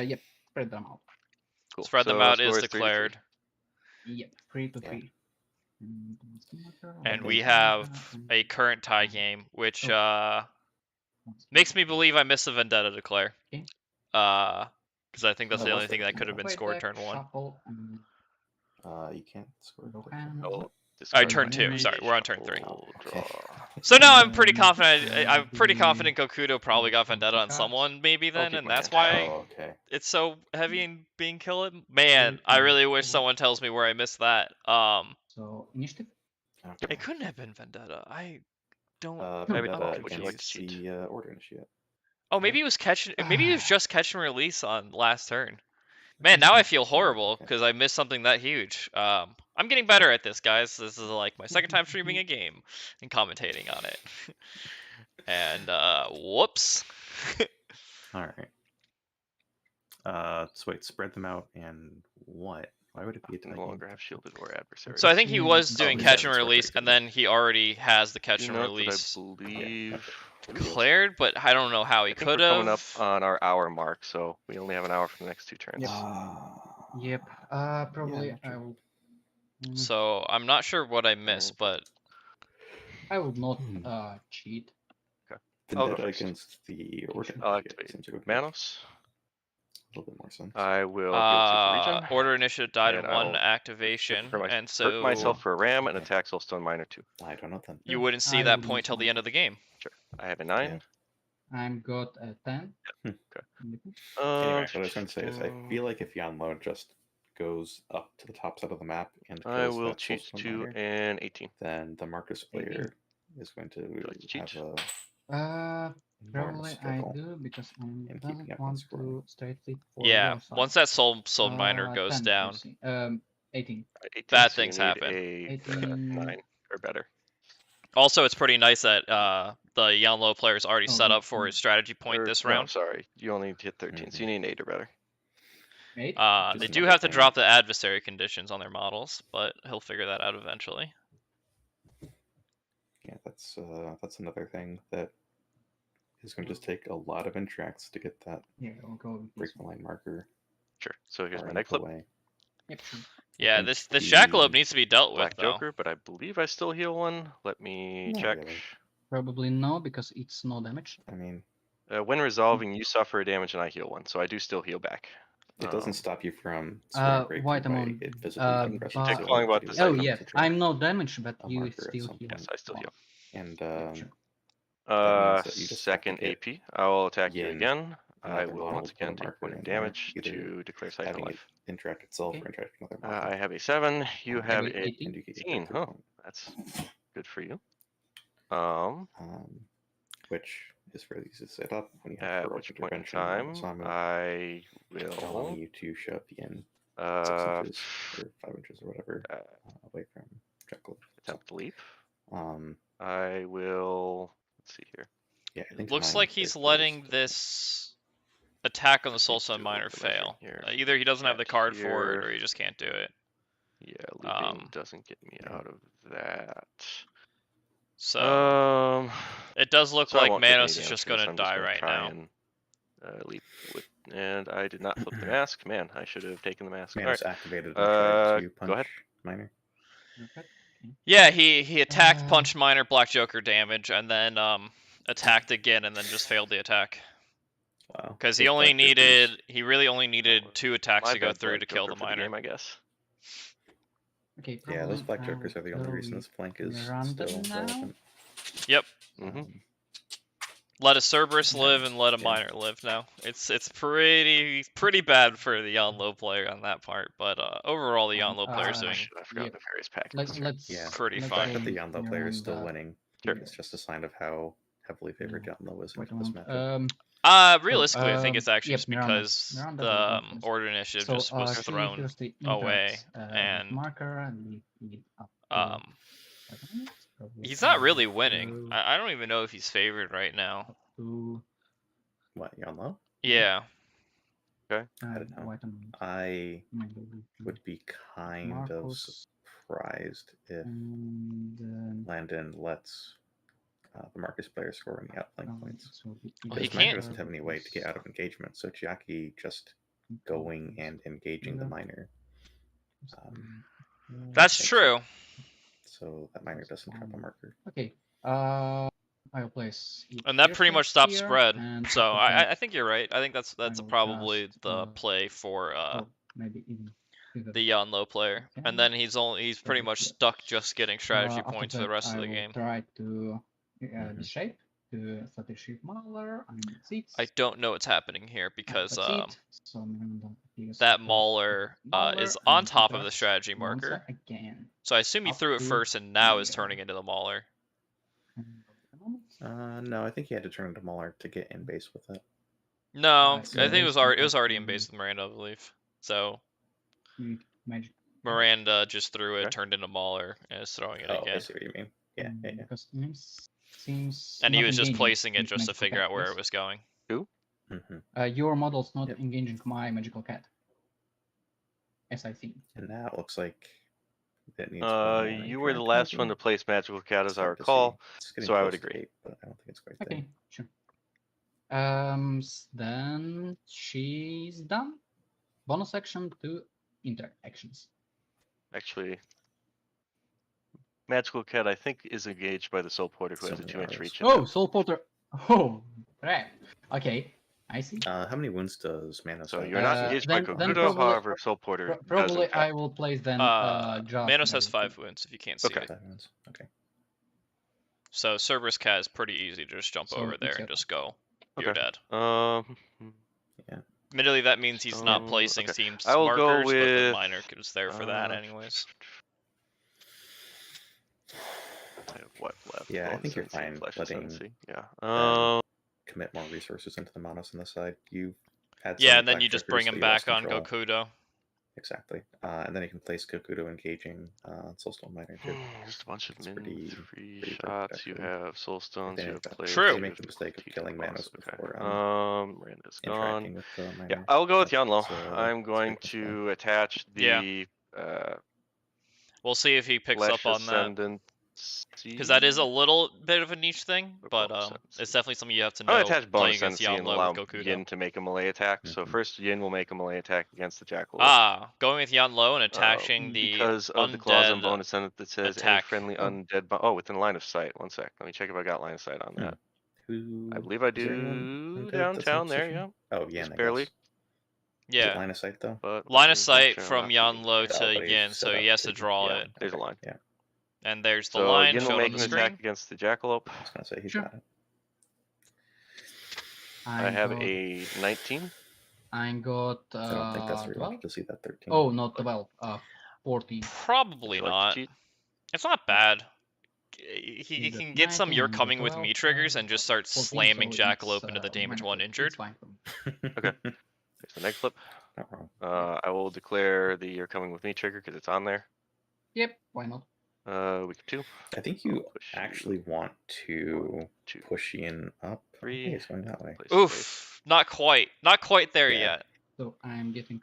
Yep, spread them out. Cool. Spread them So out score is 3 to 3. declared, Yep, 3 to Yeah. 3. and Okay. we have a current tie game, which makes me believe I missed the Vendetta declare. Okay. Because I think that's That the was only thing that could have been scored turn 1. Shuffle and You can't score. Rohan. Oh, turn discard 2, sorry, we're on turn 3. shuffle, Okay. draw. So now I'm pretty Um, confident. I'm pretty the- confident Gokudo probably got Vendetta on cards. someone, maybe then, keep and my that's hand. why Oh, okay. it's so heavy in being killed. Man, I really wish someone tells me where I missed that. So initiative. Okay. It couldn't have been Vendetta. I don't. Maybe Vendetta would you like against to cheat? the Order Initiate. Oh, maybe it was Maybe it was just catch and release on last turn. Man, now I feel horrible okay. because I missed something that huge. I'm getting better at this, guys. This is like my second time streaming a game and commentating on it. And whoops. All right. So wait, spread them out and what? Why would it be a No tie longer game? have shielded or adversary. So I think he was doing Oh, catch yeah, and that's release, right. and then he already has the catch You and know that release. I believe declared, but I don't know how he I think could we're coming up have. on our hour mark, so we only have an hour for the next 2 turns. Yep. Probably not I sure. will. So I'm not sure what I missed, but I will not Hmm. cheat. I'll go Vendetta first. against the Order. I'll Yeah, activate seems like it would make Manos. a little bit more sense. I will heal 2 for regen. Order Initiative died and in I 1 will activation, and hurt myself so for a ram and Okay. attack Soulstone Miner 2. I don't know then. you wouldn't see I that wouldn't point till the end mind. of the game. Sure. I have a 9. I'm got a 10. Okay. Uh, Anyway, what I was going to say is I feel like if Yanlo just goes up to the top side of the map and I kills will that cheat Soulstone 2 Miner, and 18. then the Marcus player is going to you like to cheat? have a Probably I struggle do because I in keeping doesn't up on want scoring. to straight flip for Yeah, your side. once that soul miner goes 10 down, AC. 18. 18, bad so you things need happen. a 18. 9 or better. Also, it's pretty nice that the Yanlo player is already set up for his strategy point this No, round. sorry. You only need to hit 13, so you need an 8 or better. 8? Which They is do another have to thing. drop the adversary conditions on their models, but he'll figure that out eventually. Yeah, that's another thing that is going to just take a lot of interacts to get that Yeah, I'll go with break this the one. line marker. Sure. So here's far my enough neck flip. away. Yep, sure. Yeah, think this the Jackalope needs to be dealt with Black though. Joker, but I believe I still heal 1. Let me Not check. really. Probably no, because it's no damage. I mean, When resolving, you suffer damage and I heal 1, so I do still heal back. it doesn't stop you from scoring breakthrough Wait a by moment. it visibly depressing but- zero Calling to about do this a- Oh item. yeah, to drop I'm no damage, but a you marker at still some heal. Yes, I still heal. And Yep, sure. that means that you just have to Second get AP. I will attack you Yin again. I another will model once to put a again take marker 1 in of there, damage either to declare Siphon having it Life. interact itself Okay. or interact with another model. I have a 7. You have Have a 18. and you get your 18. breakthrough Huh. point. That's good for you. Which is very easy to set up when you have At heroic which point in intervention time, Osamu, I allowing will you to shove Yin 6 uh, inches or 5 inches or whatever away from Jackalope. attempt to leap. Um, I will. Let's see here. yeah, I think Looks mine like is he's very letting close. this attack on the Just need Soulstone to do a Miner little bit of measuring fail. here. Either he doesn't have the Attack card for it, here. or he just can't do it. Yeah, leaping doesn't get me yeah. out of that. So it does look So I like won't take any Manos is damage just for this. gonna I'm just die gonna right try now. and leap with. And I did not flip the mask. Man, I should have taken the mask. Man All is right. activated and tried to punch go ahead. Miner. Okay. Yeah, he attacked, punched Miner, Black Joker damage, and then attacked again, and then just failed the attack. Wow. Because Those Black Jokers- he really only needed 2 attacks My to go bad, through Black to kill Joker the for Miner. game, I guess. Okay, Yeah, those probably Black Jokers are the only reason this flank is Miranda still now? relevant. Yep. Let a Cerberus Okay. live and let a Yeah. Miner live now. It's pretty bad for the Yanlo player on that part, but overall the Yanlo player is doing I forgot Yep. the various packs. Let's Yeah. pretty The let's fact fine. that the go Yanlo player is still Miranda. winning Sure. is just a sign of how heavily favored Yanlo is in Wait a this moment. matchup. Realistically, I think it's actually Yep, just Miranda. because Miranda the will go first. Order Initiative So just was she thrown firstly away, interacts, and marker and lead up to, wait a minute, probably he's not really up winning. to- I don't even know if he's favored right now. up to, What, Yanlo? Yeah. I don't know. wait a minute. I Maybe we can- would be kind of Marcos surprised if and Landon lets the Marcus player score any outflank points. this will be Well, he Because Miner can't- doesn't have any way to get out of engagement, so Chiaki just going and engaging the Miner. That's makes true. it so that Miner doesn't drop a marker. Okay. I'll place it And that here pretty much first stops here, spread. and So after that, I think you're right. I think that's will probably just, the play for oh, maybe even the Yanlo player. Okay. And then he's pretty much Yeah. stuck just getting strategy after points for that, the rest I of the will game. try to Mhm. shape to 30 shape Mauler and seats. I don't know what's happening here because so that Mauler is on top of the strategy marker. Again. So I assume he Up threw it to first and now is here. turning into the Mauler. No, I think he had to turn into Mauler to get in base with it. No, I Right, think it was so already in base with Miranda, I believe. So Magic. Miranda just threw it, Okay. turned into Mauler, and is throwing it Oh, I again. see what you mean. Yeah. Because seems And he not was just engaging placing it with just to magical figure cat, out where yes? it was going. Your model's not Yep. engaging my magical cat. As I think. And now it looks like it needs one more You were the interact, last one maybe? to place Magical Cat, as It's I hard to recall. see. It's getting So I would close to agree. 8, but I don't think it's quite Okay, there. sure. Then she's done. Bonus action to interactions. Actually, Magical Cat, I think, is engaged by the Soul Porter, who So has a many 2-inch arrows. reach. Oh, Soul Porter. Oh, right. Okay, I see. How many wounds does Manos So have? you're not Uh, engaged by then Kokudo, probably- however, Soul Porter does in Probably fact. I will place then just Manos has Magic 5 wounds if you can't see Okay. it. 5 wounds. Okay. So Cerberus Cat is pretty easy to just jump So over there it's and okay. just go. You're Okay. dead. Yeah. Admittedly, that means he's not So, placing okay. team I will go markers, but the with, minor is there for that anyways. I have what left? Yeah, I Bonus think you're Ascendancy, fine Flesh letting Ascendancy. Yeah. them commit more resources into the Manos on the side. You had Yeah, some and then black you just triggers bring that him you lost back on control. Gokudo. Exactly. And then you can place Kokudo engaging Soulstone Miner too. Just a bunch of It's min pretty free perfect, shots. You actually. have Soul Stones. They You make have that- plays. True. They make the mistake of killing Manos before Miranda's gone. interacting with the miner. Yeah, I'll go with That's, Yanlo. I'm it's going pretty much to attach Yeah. the We'll see if he picks Flesh up on that. Ascendancy. Because that is a little bit of a niche thing, Or but bonus it's ascendancy. definitely something you have to I'm know gonna attach playing bonus against ascendancy and Yanlo allow with Gokudo. Yin to make a melee attack. So Mhm. first, Yin will make a melee attack against the Jackal. Going with Yanlo and attaching the because of the clause on undead bonus sentence that says any attack. friendly Oh. undead. Oh, within line of sight. One sec. Let me check if I got line of sight on that. Who? I believe I is there anyone do undead that's in downtown there. position? Yeah, Oh, yeah, just I barely. guess. Is it Yeah. line of sight though? But Line let of me make sight sure I'm from not being Yanlo careful. to but he's Yin, set so up he has to to- draw Yeah, it. there's a Okay, line. Yeah, And there's the So line Yin will shown on make the an screen. attack against the Jackalope. I was gonna say he's Sure. got it. I have a 19. I got I don't think that's where you 12. wanted to see that 13. Oh, not 12. 14. Probably Would you like to not. cheat? It's not bad. He got can get some 19, you're I got coming with 12, me triggers and just start 14, slamming so Jackalope it's, into the damage minor one hit. injured. It's fine for me. Okay. There's the neg flip. Not wrong. I will declare the you're coming with me trigger because it's on there. Yep, why not? Week 2. I think I'll you push you. actually want to 1, 2, push Ian up. 3. Okay, it's going that way. Place a blade. Oof, not quite. Not quite there Yeah. yet. So I'm getting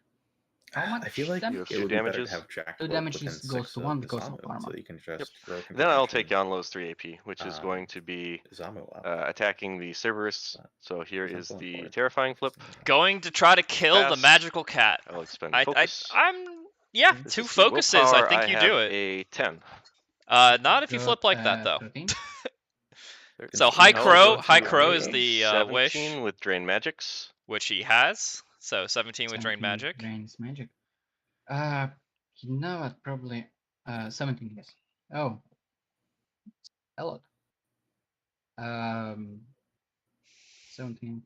how much I feel like damage? You have it 2 would be better damages. to have Jack 2 Lope damages within goes 6 to 1 of because of Zamu, armor. so you can just throw Then I'll take concentration Yanlo's 3 AP, which is going to be Zamu up. attacking the Cerberus. So here He's not is going the for it. terrifying flip. Going to try to kill the Pass. magical cat. I'll expend I'm yeah, This 2 is the focuses. I willpower. think you have do it. a 10. Not if you Got, flip like that though. 13. So 13. High I will Crow, go High to Crow a is the 17 wish, with Drain Magics. which he has. So 17 with Drain 17 Magic. Drains magic. You know what? Probably 17. Yes. Oh, a lot. 17.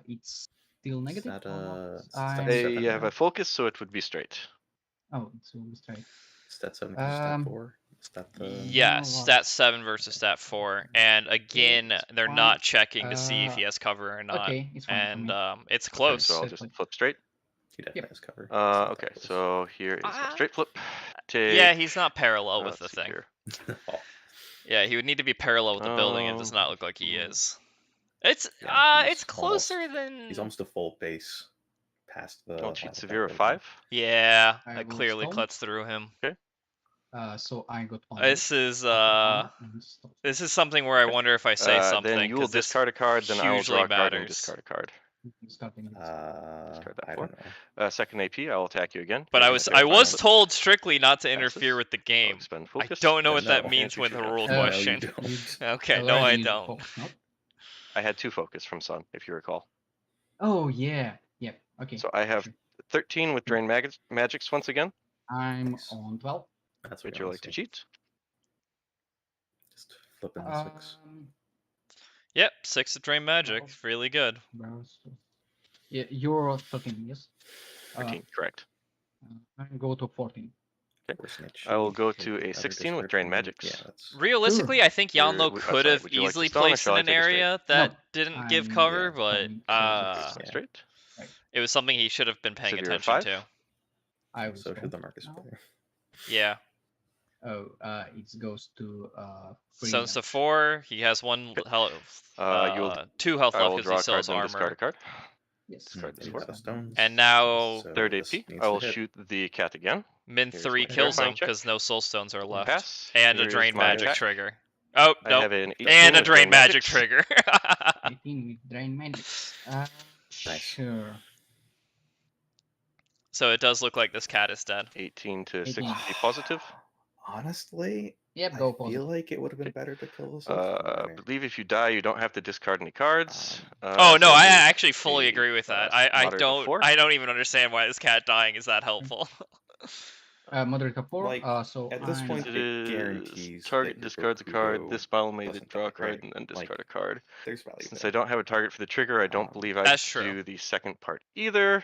It's still Is negative. that, or is not? that They seven have now? a focus, so it would be straight. Oh, it's all straight. Stat 7 versus stat 4? Is that the... Yes, what? stat 7 versus stat 4. And again, It's they're fine. not checking to see if he has cover or not. Okay, it's fine for And me. it's Okay, close. so I'll just flip straight. He definitely has cover. It's not Okay, that close. so here is my Ah. straight flip. Take, Yeah, he's not parallel with the let's see thing. here. Oh, Yeah, he would need to be parallel with the building. It does Um, not look like he is. It's Yeah, he's it's closer than. he's almost a full base past the... I'll cheat line of severe of that 5. Yeah, I that will clearly stone. cuts through him. So I got 1. This is armor and stop. this is something where I wonder if I say something Then you will because this discard a card, then I will hugely draw a card and matters. discard a card. Starting with Discard that I for. don't know. Second AP, I will attack you again. But Here's I my was terrifying flip. told strictly not to interfere Passes. with the I'll game. expend I focus. don't know what No. that means with a rule No, you question. don't. Okay, no, I already don't. focused, no? I had 2 focus from Sun, if you recall. Oh yeah, yep. Okay. So I have sure. 13 with Drain Magics once again. I'm Nice. on 12. That's what Would you like to cheat? Just flipping the 6. Yep, 6 of Drain Magic. Oh. Really good. Yeah, you're 13, yes. 13, correct. I go to 14. Or snitch. I will You go take to a other 16 with discard Drain from- Magics. Yeah, that's... Realistically, I think Here, Yanlo sorry, could have would you like to easily stone or placed shall in I an take a straight? area that No, didn't give I'm- cover, yeah, but fine. uh, Yeah. Straight. it was something he should have been paying Severe of attention 5? to. I will So should the stone Marcus now. player. Yeah. Oh, it goes to So it's a 4. He has 1 Okay. health. You'll- 2 health I left will because draw he a still card, has then discard armor. a card. Yes. Discard this He's for. out of stones. And now So Third this AP, needs I to will hit. shoot the cat again. Min Here's 3 my kills him clarifying check. because no soul stones are left. Pass. And a Here's drain my magic attack. trigger. Oh, I no. have an 18 And a with drain magic magics. trigger. 18 with drain magics. Sure. So it does look like this cat is dead. 18 to 18. 60 positive. Honestly, Yep, I go feel positive. like it would have been better to kill the soul. I believe if you die, you don't have to discard any cards. Oh no, so I it is actually fully a, agree with that. I moderate of 4. don't even understand why this cat dying is that helpful. Moderate of 4. Like, So at this I'm point, It it is guarantees target that your discards a card. Gokudo This model may doesn't draw a die, card right? and then Like, discard a card. there's value Since there. I don't have a target for the trigger, I don't believe I That's true. do the second part either.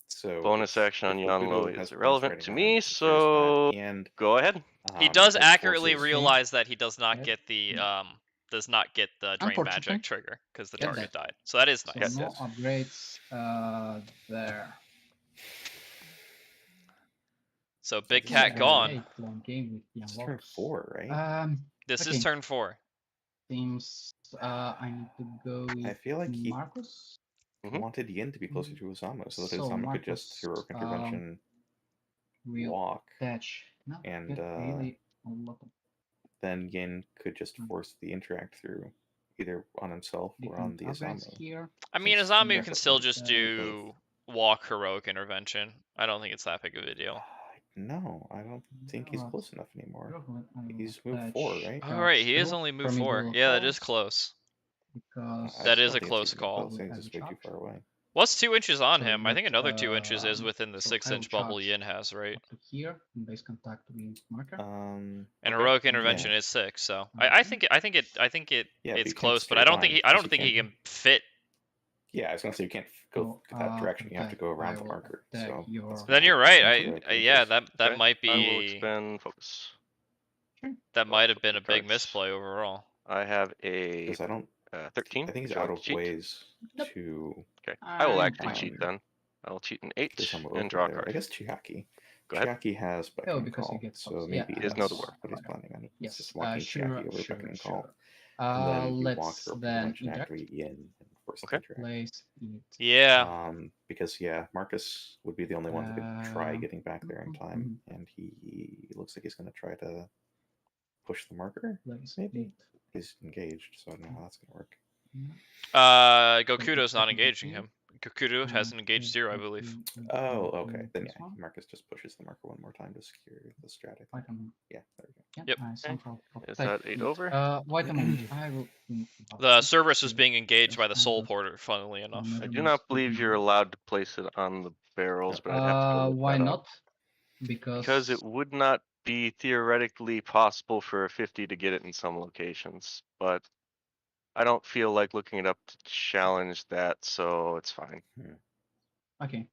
So Bonus if- action on if Yanlo Gokudo has is points irrelevant riding to on me, him, there's so that, and go ahead. He does it accurately forces- realize that he does not Yep. get the drain Unfortunately. magic trigger because the Get target that. died. So that is So nice. no upgrades there. So big this cat is gone. Hey, long game with young It's turn Locks. 4, right? This okay. is turn 4. Seems I need to go with I feel like he Marcus. Mhm. wanted Yin to be closer to Osamu, so that So Osamu could just Marcus, heroic intervention will walk, attach. No, and, get really a lot of then Yin could just force the interact through, either on himself or on different the upgrades Osamu. here. I mean, Since Azamu there's can a still point just of- do walk heroic intervention. I don't think it's that big of a deal. No, I don't think he's Not close enough anymore. relevant, I will He's moved attach 4, right? All right, he is still only moved from 4. middle Yeah, that is calls close. because That is still a think close it's call. close. I think it's just way too far away. What's 2 inches on So him? I think with, another 2 inches is within the so 6-inch I will bubble charge Yin has, right? up to here, base contact with marker. And Okay. heroic intervention Yeah. is 6, so I think Yeah, it's but you it's can't close, but I straight don't think line, I don't because think you he can't- can fit. Yeah, I was gonna say you can't go So, that direction. You have to attack, go around I the will marker. attack So your- that's Then not you're right. heroic Yeah, intervention. that Okay, might I will be expend focus. that Go might off have of been the a big cards. misplay overall. I have a 'Cause I don't. 13. I think Would he's you out like of to cheat? ways Nope. to Okay, I will I'm actually fine. cheat then. I'll cheat an 8 do some and over draw a there. I card. guess Chiaki. Go ahead. Chiaki has Oh, Beckoning because you Call, get so focus. maybe Yeah, He has no that's dwarf. what he's planning on. He's Yes, just walking sure, Chiaki over sure, Beckoning sure. Call. And then you walk Let's through then intervention, interact. activate Yin, and force the Okay. interact. Place it. Yeah. Because Marcus would be the only one who could try getting back there in time, mhm. and he looks like he's going to try to push the marker. Place Maybe it. he's engaged, so I don't know how that's going to work. Gokudo's not engaging him. Gokudo has an engaged 0, I believe. Oh, okay. Then yeah, Marcus just pushes the marker one more time to secure the strategy. Yeah, there we go. Yep. Is that 8 over? Wait a moment. I will. The Cerberus was being engaged by the Soul Porter, funnily enough. I do not believe you're allowed to place it on the barrels, but I'd have to go look Why that not? up. Because Because it would not be theoretically possible for a 50 to get it in some locations, but I don't feel like looking it up to challenge that, so it's fine. Okay.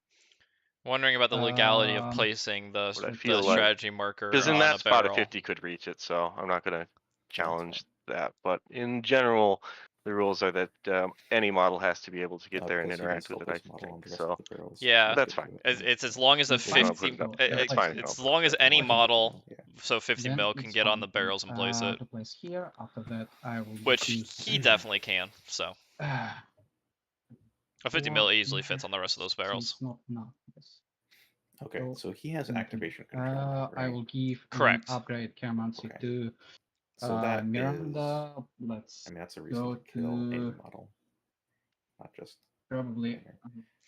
Wondering about the legality of Um, placing the But I feel like- strategy marker Because in on that a spot, a barrel. 50 could reach it, so I'm not gonna challenge that. But in general, the rules are that any model has to be able to get there and Because you interact can with it, I still place model on think. the rest So of the barrels. Yeah. that's fine. It's as long as a If you wanna 50, put it up, yeah, that's fine. it's I'll as put long it as up. any Why not? model, Yeah. so 50 then mil can it's get on fine the barrels and place it, To place here. After that, I will which choose. he definitely can. So Ah, a 50 or- mil easily fits on the rest of those so barrels. It's not now. Yes. Okay, So, so he has nothing. activation control now, I right? will give Correct. an upgrade Caramancy Okay. to So that is, Miranda. Let's I mean, that's a reason go to kill any to- model, not just. probably.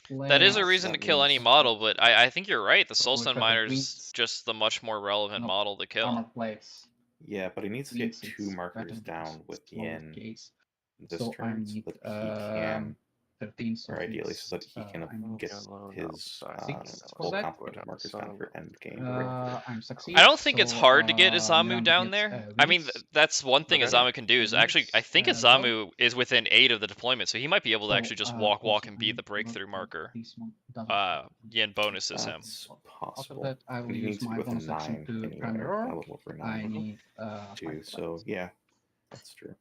That is a so reason to that kill any means- model, but I think you're right. The Probably Soulstone for the Miner's wings. just the much more relevant No, model to kill. Armor plates. Yeah, but he needs to get Wings, 2 it's markers better down because with it's lower Yin case. this So I turn so need that he can, 13. So or ideally it's, so that he can I need get no, his six full for that. complement of markers down for end game. I'm succeed. I don't think it's so, hard to get Izamu Miranda down gets, there. I mean, wings. that's one thing Okay. Izamu can do is actually, I think Wings, Izamu is within 8 of the deployment, so he might be able to So, actually just walk also and I be need the to breakthrough work on marker. this one. Doesn't Yin bonuses him. That's After possible. that, I will He use needs to my be within bonus action 9 to anyway, prime a error. little over I 9 need too. 5 So points. yeah, that's true.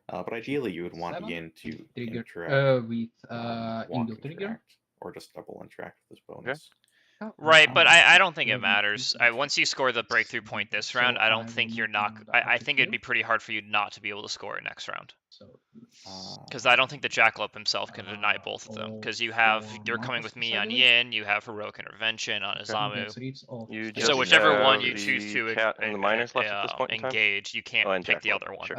But ideally, you would want 7, Yin to trigger interact, with walk inbuilt trigger. interact, or just double interact with this bonus. Oh, Right, but I I'm don't think it really matters. Once you score the breakthrough point this round, I don't think you're not. I think it'd be pretty hard for you not to be able to score it next round. So Because I don't think the Jackalope himself can deny both of them. Because you have, you're coming with me on Yin, you have Heroic Intervention on Izamu. You So just whichever one have you choose the to cat and the miners left at this point in time? engage, you can't Oh, and pick the Jackalope, other one. sure.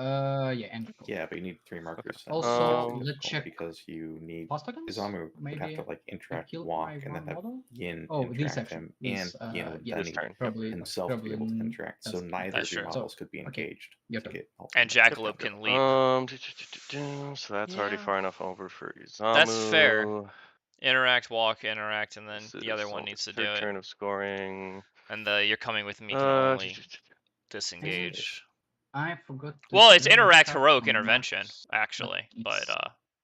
yeah, and Yeah, but you need 3 markers. then. Also, That's let's difficult check because you need past tokens. Izamu would have Maybe to like interact killed walk my and then one have model? Yin Oh, this interact action. him, This, and Yin would yeah, then This need turn. probably himself to be able to interact. So that's- neither That's of your true. models could be okay, engaged your to turn. get all And damage. Jackalope can leap. So that's already Yeah. far enough over for Izamu. That's fair. Interact, walk, interact, and then This the other is one only needs to third do it. turn of scoring. And the you're coming with me can only Ish. disengage. I forgot. To Well, it's double interact, check heroic on intervention, marks, actually. But it's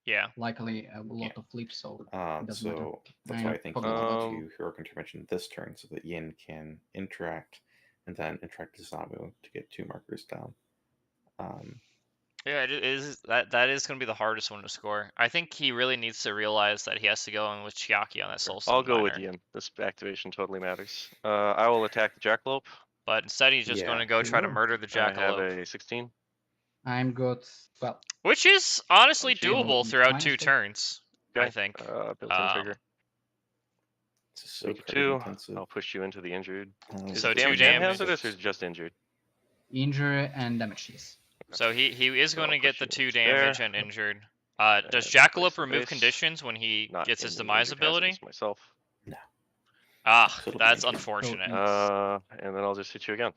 yeah. likely a lot Yeah. of flips, so it doesn't matter. So that's I why I think you forgot need to heroic intervention this turn so that Yin can interact and then interact Izamu to get 2 markers down. Yeah, it is that is going to be the hardest one to score. I think he really needs to realize that he has to go in with Chiaki on that Soul Stone I'll go with miner. Yin. This activation totally matters. I will attack the Jackalope. But instead, he's just going to go try to Sure. murder the I have Jackalope, a 16. I'm good. Well, which is honestly On shield. doable So, throughout minus 2 two. turns. I Okay. think. Built-in trigger. It's so Make it credit 2. intensive. I'll push you into the injured. Is So it 2 damage and damage. hazardous or is it just injured? Injury and damage, yes. So he is So going to I'll get push the you 2 into damage there. and injured. And Does replace Jackalope the remove base. conditions when he Not gets in his the demise injured ability? hazardous myself. Ah, So it'll be that's injured. unfortunate. And then I'll just hit you again.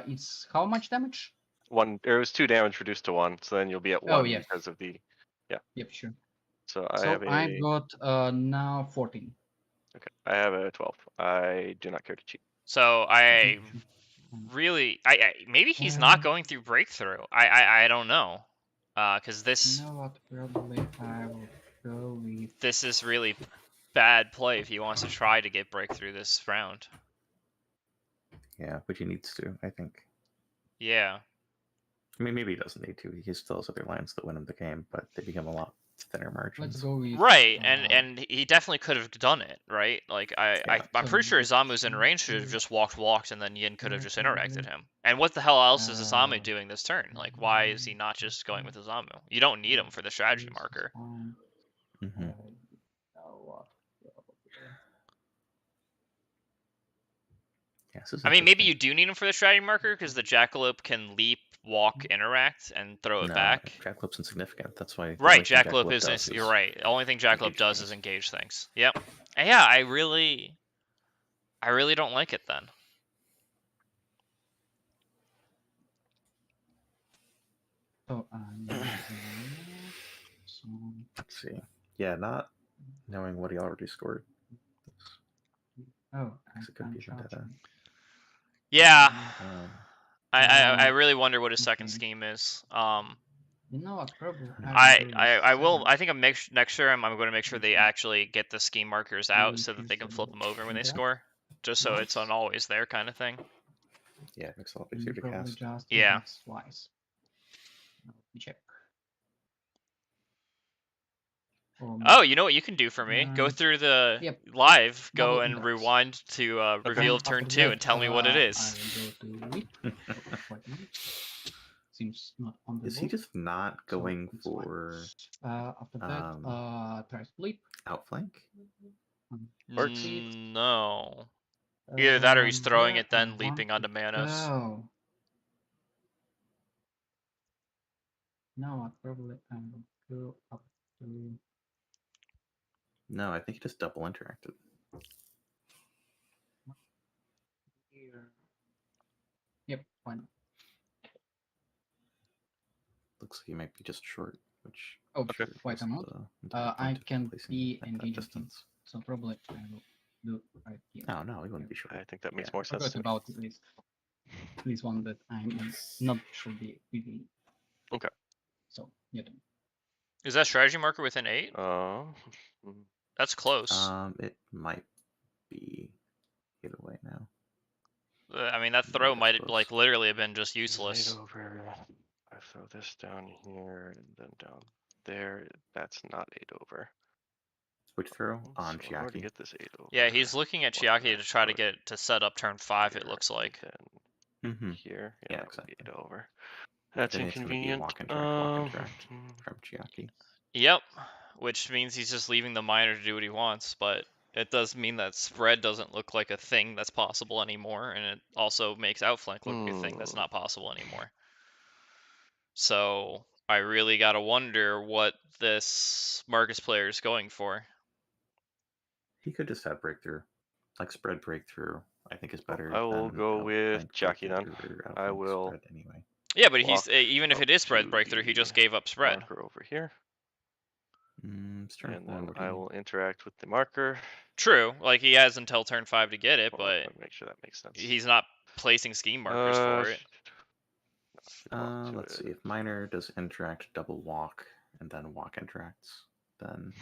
It's how much damage? It was 2 damage reduced to 1, so then you'll be at 1 yeah. because of the. Yep, sure. So I So have I've got now 14. Okay, I have a 12. I do not care to cheat. So I Sure. really, maybe he's not going through breakthrough. I don't know, because this You know what? Probably I will go with. this is really bad play if he wants to try to get breakthrough this round. Yeah, which he needs to, I think. Yeah. I mean, maybe he doesn't need to. He still has other lines that win him the game, but they become a lot thinner margins. Let's go with. Right, and he definitely could have done it, right? Like I'm So pretty sure let's Izamu's in see range should have here. just walked, and then Yin could have just interacted Okay. him. And what the hell else is Izamu Uh, doing this turn? Like, why is he not just going with Izamu? You don't need him for the strategy This is marker. fine. Mm-hmm. Know what? Yeah, this is I mean, maybe you interesting. do need him for the strategy marker because the Jackalope can leap, walk, interact, and throw it No, back. Jackalope's insignificant. That's why. the Right, only thing Jackalope does isn't. You're right. The only thing Jackalope engage does things. is engage things. Yep. And yeah, I really don't like it then. So so Let's see. Yeah, not knowing what he already scored. oh, Because it could be vendetta. Yeah. Um, I really wonder what his second okay. scheme is. You know what? Probably I will. I think I'm next year. I'm going to make sure they Okay. actually get the scheme markers out so that Here's they can the flip them over when they that. score, just so it's Nice. an always there kind of thing. Yeah, it makes it a lot easier to Probably cast. just Yeah. twice. Let me check. Oh, you know what you can do for me? Go through the Yep. live, Double go and index. rewind to reveal of turn 2 and tell me what it is. I will go to whip. Seems not on the is he board. just not So going it's fine. for After that, try split. outflank? Works. No. Either that or he's throwing Where it, then I leaping want onto to Manos. go. No, I probably I will go up to. No, I think he just double interacted. Here. Yep, why not? Looks like he might be just short, which. Oh, Okay. wait a minute. I can be engaging him, so probably I will do right here. No, he wouldn't be short. I think that makes Yeah. more sense. Forgot about this one that I'm not should be within. Okay. So yeah. Is that strategy marker within 8? That's close. It might be either way now. I mean, that throw might like literally have been just useless. Over. I throw this down here and then down there. That's not 8 over. Which throw? On So hard to Chiaki. get this 8 over. Yeah, he's looking at Chiaki to try to get to set up turn 5. It looks like. Then Mm-hmm. here, Yeah, that would exactly. be 8 over. That's Then it's going to be inconvenient. walk interact from Chiaki. Yep, which means he's just leaving the miner to do what he wants, but it does mean that spread doesn't look like a thing that's possible anymore, and it also makes outflank look like a thing that's not possible anymore. So I really gotta wonder what this Marcus player is going for. He could just have breakthrough. Like spread breakthrough, I think is better. I will than go with outflank Jackie breakthrough then. or I outflank will spread anyway. Yeah, but walk he's even if up it is spread to breakthrough, he the just gave up spread. marker over here. It's turn And 4. then What do you I mean? will interact with the marker. True, like he has until turn 5 to get it, Hold on, but let me make sure that makes sense. he's not placing scheme markers for it. Let's see. If miner does interact double walk and then walk interacts, then.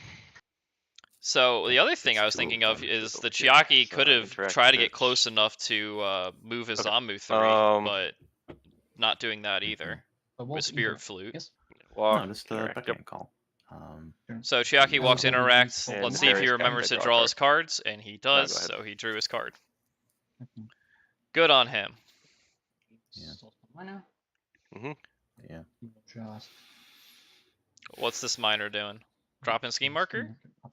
So the other thing It's I was two thinking of of them. is Over the here. Chiaki So could I have interact tried to with get it. close enough to move his Okay. Zamu 3, but not doing that either. So With walk Spirit interact. Flute. Yes. Walk, No, just the interact. backhand Yep. call. So Chiaki Yeah. walks I will interact. go Let's with see if he Miner is remembers to draw a draw card. his cards, and he does. go ahead. So he drew his card. Okay. Good on him. Yeah. So miner. Yeah. You will just What's this miner doing? Dropping scheme marker? up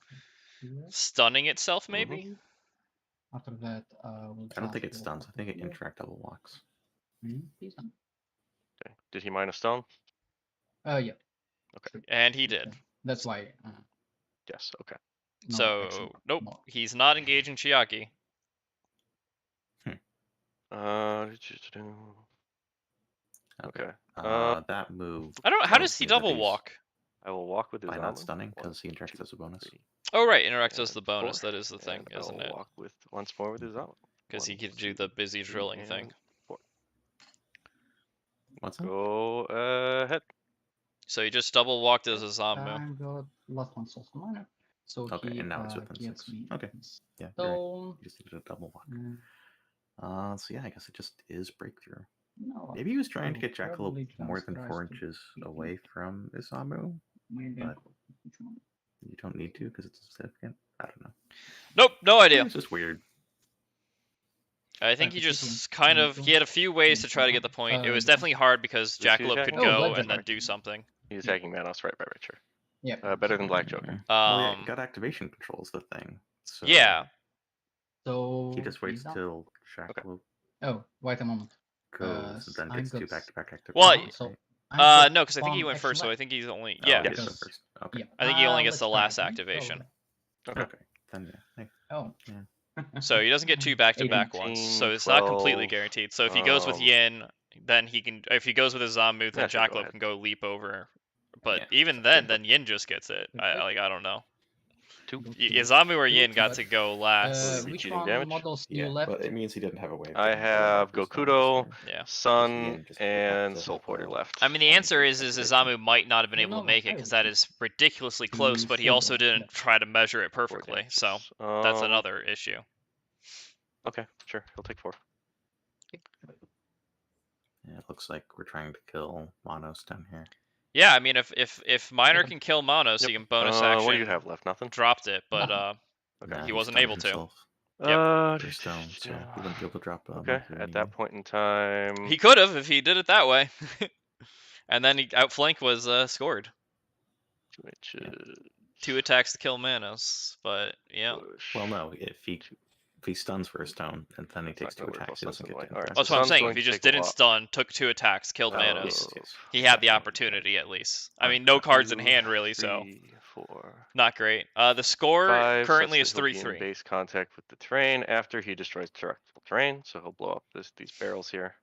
here. Stunning itself, maybe? After that, we'll I don't think just it walk stuns. up I think it here. interact double walks. He's done. Okay. Did he mine a stone? Yeah. Okay. Sure. And he did. Okay. That's why. Yes. Okay. No So, action. nope. No. He's not engaging Chiaki. Okay. That move. I don't. How tells does he me that double he's- walk? I will walk with his By not Zamu. stunning, 1, because he interacts 2, as a bonus. 3, Oh, right. Interact as and the bonus. 4, That is the thing, and I isn't will it? walk with once more with his Zamu. Because he 1, could do 2, the busy 3, drilling and thing. 4. What's that? Go ahead. So he just double walked as a Zamu. I got last one source miner. So Okay, he and now it's within gets 6. me. Okay. Yeah, you're right. So You just needed a double walk. mm, So yeah, I guess it just is breakthrough. no, Maybe he was trying to will get Jackalope probably more just than tries 4 to inches hit me. away from Isamu. maybe but- which one? You don't need to because it's insignificant. I don't know. Nope, no idea. It's just weird. I think he Right, just kind of, he had a few ways to try to get the point. It was definitely hard because Is he Jackalope could attacking? Oh, go Black and then Joker. do something. He's attacking Manos. Right, sure. Yeah. Better than Black Joker. Well, yeah, gut activation controls the thing. So Yeah. So he just waits he's done. till Jackalope Oh, wait a moment. goes and then I gets got 2 back-to-back activations. Well, right? so I no, because I think he one went first, so action I think he's only, Oh, yeah. he did go because- first. Okay. Yeah. I think he only gets let's the try last again. activation. Okay. Then yeah. Hey. Oh. Yeah. So he doesn't get 2 back-to-back 18, ones, so it's not completely 12, guaranteed. So if he goes with Yin, then he can, if he goes with his Zamu, then Yeah, sure, go Jackalope ahead. can go leap over. But Yeah, even then Yin just gets it. I don't know. 2. Zamu or Yin got but, to go last. be which cheating one damage? models do Yeah, you left? but it means he didn't have a way. Of I getting the have markers down Gokudo, this turn. Yeah. Sun, Ian just would have and to Soul have Porter a- left. I mean, the answer is Zamu might not have been You able know to make what, it I because would that is ridiculously close, but he full also block, didn't but- try to measure it 4 perfectly. So damages. that's another issue. Okay, sure. He'll take 4. Yeah, it looks like we're trying to kill Monos down here. Yeah, I mean, if Miner Okay. can kill Monos, he Yep. can bonus action. What do you have left? Nothing? Dropped it, but Nothing. Okay. he He wasn't stunned able to. himself Yep. for stone, so he wouldn't be able to drop a Okay, marker at anyway. that point in time, He could have if he did it that way. And then he outflank was scored. 2 inches. 2 attacks to kill Manos, but yeah. Push. Well, no, if he stuns for a stone and then he It's takes not 2 gonna work. attacks, he I'll doesn't send get something to away. Alright, interact. That's so what I'm Sun's saying. going If he to just take a didn't lot. stun, took 2 attacks, killed Oh, Manos, yes. he had the Yeah. opportunity at least. I mean, no cards in hand really, so 3, 4, not great. The score 5. currently such is that he'll be in 3-3. base contact with the terrain after he destroys terrestrial terrain, so he'll blow up these barrels here.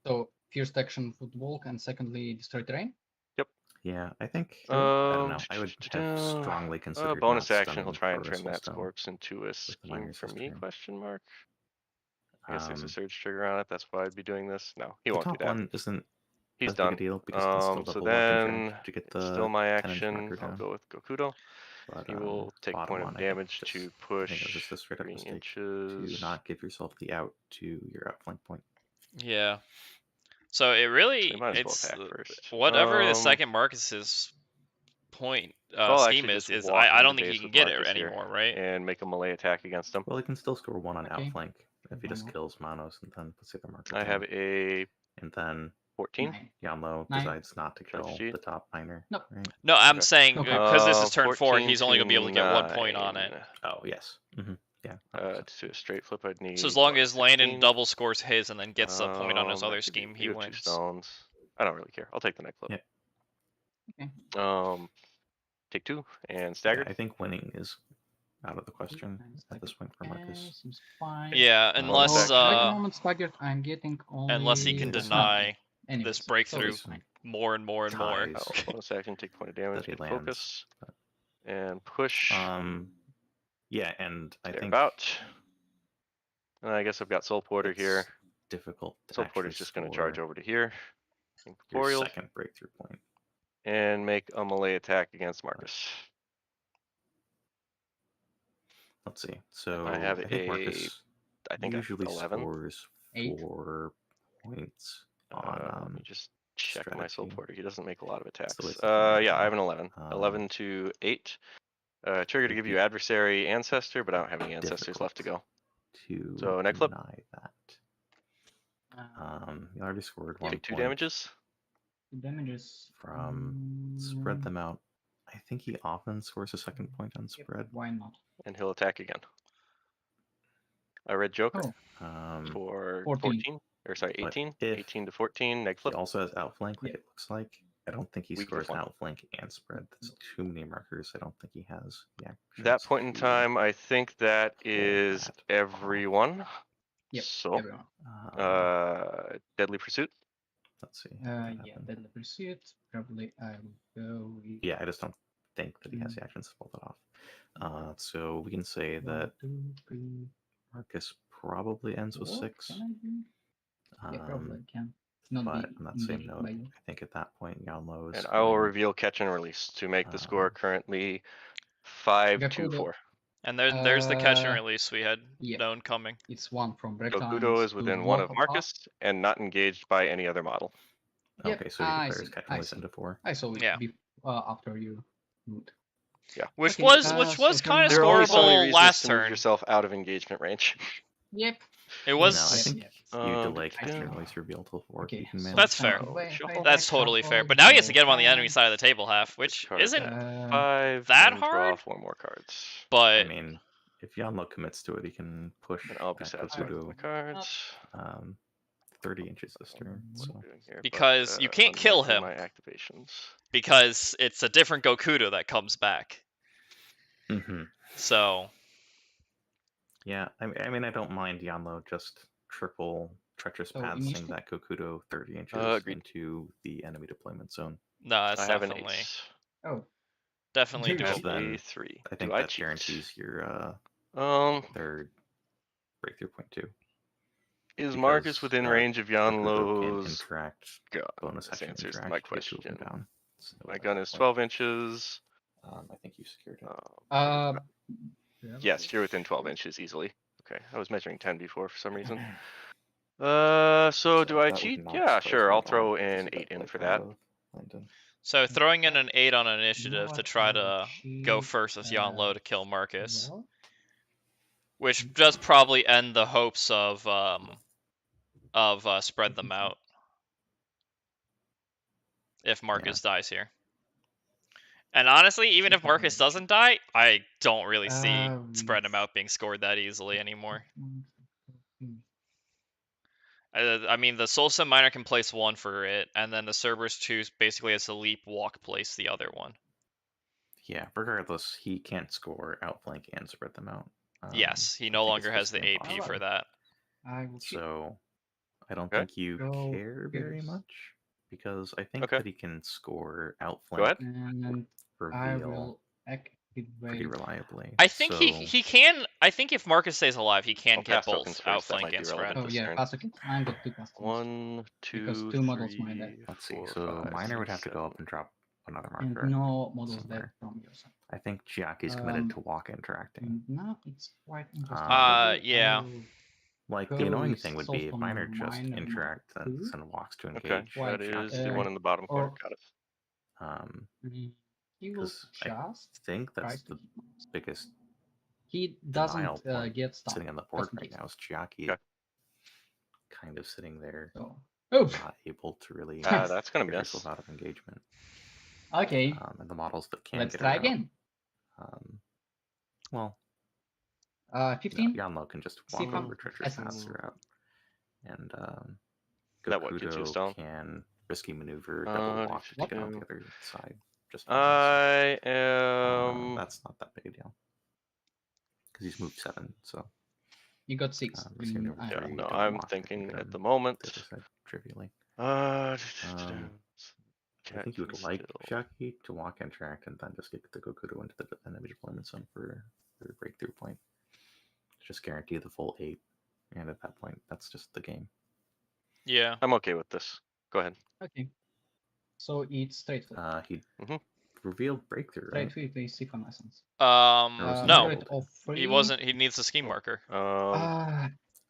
So first action would walk and secondly destroy terrain. Yeah, I think I don't know. I would have Uh, strongly considered bonus not action. He'll stunning try and for turn that Stone. Scorps into a the scheme minus for this me? turn. Question mark. I guess there's a Um, surge trigger on it. That's why I'd be doing this. No, he the won't do top that. one isn't He's as big done. a deal because it can still So double walk and then interact to get it's the still my 10-inch action. marker I'll down. go with Gokudo. But, He will take bottom point one, of I think damage just- to I think it was push just a straight up 3 mistake inches. to not give yourself the out to your outflank point. Yeah. So it really, So we might as well it's attack first. whatever the second Marcus's point So I'll scheme actually is just walk I into don't think base he can with get it Marcus here anymore, right? and make a melee attack against him. Well, he can still score 1 on Okay. outflank if he just Why not? kills Monos and then puts the other marker I down. have a And then 14. 9. Yanlo 9. decides not to kill Cheat. the top miner. Nope. Right? No, I'm Okay. saying Okay. because this is turn 4, 14 he's only gonna be able to get 1 point 9. on it. Oh yes. Yeah. that makes sense. To do a straight flip, I'd need. So as long what, as Landon 16? double scores his and then gets a point on his I other could scheme, do, he we got 2 wins. stones. I don't really care. I'll take the neck flip. Yeah. Okay. Take 2 and Yeah, staggered. I think winning is out of the question at this point for Okay, Marcus. seems fine. Yeah, Bonus unless action. Right the moment staggered, I'm getting only. unless he can Yes. deny Anyways, this so breakthrough it's fine. more and more and more. Ties. Bonus action, take point of damage, That he get lands, focus, and push. Yeah, and I think About. And I guess I've got Soul Porter it's here. difficult to Soul actually Porter's just going to charge score over to here. your Incorporeal. second breakthrough point. And make a melee attack against Marcus. Let's see. So I have think Marcus I think usually 11. scores 8. 4 points Let on me just check my Soul strategy. Porter. He doesn't make a lot of attacks. the way it's looking Yeah, I now. have an 11. 11 to 8. Trigger to give you adversary ancestor, but I don't have any ancestors left to go. to So, neck flip. deny that. You already scored 1 Take 2 point damages. Damages from spread them out. I think he often scores a second point on Yep, spread. why not? And he'll attack again. I read Joker Oh, for 14. 14. Or sorry, But 18. if 18 to 14. Neck he flip. also has outflank, like Yeah. it looks like. I don't think he Weak to scores flank. outflank and spread. That's too many markers. I don't think he has the actions That point in to time, I think that pull is that everyone. Yep, So, everyone. Deadly Pursuit. Let's see. Yeah, Deadly Pursuit. Probably I will go with. Yeah, I just don't think that he has the actions to pull that off. So we can say 1, that 2, 3, Marcus probably ends with 4. 6. Can I do? Yeah, probably I can. Not But be on that same engaged note, by you. I think at that point, Yanlo is And I will going, reveal catch and release to make the score currently 5-2-4. Gakudo. And there's the catch and Uh, release we had yeah. known coming. It's 1 from Gokudo Breakdowns is to within 1 of Walk Marcus and not engaged by any other model. Yep, okay, so he I declares see, catch I and release see. into 4. I saw it Yeah. after you moved. Yeah. Which Okay, was so kind of There are only so many scoreable reasons last to move turn. yourself out of engagement range. Yep. It No, I was. think you delay catch and yeah. release reveal till 4 Okay, if you can so manage. That's fair. That's totally fair. But now he has to get him on the enemy side of the table half, which isn't 5 that and draw hard. 4 more cards. But I mean, if Yanlo commits to it, he can push And I'll be that satisfied with Gokudo my cards. 30 inches this turn. What am So I doing here? because you can't kill unmarking him. My activations. Because it's a different Gokudo that comes back. So yeah, I mean, I don't mind Yanlo just triple treacherous So pathing initiative? that Gokudo 30 inches Agreed. into the enemy deployment zone. no, that's I have an definitely ace. definitely Very doable. Then A3. I think Do I that cheat? guarantees your Third breakthrough point too. Is Marcus because, within range of Gokudo can Yanlo's interact gun? bonus This action answers interact my to get 2 of them question. down. So My at gun that is point, 12 inches. I think you secured it. Yes, you're within 12 inches easily. Okay, I was measuring 10 before for some reason. So do I that would cheat? not Yeah, surprise sure. me I'll at all, throw because an you got 8 in like for that. combo, Langdon. So throwing in an 8 on initiative know to what, try I will to go first with cheat, Yanlo to kill Marcus. Well, Which does probably end the hopes of spread them out. If Marcus dies here. And honestly, even if Marcus doesn't die, I don't really see spread him out being scored that easily anymore. I mean, the Soul Sim Miner can place 1 for it, and then the Cerberus 2 basically has to leap, walk, place the other one. Yeah, regardless, he can't score outflank and spread them out. Yes, he I no think it's longer has the physically AP impossible. for that. So I don't Okay. think you care very much, because I think that he can score outflank and I will pretty reliably. I think so, he can. I think if Marcus stays alive, he can get both tokens first. That outflank might be and spread. relevant. Oh yeah, pass tokens. I'm got 2 pass tokens. 1, 2, because 2 models mine dead. let's see. 4, So 5, Miner would 6, have to go up and drop another And marker. no models dead somewhere. from your side. I think Chiaki's committed to walk interacting. And now it's quite interesting. Yeah. Like the annoying thing would be if Miner just interacts and walks to engage. Okay, that is the one in the bottom corner. Got it. Because I think that's the biggest he denial doesn't point get stuck sitting on the board right now is Chiaki kind of sitting there so Oof. not able to really That's gonna get miss. yourself out of engagement. Okay, And the models that can let's get try her out, again. well, 15. Yanlo can just See walk if I'm over treacherous paths essence. her out, and That what, gets you a Gokudo stone? can risky maneuver double walk to get on the other side. Just in case. I am. That's not that big a deal because he's moved 7, so You got 6. risky maneuver Yeah, 3, no, double I'm walk, I can thinking get at him the the moment. other side trivially. I I think you would like Shaki to walk interact and then just get the Gokudo into the enemy deployment zone for the breakthrough point. Just guarantee the full 8, and at that point, that's just the game. Yeah. I'm okay with this. Go ahead. Okay. So it's straight flip. He Mhm. revealed breakthrough, right? Straight flip is Siphon Essence. was No, Moderate of he 3. wasn't. He needs the scheme marker.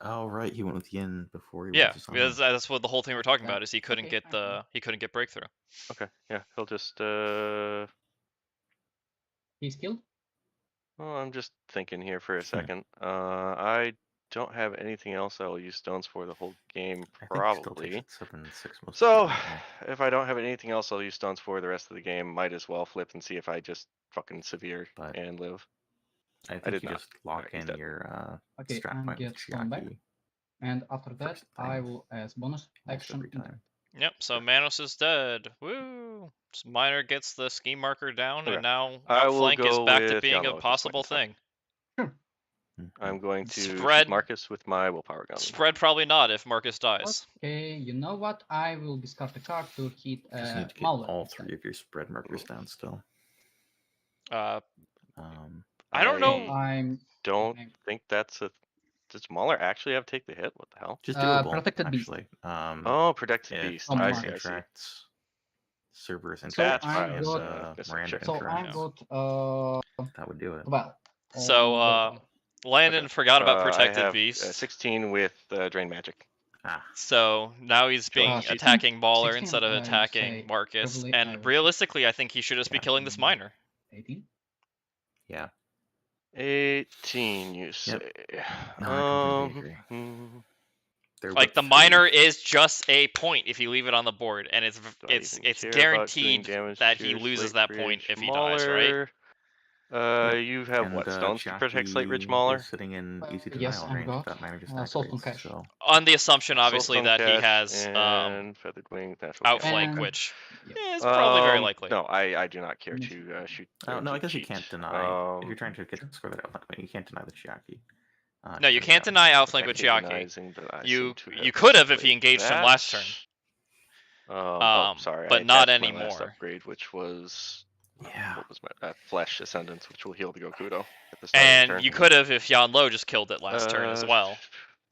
Oh right, he went with Yin before he Yeah, went to Summon. because that's what the whole thing we're talking Yeah. about is he couldn't Okay, get he couldn't get breakthrough. Okay, yeah, he'll just. He's killed. Well, I'm just thinking here for a second. I don't have anything else I'll use stones for the whole game, probably. So, if I don't have anything else I'll use stones for the rest of the game, might as well flip and see if I just fucking severe and live. I think you just lock in your Okay, strat and point with get stone back. Chiaki. And after that, I will, as bonus action, interact. Yep. So Manos is dead. Woo! So Miner gets the scheme marker down, Okay. and now I will outflank is go back to with being a Yanlo at this point possible in time. thing. I'm going to Spread- shoot Marcus with my willpower gun. Spread probably not if Marcus dies. Okay, you know what? I will discard a card to hit Just need to get Mauler all instead. 3 of your spread markers down still. I I don't know. I'm don't think that's a. Does Mauler actually have take the hit? What the hell? Just doable, Protected Beast. actually. Oh, protected if beast. Oh, I Mauler. see. I see. interacts, Cerberus So interacts, I and got. Miranda So I interacts. got That would do it. 12. So Landon forgot about protected I have, beast. 16 with drain magic. So now he's being 16? attacking Mauler 16, instead of you attacking say Marcus. probably I And will realistically, I think he should just be killing this miner. 18? Yeah. 18, you say? No, I completely agree. Like the miner is just a point if you leave it on the board, and it's guaranteed that he loses that point if he dies, right? You have what stones to protect Slate Ridge Mauler? Sitting in easy Yes, denial I've range. got That miner just Soulstone activates. Cache. So On the assumption, obviously, Soulstone that he Cache has and Feathered Wing natural outflank, And- which yeah. is probably very likely. No, I do not care to shoot. oh no, I guess you cheat. can't deny if you're trying to score that outflank. You can't deny the Chiaki. No, you can't deny outflank with Chiaki. Recognizing that I You seem to you could have if you engaged him that. last turn. Oh, sorry. But I not attached my last anymore. upgrade, which was Yeah. what was my Flesh Ascendance, which will heal the Gokudo at the start of the And turn. you could have if Yanlo just killed it last turn as well.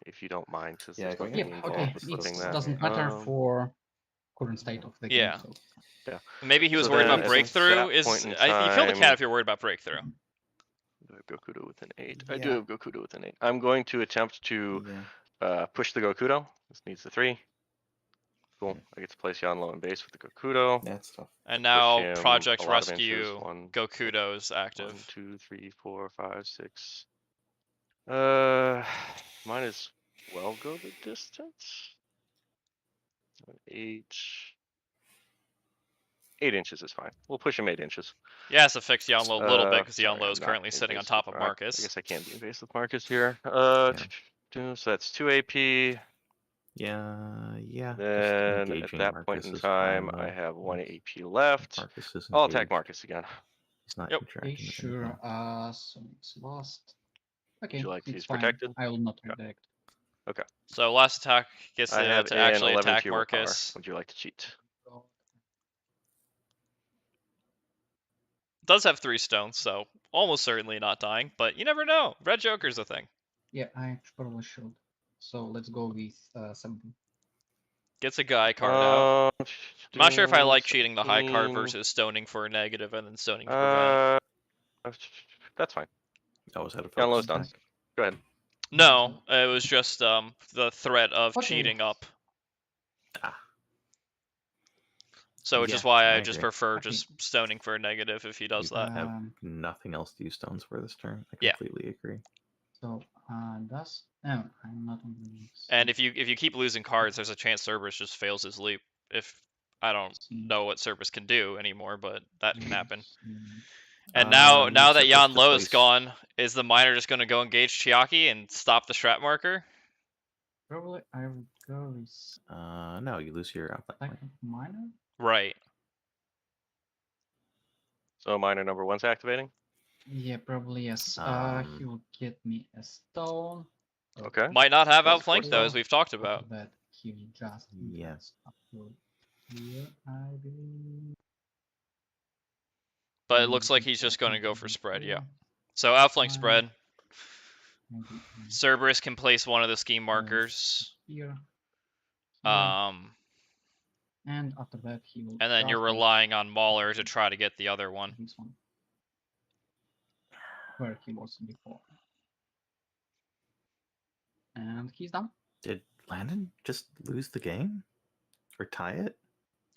If you don't mind, because Yeah, there's going nothing Yep, involved involved okay. with with flipping It that. doesn't matter for current state of the game. Yeah. So. Yeah. Maybe he was So worried then about at breakthrough. that point in You kill the cat time- if you're worried about breakthrough. Do I have Gokudo with an 8? I Yeah. do have Gokudo with an 8. I'm going to attempt to push the Gokudo. This needs the 3. Cool. I get to place Yanlo in base with the Gokudo. That's tough. And Push now him Project a lot of inches. Rescue One, Gokudo's active. 1, 2, 3, 4, 5, 6. Might as well go the distance. 8. 8 inches is fine. We'll push him 8 inches. Yeah, it's to fix Yanlo a little bit because Sorry, Yanlo I'm is not currently sitting on invasive. top of I Marcus. guess I can be invasive with Marcus here. So that's 2 AP. Yeah. Then at that point in time, I have 1 AP left. I'll attack Marcus again. He's not Yep. interacting Okay, with sure. anything. So it's lost. Okay, you like it's these fine. protected? I will not redirect. Okay. So last attack gets I have to an actually 11 attack to your willpower. Marcus. Would you like to cheat? Does have 3 stones, so almost certainly not dying, but you never know. Red Joker's a thing. Yeah, I probably should. So let's go with 17. Gets a guy card out. I'm not sure if I like cheating the high card 17. versus stoning for a negative and then stoning to prevent. That's fine. That was out of Yanlo's focus. done. Go ahead. No, it was just the threat of Okay. cheating up. Ah. So which Yeah, is why I I just agree. prefer Okay. just stoning for a negative if he does You that. have nothing else to use stones for this turn. I Yeah. completely agree. So Does no, I'm not on the links. And if you keep losing cards, there's a chance Cerberus just fails his leap. If I don't know what Cerberus can do anymore, but that can happen. And now You that Cerberus Jan to Lo is place- gone, is the miner just going to go engage Chiaki and stop the strat marker? Probably I will go with No, you lose your outlet point. second miner. Right. So miner number 1's activating. Yeah, probably yes. He will get me a stone. Okay. Might not have That's outflank though, as we've talked about. After that, he will just Yeah. invest up to here, I believe. But it Maybe looks like he he's just can going to go come for in spread, yeah. here, So outflank Fine. spread. maybe Cerberus can place one of the scheme Yes. markers. here. Um, And after that, he will. and then you're just go relying on Mauler to try to get the other one. this one, where he was before. And he's done. Did Landon just lose the game? Or tie it?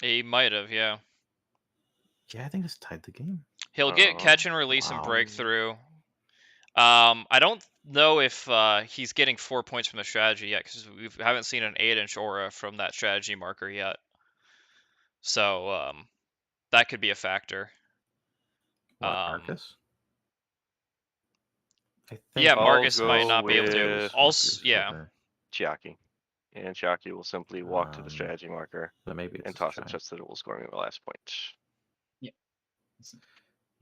He might have, yeah. Yeah, I think just tied the game. He'll get catch and release and Wow. breakthrough. I don't know if he's getting 4 points from the strategy yet, because we haven't seen an 8-inch aura from that strategy marker yet. So that could be a factor. What, Marcus? I think Yeah, I'll Marcus might go not be able to. with Also, yeah. over. Chiaki. And Chiaki will simply walk to the strategy marker But maybe it's and a toss it giant. just that it will score me the last point.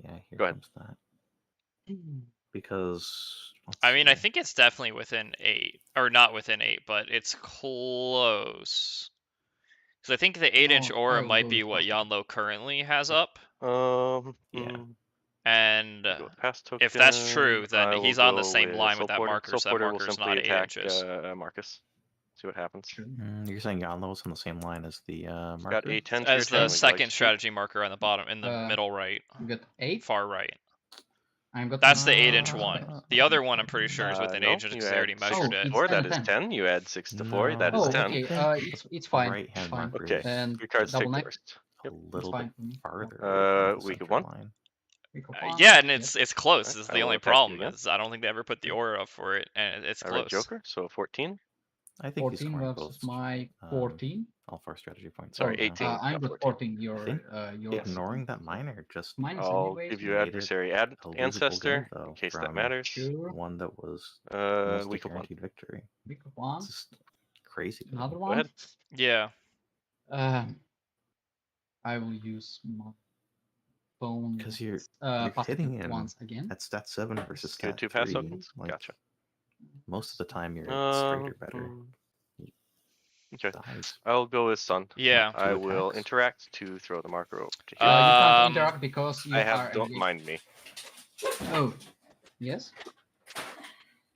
Yeah, here Go ahead. comes that. Because I mean, I see. think it's definitely within 8, or not within 8, but it's close. Because I think the 8-inch No, aura I will might go be with what Costa. Yanlo currently has up. Yeah. And Go with pass token. if that's true, then I he's will on the go same line Soul with that Porter. marker, Soul so that Porter will marker is simply not 8 attack inches. Marcus. See what happens. True. You're saying Yanlo's on the same line as the Got marker? a 10 As the Would you like second to strategy marker on the bottom, in the Uh, middle right, You got 8. far right. I'm got. That's the 8-inch one. The other one I'm pretty sure is shoot? within No, 8 inches you because they already add measured 6 it. to it's 4. 10, That is 10. 10. You add 6 to 4. That is Oh, 10. okay. It's fine. Right-hand It's fine. marker Okay. is And Your cards double take the neck. worst. a little fine bit for me. farther Uh, away from the week of center one? line. Week of Yeah, one, and it's close. Alright, Is I the will only attack you problem again. is I don't think they ever put the aura up for it, and it's I read close. Joker, so 14. I think he's 14 scoring versus both. my 14. All 4 strategy points. Sorry, right now. 18. I'm not got 14. 14. I think Your ignoring that minor just minus I'll anyways. give you made it adversary a losable ancestor game, though, in case that from matters. Sure. one that was almost a Week of one. guaranteed victory. Week of one. It's just crazy. to Another me. Go one. ahead. Yeah. I will use my phone. Because you're passive hitting him once again. at stat 7 versus Good stat 2 pass 3. tokens. Like, Gotcha. most of the time you're straight or better. Okay. Dies. I'll go with Sun. Yeah. I Two will attacks. interact to throw the marker over to You here. can't interact because you I are. have Don't engaged. Mind Me. Oh, yes.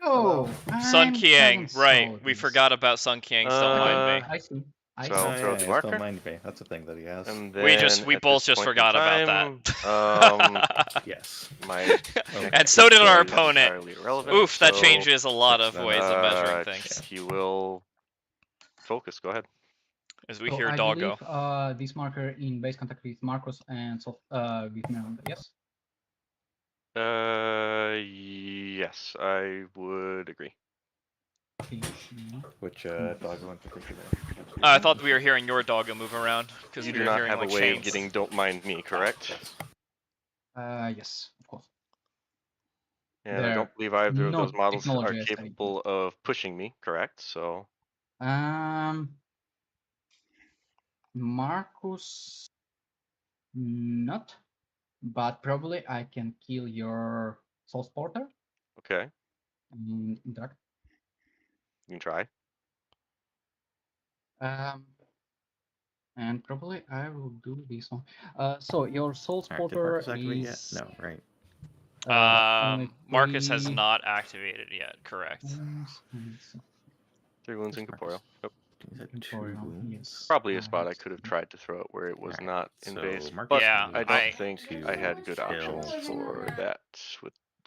Oh, Sun I'm Qiang, having right? We soldiers. forgot about Sun Qiang's Don't Mind Me. I see. I So see. I'll throw the marker. Don't mind me. That's a thing that he has. And We then at both this just point in forgot about time, that. Yes. my And so did our is opponent. entirely irrelevant, Oof, that so, changes a lot of That's ways of measuring things. He will focus. Go ahead. As we So hear I Doggo. believe this marker in base contact with Marcos and so with Miranda. Yes. Yes, I would agree. Which doggo in particular? I thought we were hearing your Doggo move around because You we do were not hearing have like a way chains. of getting Don't Mind Me, correct? Yes, of course. And I There don't believe either of no those models are technology as I- capable of pushing me, correct? So Marcus, not, but probably I can kill your Soul Porter okay, and interact. you can try. And probably I will do this one. So your Soul Alright, did Porter Marcus activate yet? is No, right. only Marcus has 3 not activated yet, correct. wounds and so 3 wounds Yes, incorporeal. Yep. Is that Incorporeal, 2 wounds? yes. Probably a spot I could have tried to throw it where it was Alright, not so invasive, Marcus but Yeah, I needs don't I- think to I had good options kill for that,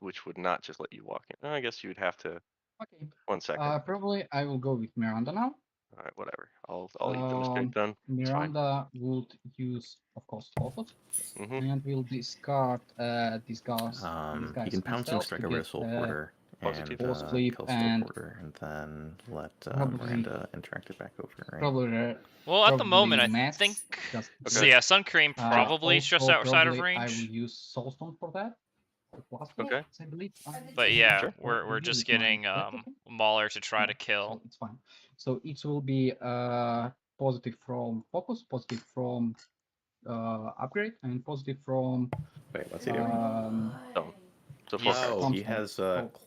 which would not just let you walk in. I guess you'd have to. Okay. 1 second. Probably I will go with Miranda now. All right, whatever. I'll eat the mistake then. It's fine. Miranda would use, of course, Focus, Mhm. and will discard disguise. He can pounce and strike over a Soul Porter Positive. and Pause flip kill and Stillporter, and then let probably- Miranda interact it back over, right? probably Well, at the moment, I mass, think. just So Okay. yeah, Sun Cream probably is just also outside of probably I will range. use Soulstone for that. Okay. I believe. But yeah, Sure. we're just getting Mauler to try to kill. So it's fine. So it will be positive from focus, positive from upgrade, and positive from Wait, what's he doing? So He's- 4 cards. Oh, he Something. has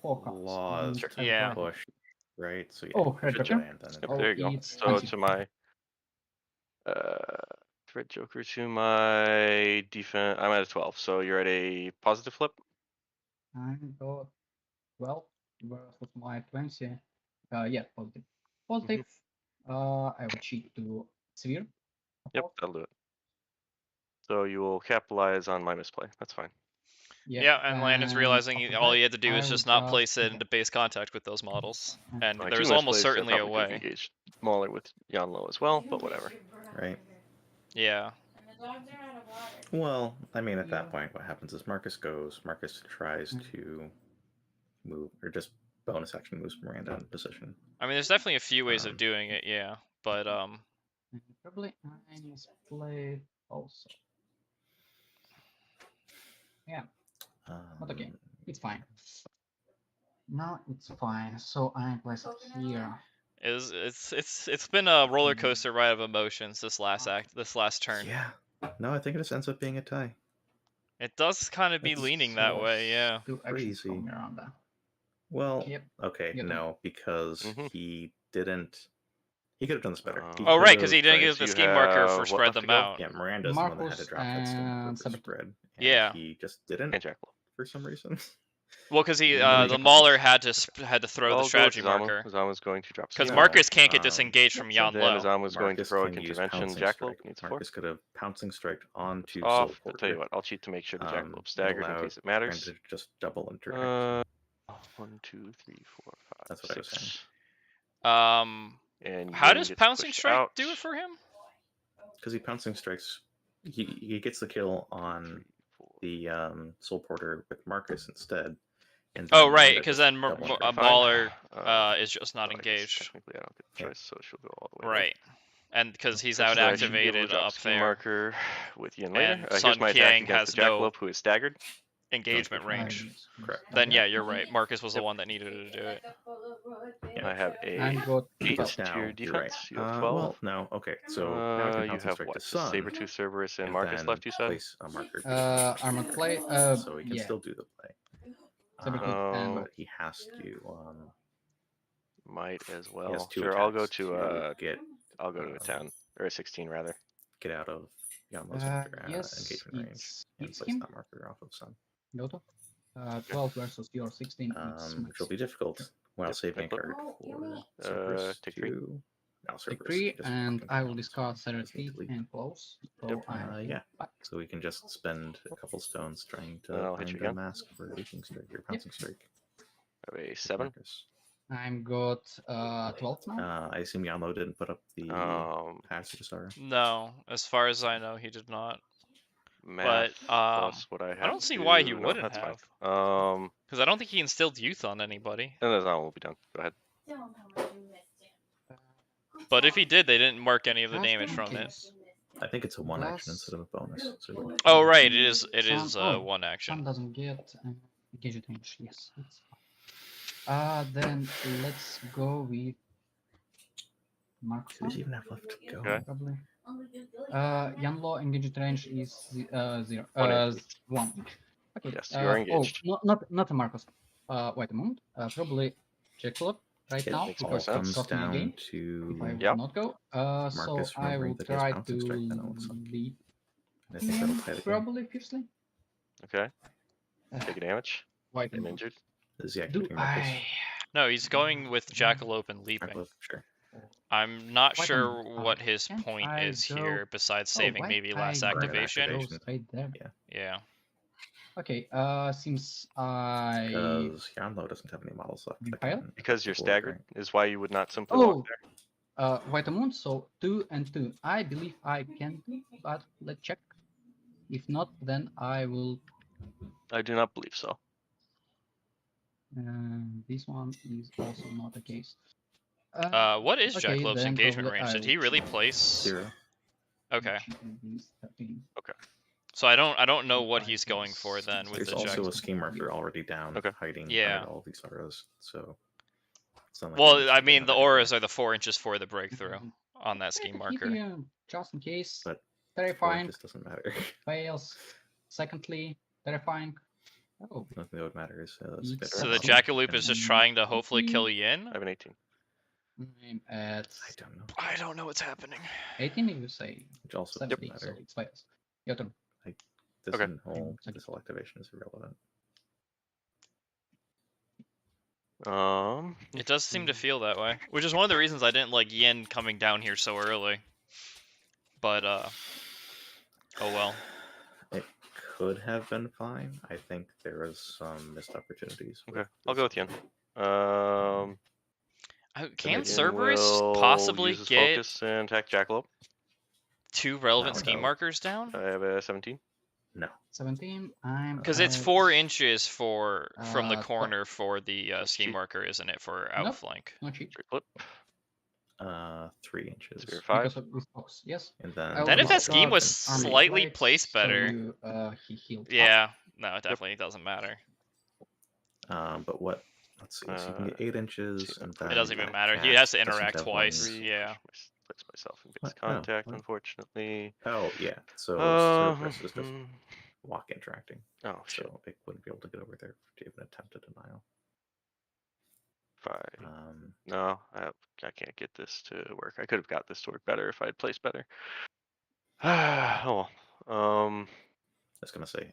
Four cards. claws Sure. to Yeah. push, right? So yeah, Oh, push a Red Joker? giant then. Yep, Oh, there you go. it's So fancy. to my Red Joker to my defense, I'm at a 12. So you're at a positive flip. I got 12 versus my 20. Yeah, positive. Positive. I will cheat to sphere. Yep, that'll do it. So you will capitalize on my misplay. That's fine. Yeah, and Landon's realizing after all that, he had to do I is will just not place just- it into base contact with those models. And My there's two almost misplays, certainly a probably could have way. engaged Mauler with Yanlo as well, but whatever. Right. Yeah. Well, I mean, at that point, what happens is Marcus goes. Marcus tries to move, or just bonus action moves Miranda in position. I mean, there's definitely a few ways of Um, doing it, yeah. But and probably I misplay also. Yeah, but okay, it's fine. Now it's fine. So I place it here. it's been a roller coaster ride of emotions this last turn. Yeah. No, I think it just ends up being a tie. It does kind of be It's leaning that way, yeah. Two actions Crazy. from Miranda. Well, Yep. okay, Yep. no, because Mhm. he didn't. He could have done this better. He Oh, right, because could've he didn't tried give the you scheme marker for have what spread left to them go? out. Yeah, Miranda's the one that had to Marcus drop that scheme marker and for Sabaton. spread. And Yeah. he just didn't And Jackal. for some reason. Well, because he Yeah, the yeah. Mauler had to throw I'll the go strategy with Zamu. marker. Zamu's going to drop Because scheme. Marcus can't get Um, disengaged from Yan Then Lo. Zamu's going to Marcus throw a can use intervention. pouncing Jackalope strike. needs 4. Marcus could have pouncing strike onto Off. Soul I'll tell you Porter. what. I'll cheat to make sure the Jackalope It staggered in allowed case it matters. Miranda to just double interact. 1, 2, 3, 4, 5, That's what I was 6. And How Yin does gets pouncing pushed strike out. do it for him? Because he pouncing strikes, he gets the kill on 3, 4. the Soul Porter with Marcus instead. And Oh, then right, Miranda because just then double interact. Fine. Mauler is just Well, not I guess engaged. Technically, I don't get the Yeah. choice, so she'll go all the way. Right. And because he's Such out that I should be able to activated drop up scheme there. marker with Yin later. And Here's Sun my attack Qiang against has the no Jackalope, who is staggered. engagement Fine. range. Correct. Then yeah, you're right. Marcus was the one that needed to do it. I have I a got 8 12. to your You're defense. right. You have 12. Well, no. Okay, so now I can you pouncing have strike what? to Just Sun. Sabertooth, Cerberus, and and Marcus then left. You said. place a marker. Armored play. So he can Yeah. still do the play. Sabertooth and But he has to. Might as He has well. 2 Sure, I'll go attacks to get I'll go to a 10 or a 16 rather. get out of Yanlo's yes, engagement range and it's place him. that marker off of Sun. Goto. 12 versus your 16. It's Which will be difficult while Yep, saving a I flip. card for Cerberus take 3. to. No, Take Cerberus 3, just and fucking I will counts. discard Doesn't need Cerebrity to leap. and close. So Yep. I'm Yeah. back. So we can just spend a couple stones trying Then to I'll hit find you the again. mask for leaping strike or pouncing strike. I have a with 7. Marcus. I'm got 12 now. I assume Yanlo didn't put up the pass to Sarah. No, as far as I know, he did not. Math But plus what I have. I don't see why he to- wouldn't no, that's have. Fine. Because I don't think he instilled youth on anybody. And then will be done. Go ahead. But if he did, they didn't mark any of the Just damage in from it. case. I think it's a 1 action Plus- instead of a bonus. So Oh right, it is. It Sun- is oh, one Sun action. doesn't get engaged range. Yes, it's fine. Then let's go with Marcus. who does he even have left to go? Okay. Probably. Yanlo engaged range is 0. 1 each. 1. Okay. Yes, you are engaged. Oh, not a Marcus. Wait a moment. Probably Jackalope right It now makes more because sense. it's comes costing me a down game. to. If I will Yep. not go. So Marcus I will remembering that he has try pouncing to strike, then it looks like. lead I think that'll play the game. probably fiercely. Okay. Take a damage. Wait a I'm moment. injured. Is he Do activating Marcus? I? No, he's going with Jackalope and leaping. Jackalope, sure. I'm not Wait a sure minute, what his can't point I is go- here besides saving why maybe I last go activation. Straight there. Yeah. Okay. Seems I. Because Yanlo doesn't have any models left. that Fail? can Because you're avoid, staggered right? is why you would not simply Oh. walk there. Wait a moment. So 2 and 2. I believe I can do, but let's check. If not, then I will. I do not believe so. This one is also not the case. What is okay, Jackalop's then engagement probably range? I Did he will really try place? 0. Okay. cheating these 13. So I don't know If what I he's going for place then with There's the also Jack. a scheme marker already down, Okay. hiding Yeah. under all these auras. So it's not like Well, needs I to get mean, the another auras anchor. are the 4 inches for the breakthrough on that scheme marker. You, just in case. But 4 Terrifying inches doesn't matter. fails. Secondly, terrifying. Oh, Nothing that would matter is It's So the That's Jackalope is just trying to hopefully kill I Yin. have an 18. I'm at I don't know what's happening. 18, you say. Which also 70, doesn't so matter. it fails. Your turn. This Okay. whole this whole activation is irrelevant. It does seem to feel that way, which is one of the reasons I didn't like Yin coming down here so early. But oh well. It could have been fine. I think there was some missed opportunities. Okay, I'll go with Yin. Can Yin Cerberus will possibly use his get focus and attack Jackalope. 2 relevant No, scheme no. markers down? I have a 17. No. 17. I'm Because it's at- 4 inches from the Uh, corner for the scheme cheat. marker, isn't it? For Nope. outflank. No cheat. Straight flip. 3 inches. Spear 5. Because of this box, yes. And then I Then if will that scheme start was army slightly plates, placed better. So you, he healed. up. Yeah. No, it definitely doesn't matter. But what? Let's see. So you can get 8 inches, and then It doesn't even that matter. He cat has to doesn't interact have twice. wings. Yeah. Place myself in base What? No, contact, what? unfortunately. Oh yeah. So Cerberus is just walk interacting. Oh shit. So it wouldn't be able to get over there to even attempt a denial. 5. No, I can't get this to work. I could have got this to work better if I had placed better. Oh well. I was gonna say,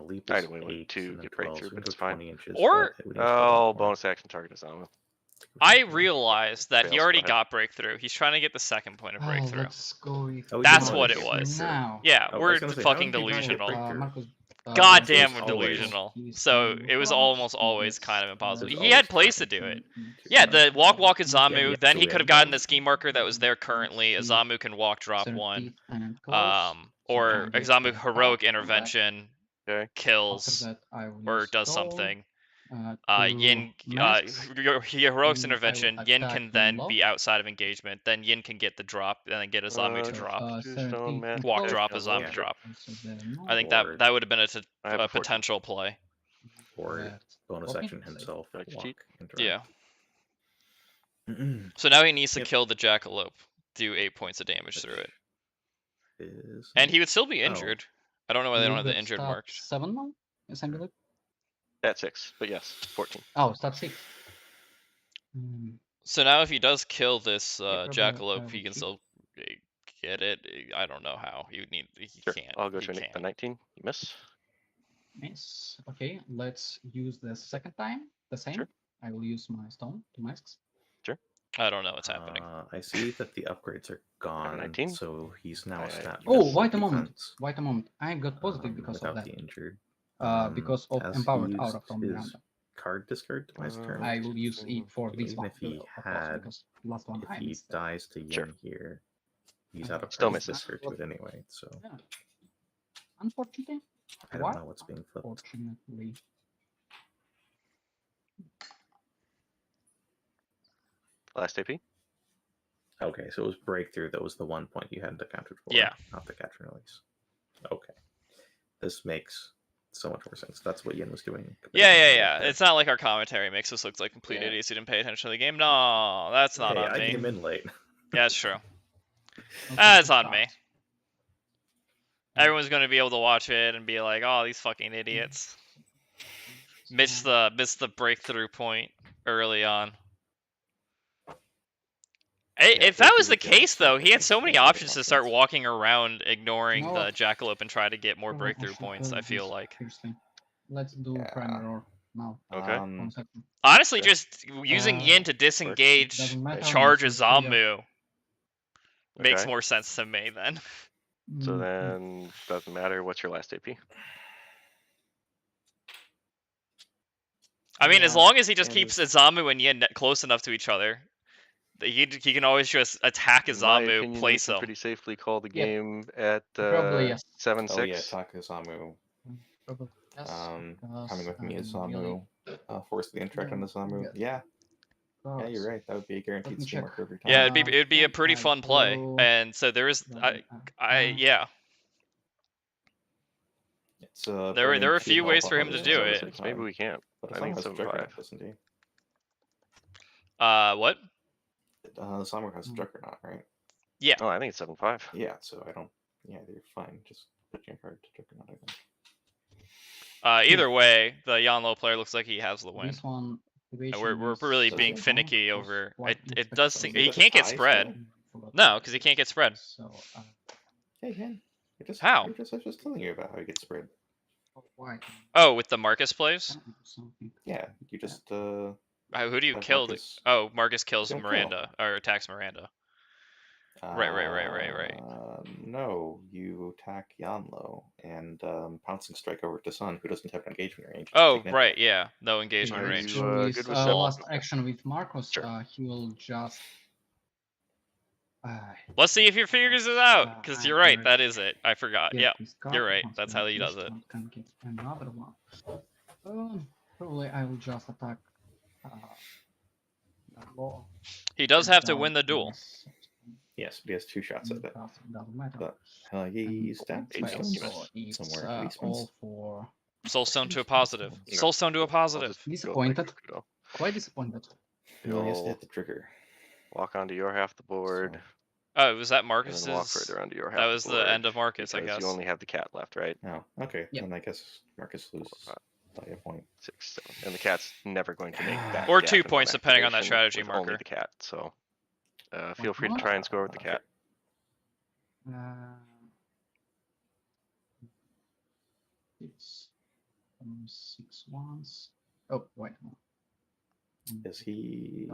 leap I is only went 8 2, and then get 12, breakthrough, so we but can it's go fine. 20 inches. Or- but we need to go a lot more. Bonus action target is on. I realized that he Fails, already go ahead. got breakthrough. He's trying to get the second point of Oh, breakthrough. let's go with Oh, you That's know what this. it was. Now. Yeah, Oh, I we're was gonna say, fucking how did you not get delusional. breakthrough? Marcus, God it damn, was we're always- delusional. he's So on it was blocks, almost he always gets, kind of impossible. It was He had always plays to fine. do it. Mm, Yeah, the walk is Azamu. Yeah, then so he we could have had gotten that. the scheme marker that was there currently. Azamu can walk drop 70 1. and close. Or can get Azamu the heroic half intervention Okay. kills After that, I will or use does stall, something. two Yin masks. heroic's I will intervention. Yin attack can him then low. be outside of engagement. Then Yin can get the drop and then get Azamu to So, drop. 70 stone man. and Walk close. drop, Jackalope. Azamu Yeah. drop. Also the no. I think Or- that would have been I have a a 14. potential play. Or At bonus 14, action himself. Like to Walk cheat? Yeah. interact. So now he needs to Yep. kill the Jackalope, do 8 points of damage through it, Is and he would still be Oh. injured. I don't know why they don't have the Got injured stat marked. 7 now? Yes, I believe. At 6, but yes, 14. Oh, stat 6. Mm, So now if he does kill this probably I Jackalope, will he can cheat. still get it. I don't know how. He Sure. can't. I'll go He to a can't. 19. You miss. Miss. Okay, let's use the second time. The same. Sure. I will use my stone, 2 masks. I don't know what's happening. I see that the upgrades are gone, 19? so he's now a stat. Oh, plus wait a moment. defense, Wait a moment. I got positive because of without that. the injured. Because of has empowered he aura used from his Miranda. card discard device turn? I will use it for this Even one. if he of course, had- because last one If I he missed. dies to Yin Sure. here, he's out of Still cards misses. discard to it anyway. So Yeah. Unfortunately. I don't Why? know what's being flipped. Unfortunately. Last AP. Okay, so it was breakthrough that was the 1 point you hadn't accounted for. Yeah. Not the catch and release. Okay. This makes so much more sense. That's what Yin was doing. Yeah. It's not like our commentary makes us look like complete Yeah. idiots who didn't pay attention to the game. No, that's not Hey, on I me. came in late. Yeah, it's true. Okay, That's good on shot. me. Everyone's gonna be able to watch it and be like, "Oh, these fucking idiots." Missed the breakthrough point early on. If that was the case, though, he had so many options to start walking around, ignoring No. the Jackalope and try to get more Probably I breakthrough should points. do I feel this like, first thing. Let's do Yeah. primer or now. Okay. 1 second. honestly, Okay. just using Yin to disengage, Doesn't matter, charge it's just Azamu makes Okay. more sense to me then. So Mm, then doesn't matter. What's your last AP? I mean, as Yeah, long as he just it keeps is. Azamu and Yin close enough to each other, he can always just attack In my Azamu, opinion, we place can him. pretty safely call the Yep. game at Probably yes. 7-6. Oh yeah, Takasamu. Probably yes. Coming with me is because I'm really Samu. Force the interact on the Zamu. Yeah, you're right. That would be a guaranteed me ski check. marker every time. Yeah, it'd be a Can pretty I fun play, go- and so there is yeah. It's There are a few ways for him to do it. 7-6, maybe we can't. But I think it's 7-5. doesn't he? What? The Zamu has a Juggernaut, right? Yeah. Oh, I think it's 7-5. Yeah, so I don't. Yeah, you're fine. Just put your card to Juggernaut, I think. Either way, the Yanlo player looks like he has the win. This one, We're really so being yeah, finicky over. It does seem So he is it can't get tie spread. still? No, because he can't get spread. So, Hey, Hen. How? I was just telling you about how you get spread. why? Oh, with the Marcus plays? Yeah, you just Who do you have kill? Marcus- Oh, Marcus kills Don't kill Miranda or attacks Miranda. Right. No, you attack Yanlo and pouncing strike over to Sun, who doesn't have an engagement range. Oh, Take an right, impact. yeah, no engagement Are range. you, So good his with seven? last action with Marcos, Sure. he will just. Let's see if he figures it out, because you're right, I that is it. I forgot. get Yeah, this card. you're right. Once That's we how he finish, does it. Can get another one. Probably I will just attack. Law. He does have to win the duel. Yes, but he has 2 shots at it. Doesn't matter. But he's down Eight to points. stones It's somewhere. At least all for. Soulstone to a positive. Soulstone to a I'll positive. just go Disappointed. like Kudo. Quite disappointed. He only has to You'll hit the trigger. walk onto your half the board, Oh, was that and Marcus's? then walk further onto your half That the was board. the end of Marcus, I because guess. you only have the cat left, right? Oh, okay. Yep. Then I guess Marcus loses by a point. 6, 7. And the cat's never going to make that. Or gap 2 in one points, depending on that activation strategy with only marker. the cat. So feel free to try and score with the cat. It's 6 ones. Oh, wait. Is he?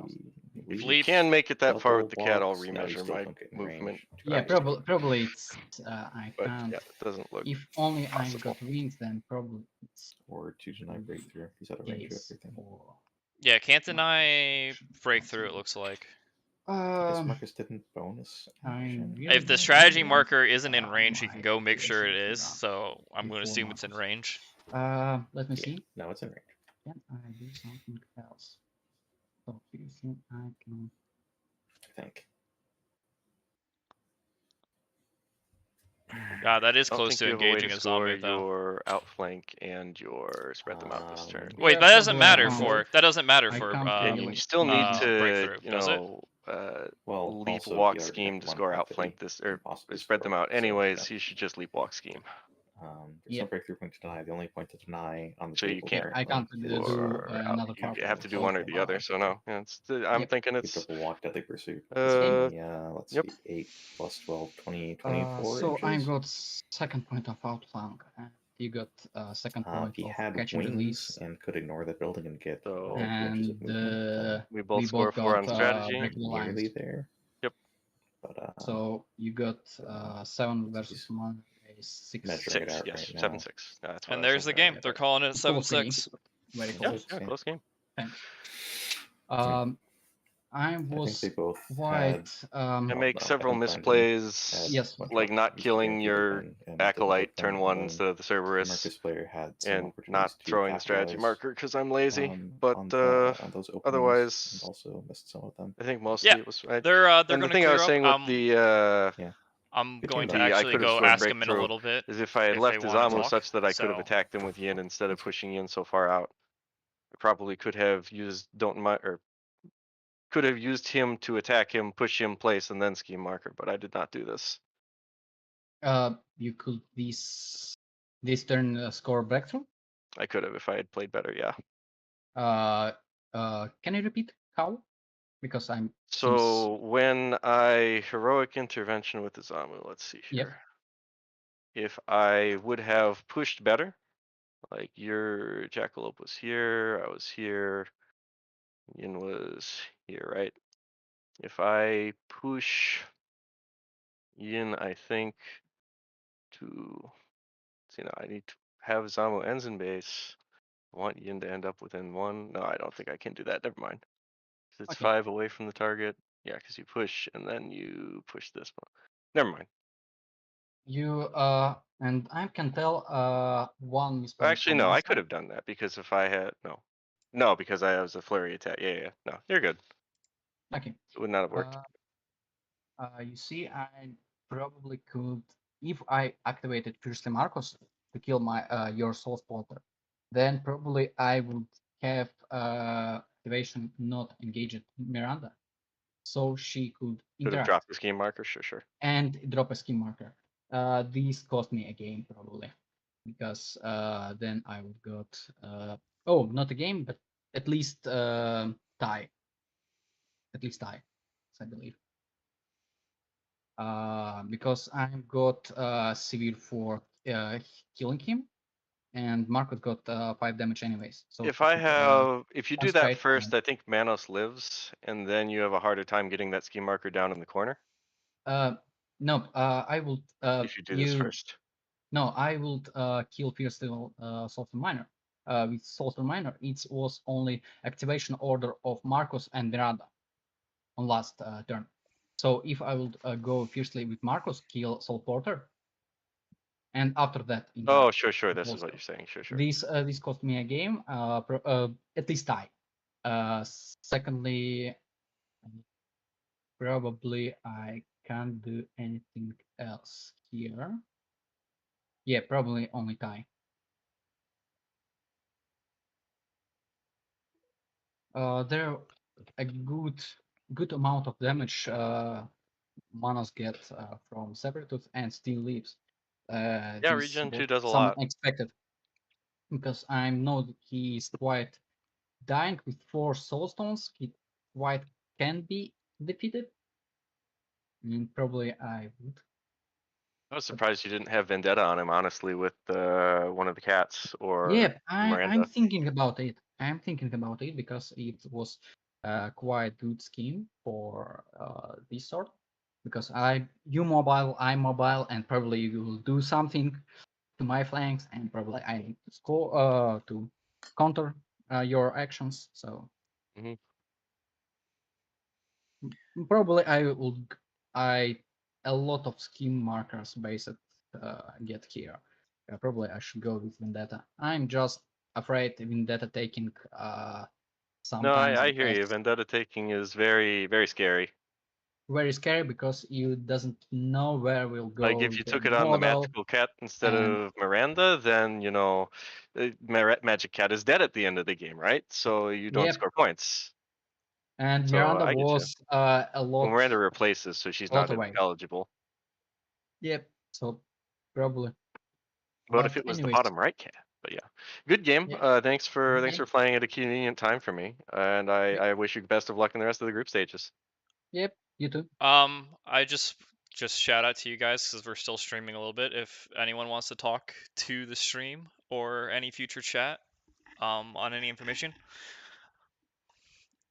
If you Leap. can make it that far Double with the cat, I'll walks? No, you remeasure still my don't get in movement. range. Yeah, probably it's. I But can't. yeah, it doesn't look. If only I possible. got wings, then probably it's. Or 2 deny breakthrough. He's out of range of Case everything. for. Yeah, can't deny breakthrough, it looks like. I guess Marcus didn't bonus. action. If the strategy marker isn't in range, he can go make sure it is, so I'm going to Before assume it's in Marcus. range. Let me Yeah, see. no, it's in range. Can I do something else? So do you think I can? I think. God, that is I don't close think to you have a way engaging to a score zombie, though. your outflank and your spread them out this turn. Wait, Yeah, that doesn't probably matter I can't. for that doesn't matter I for can't Yeah, really- you still need to, breakthrough, you does it? know, Well, leap also, walk you already scheme have to one score point that outflank he this, can or possibly spread them score, out so anyways. yeah. You should just leap walk scheme. There's Yeah. no breakthrough point to deny. The only point to deny on the So you table can't- here, I can't is, do Or another you card. have to do So one or the other. So no, yeah, I'm Yep. thinking you it's double walk Deadly Pursuit. Let's yep. see, 8 plus 12, 20, 24 So I inches. got second point of outflank, and you got second point He of had catch and wings release. and could ignore the building and get So- all 2 inches of And movement. we both score 4 on got, strategy. break the lines. Nearly there. Yep. But So you got 7 versus 1 is 6. measuring it 6, out yes, right now. 7-6. That's what And I was there's the thinking. game. They're calling it Close 7-6. Very Yeah, close. yeah, close game. Thanks. Yeah. I I think was they both quite. I Well, make no, several I think misplays, had Yes. one like shot not to be killing guaranteed your win, and didn't acolyte take them, turn and 1 then instead of the Cerberus, Marcus player had some and opportunities not to throwing the strategy capitalize, marker because I'm lazy. on But on those openings, otherwise, and also missed some of them. I think mostly Yeah, it was. They're and going the to thing I clear was up. saying with the I'm Good going game, to though. I actually could've go scored ask him in a breakthrough little bit. is if I had if left they his wanna ammo talk, such that I could have so- attacked him with Yin instead of pushing Yin so far out. I probably could have used could have used him to attack him, push him, place, and then scheme marker, but I did not do this. You could this turn score breakthrough. I could have if I had played better, yeah. Can you repeat how? Because I'm. So when I heroic intervention with the Zamu, let's see Yep. here. If I would have pushed better, like your Jackalope was here, I was here, Yin was here, right? If I push Yin, I think to see now I need to have Zamu ends in base. I want Yin to end up within 1. No, I don't think I can do that. Never mind. 'Cause it's Okay. 5 away from the target. Yeah, because you push and then you push this one. Never mind. You and I can tell one misplay. Actually, no, I could have done that because if I had no. No, because I was a flurry attack. Yeah. No, you're good. Okay. It would not have worked. You see, I probably could, if I activated firstly Marcos to kill my your soul spotter, then probably I would have activation not engaged Miranda, so she could Could have interact dropped the scheme marker. Sure. and drop a skin marker. These cost me a game probably, because then I would got not a game, but at least tie, I believe. Because I've got severe for killing him, and Marcus got 5 damage anyways. So If you do that concentrate first, I think Manos lives, and then you have a harder time getting that scheme marker down in the corner. No, I will. If you do this first. No, I will kill first Sultan Minor. With Sultan Minor, it was only activation order of Marcos and Miranda on last turn. So if I would go fiercely with Marcos, kill Soul Porter, and after that interact. Oh, sure. This is what you're saying. Sure. This cost me a game, at least tie. Secondly, probably I can't do anything else here. Yeah, probably only tie. There a good amount of damage Manos get from Sabretooth and still lives. Yeah, This Regen 2 was does a some lot. unexpected, because I know that he is quite dying with 4 soulstones. He quite can be defeated. And probably I would. I was surprised you didn't have Vendetta on him, honestly, with one of the cats or Yeah, I'm Miranda. thinking about it. I'm thinking about it because it was quite good scheme for this sort. Because you mobile, I'm mobile, and probably you will do something to my flanks, and probably I need to score to counter your actions. So probably I a lot of scheme markers based get here. Probably I should go with Vendetta. I'm just afraid Vendetta taking No, sometimes I hear you. because Vendetta taking is very, very scary. very scary, because you doesn't know where will go. Like if you the took it on the model. magical cat instead and- of Miranda, then magic cat is dead at the end of the game, right? So you don't Yep. score points. And So Miranda I get you. was a Well, lot Miranda replaces, so she's not away. eligible. Yep. So probably. But if it was the bottom right cat, but yeah, good game. Yeah. Thanks for playing at a convenient time for me, and I wish you best of luck in the rest of the group stages. Yep. You too. I just shout out to you guys because we're still streaming a little bit. If anyone wants to talk to the stream or any future chat, on any information,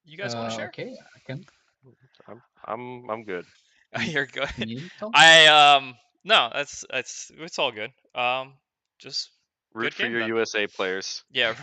you guys want to share? Okay, I can. I'm good. You're good. Need to? No, it's all good. Just Root good for game your then. USA players. Yeah.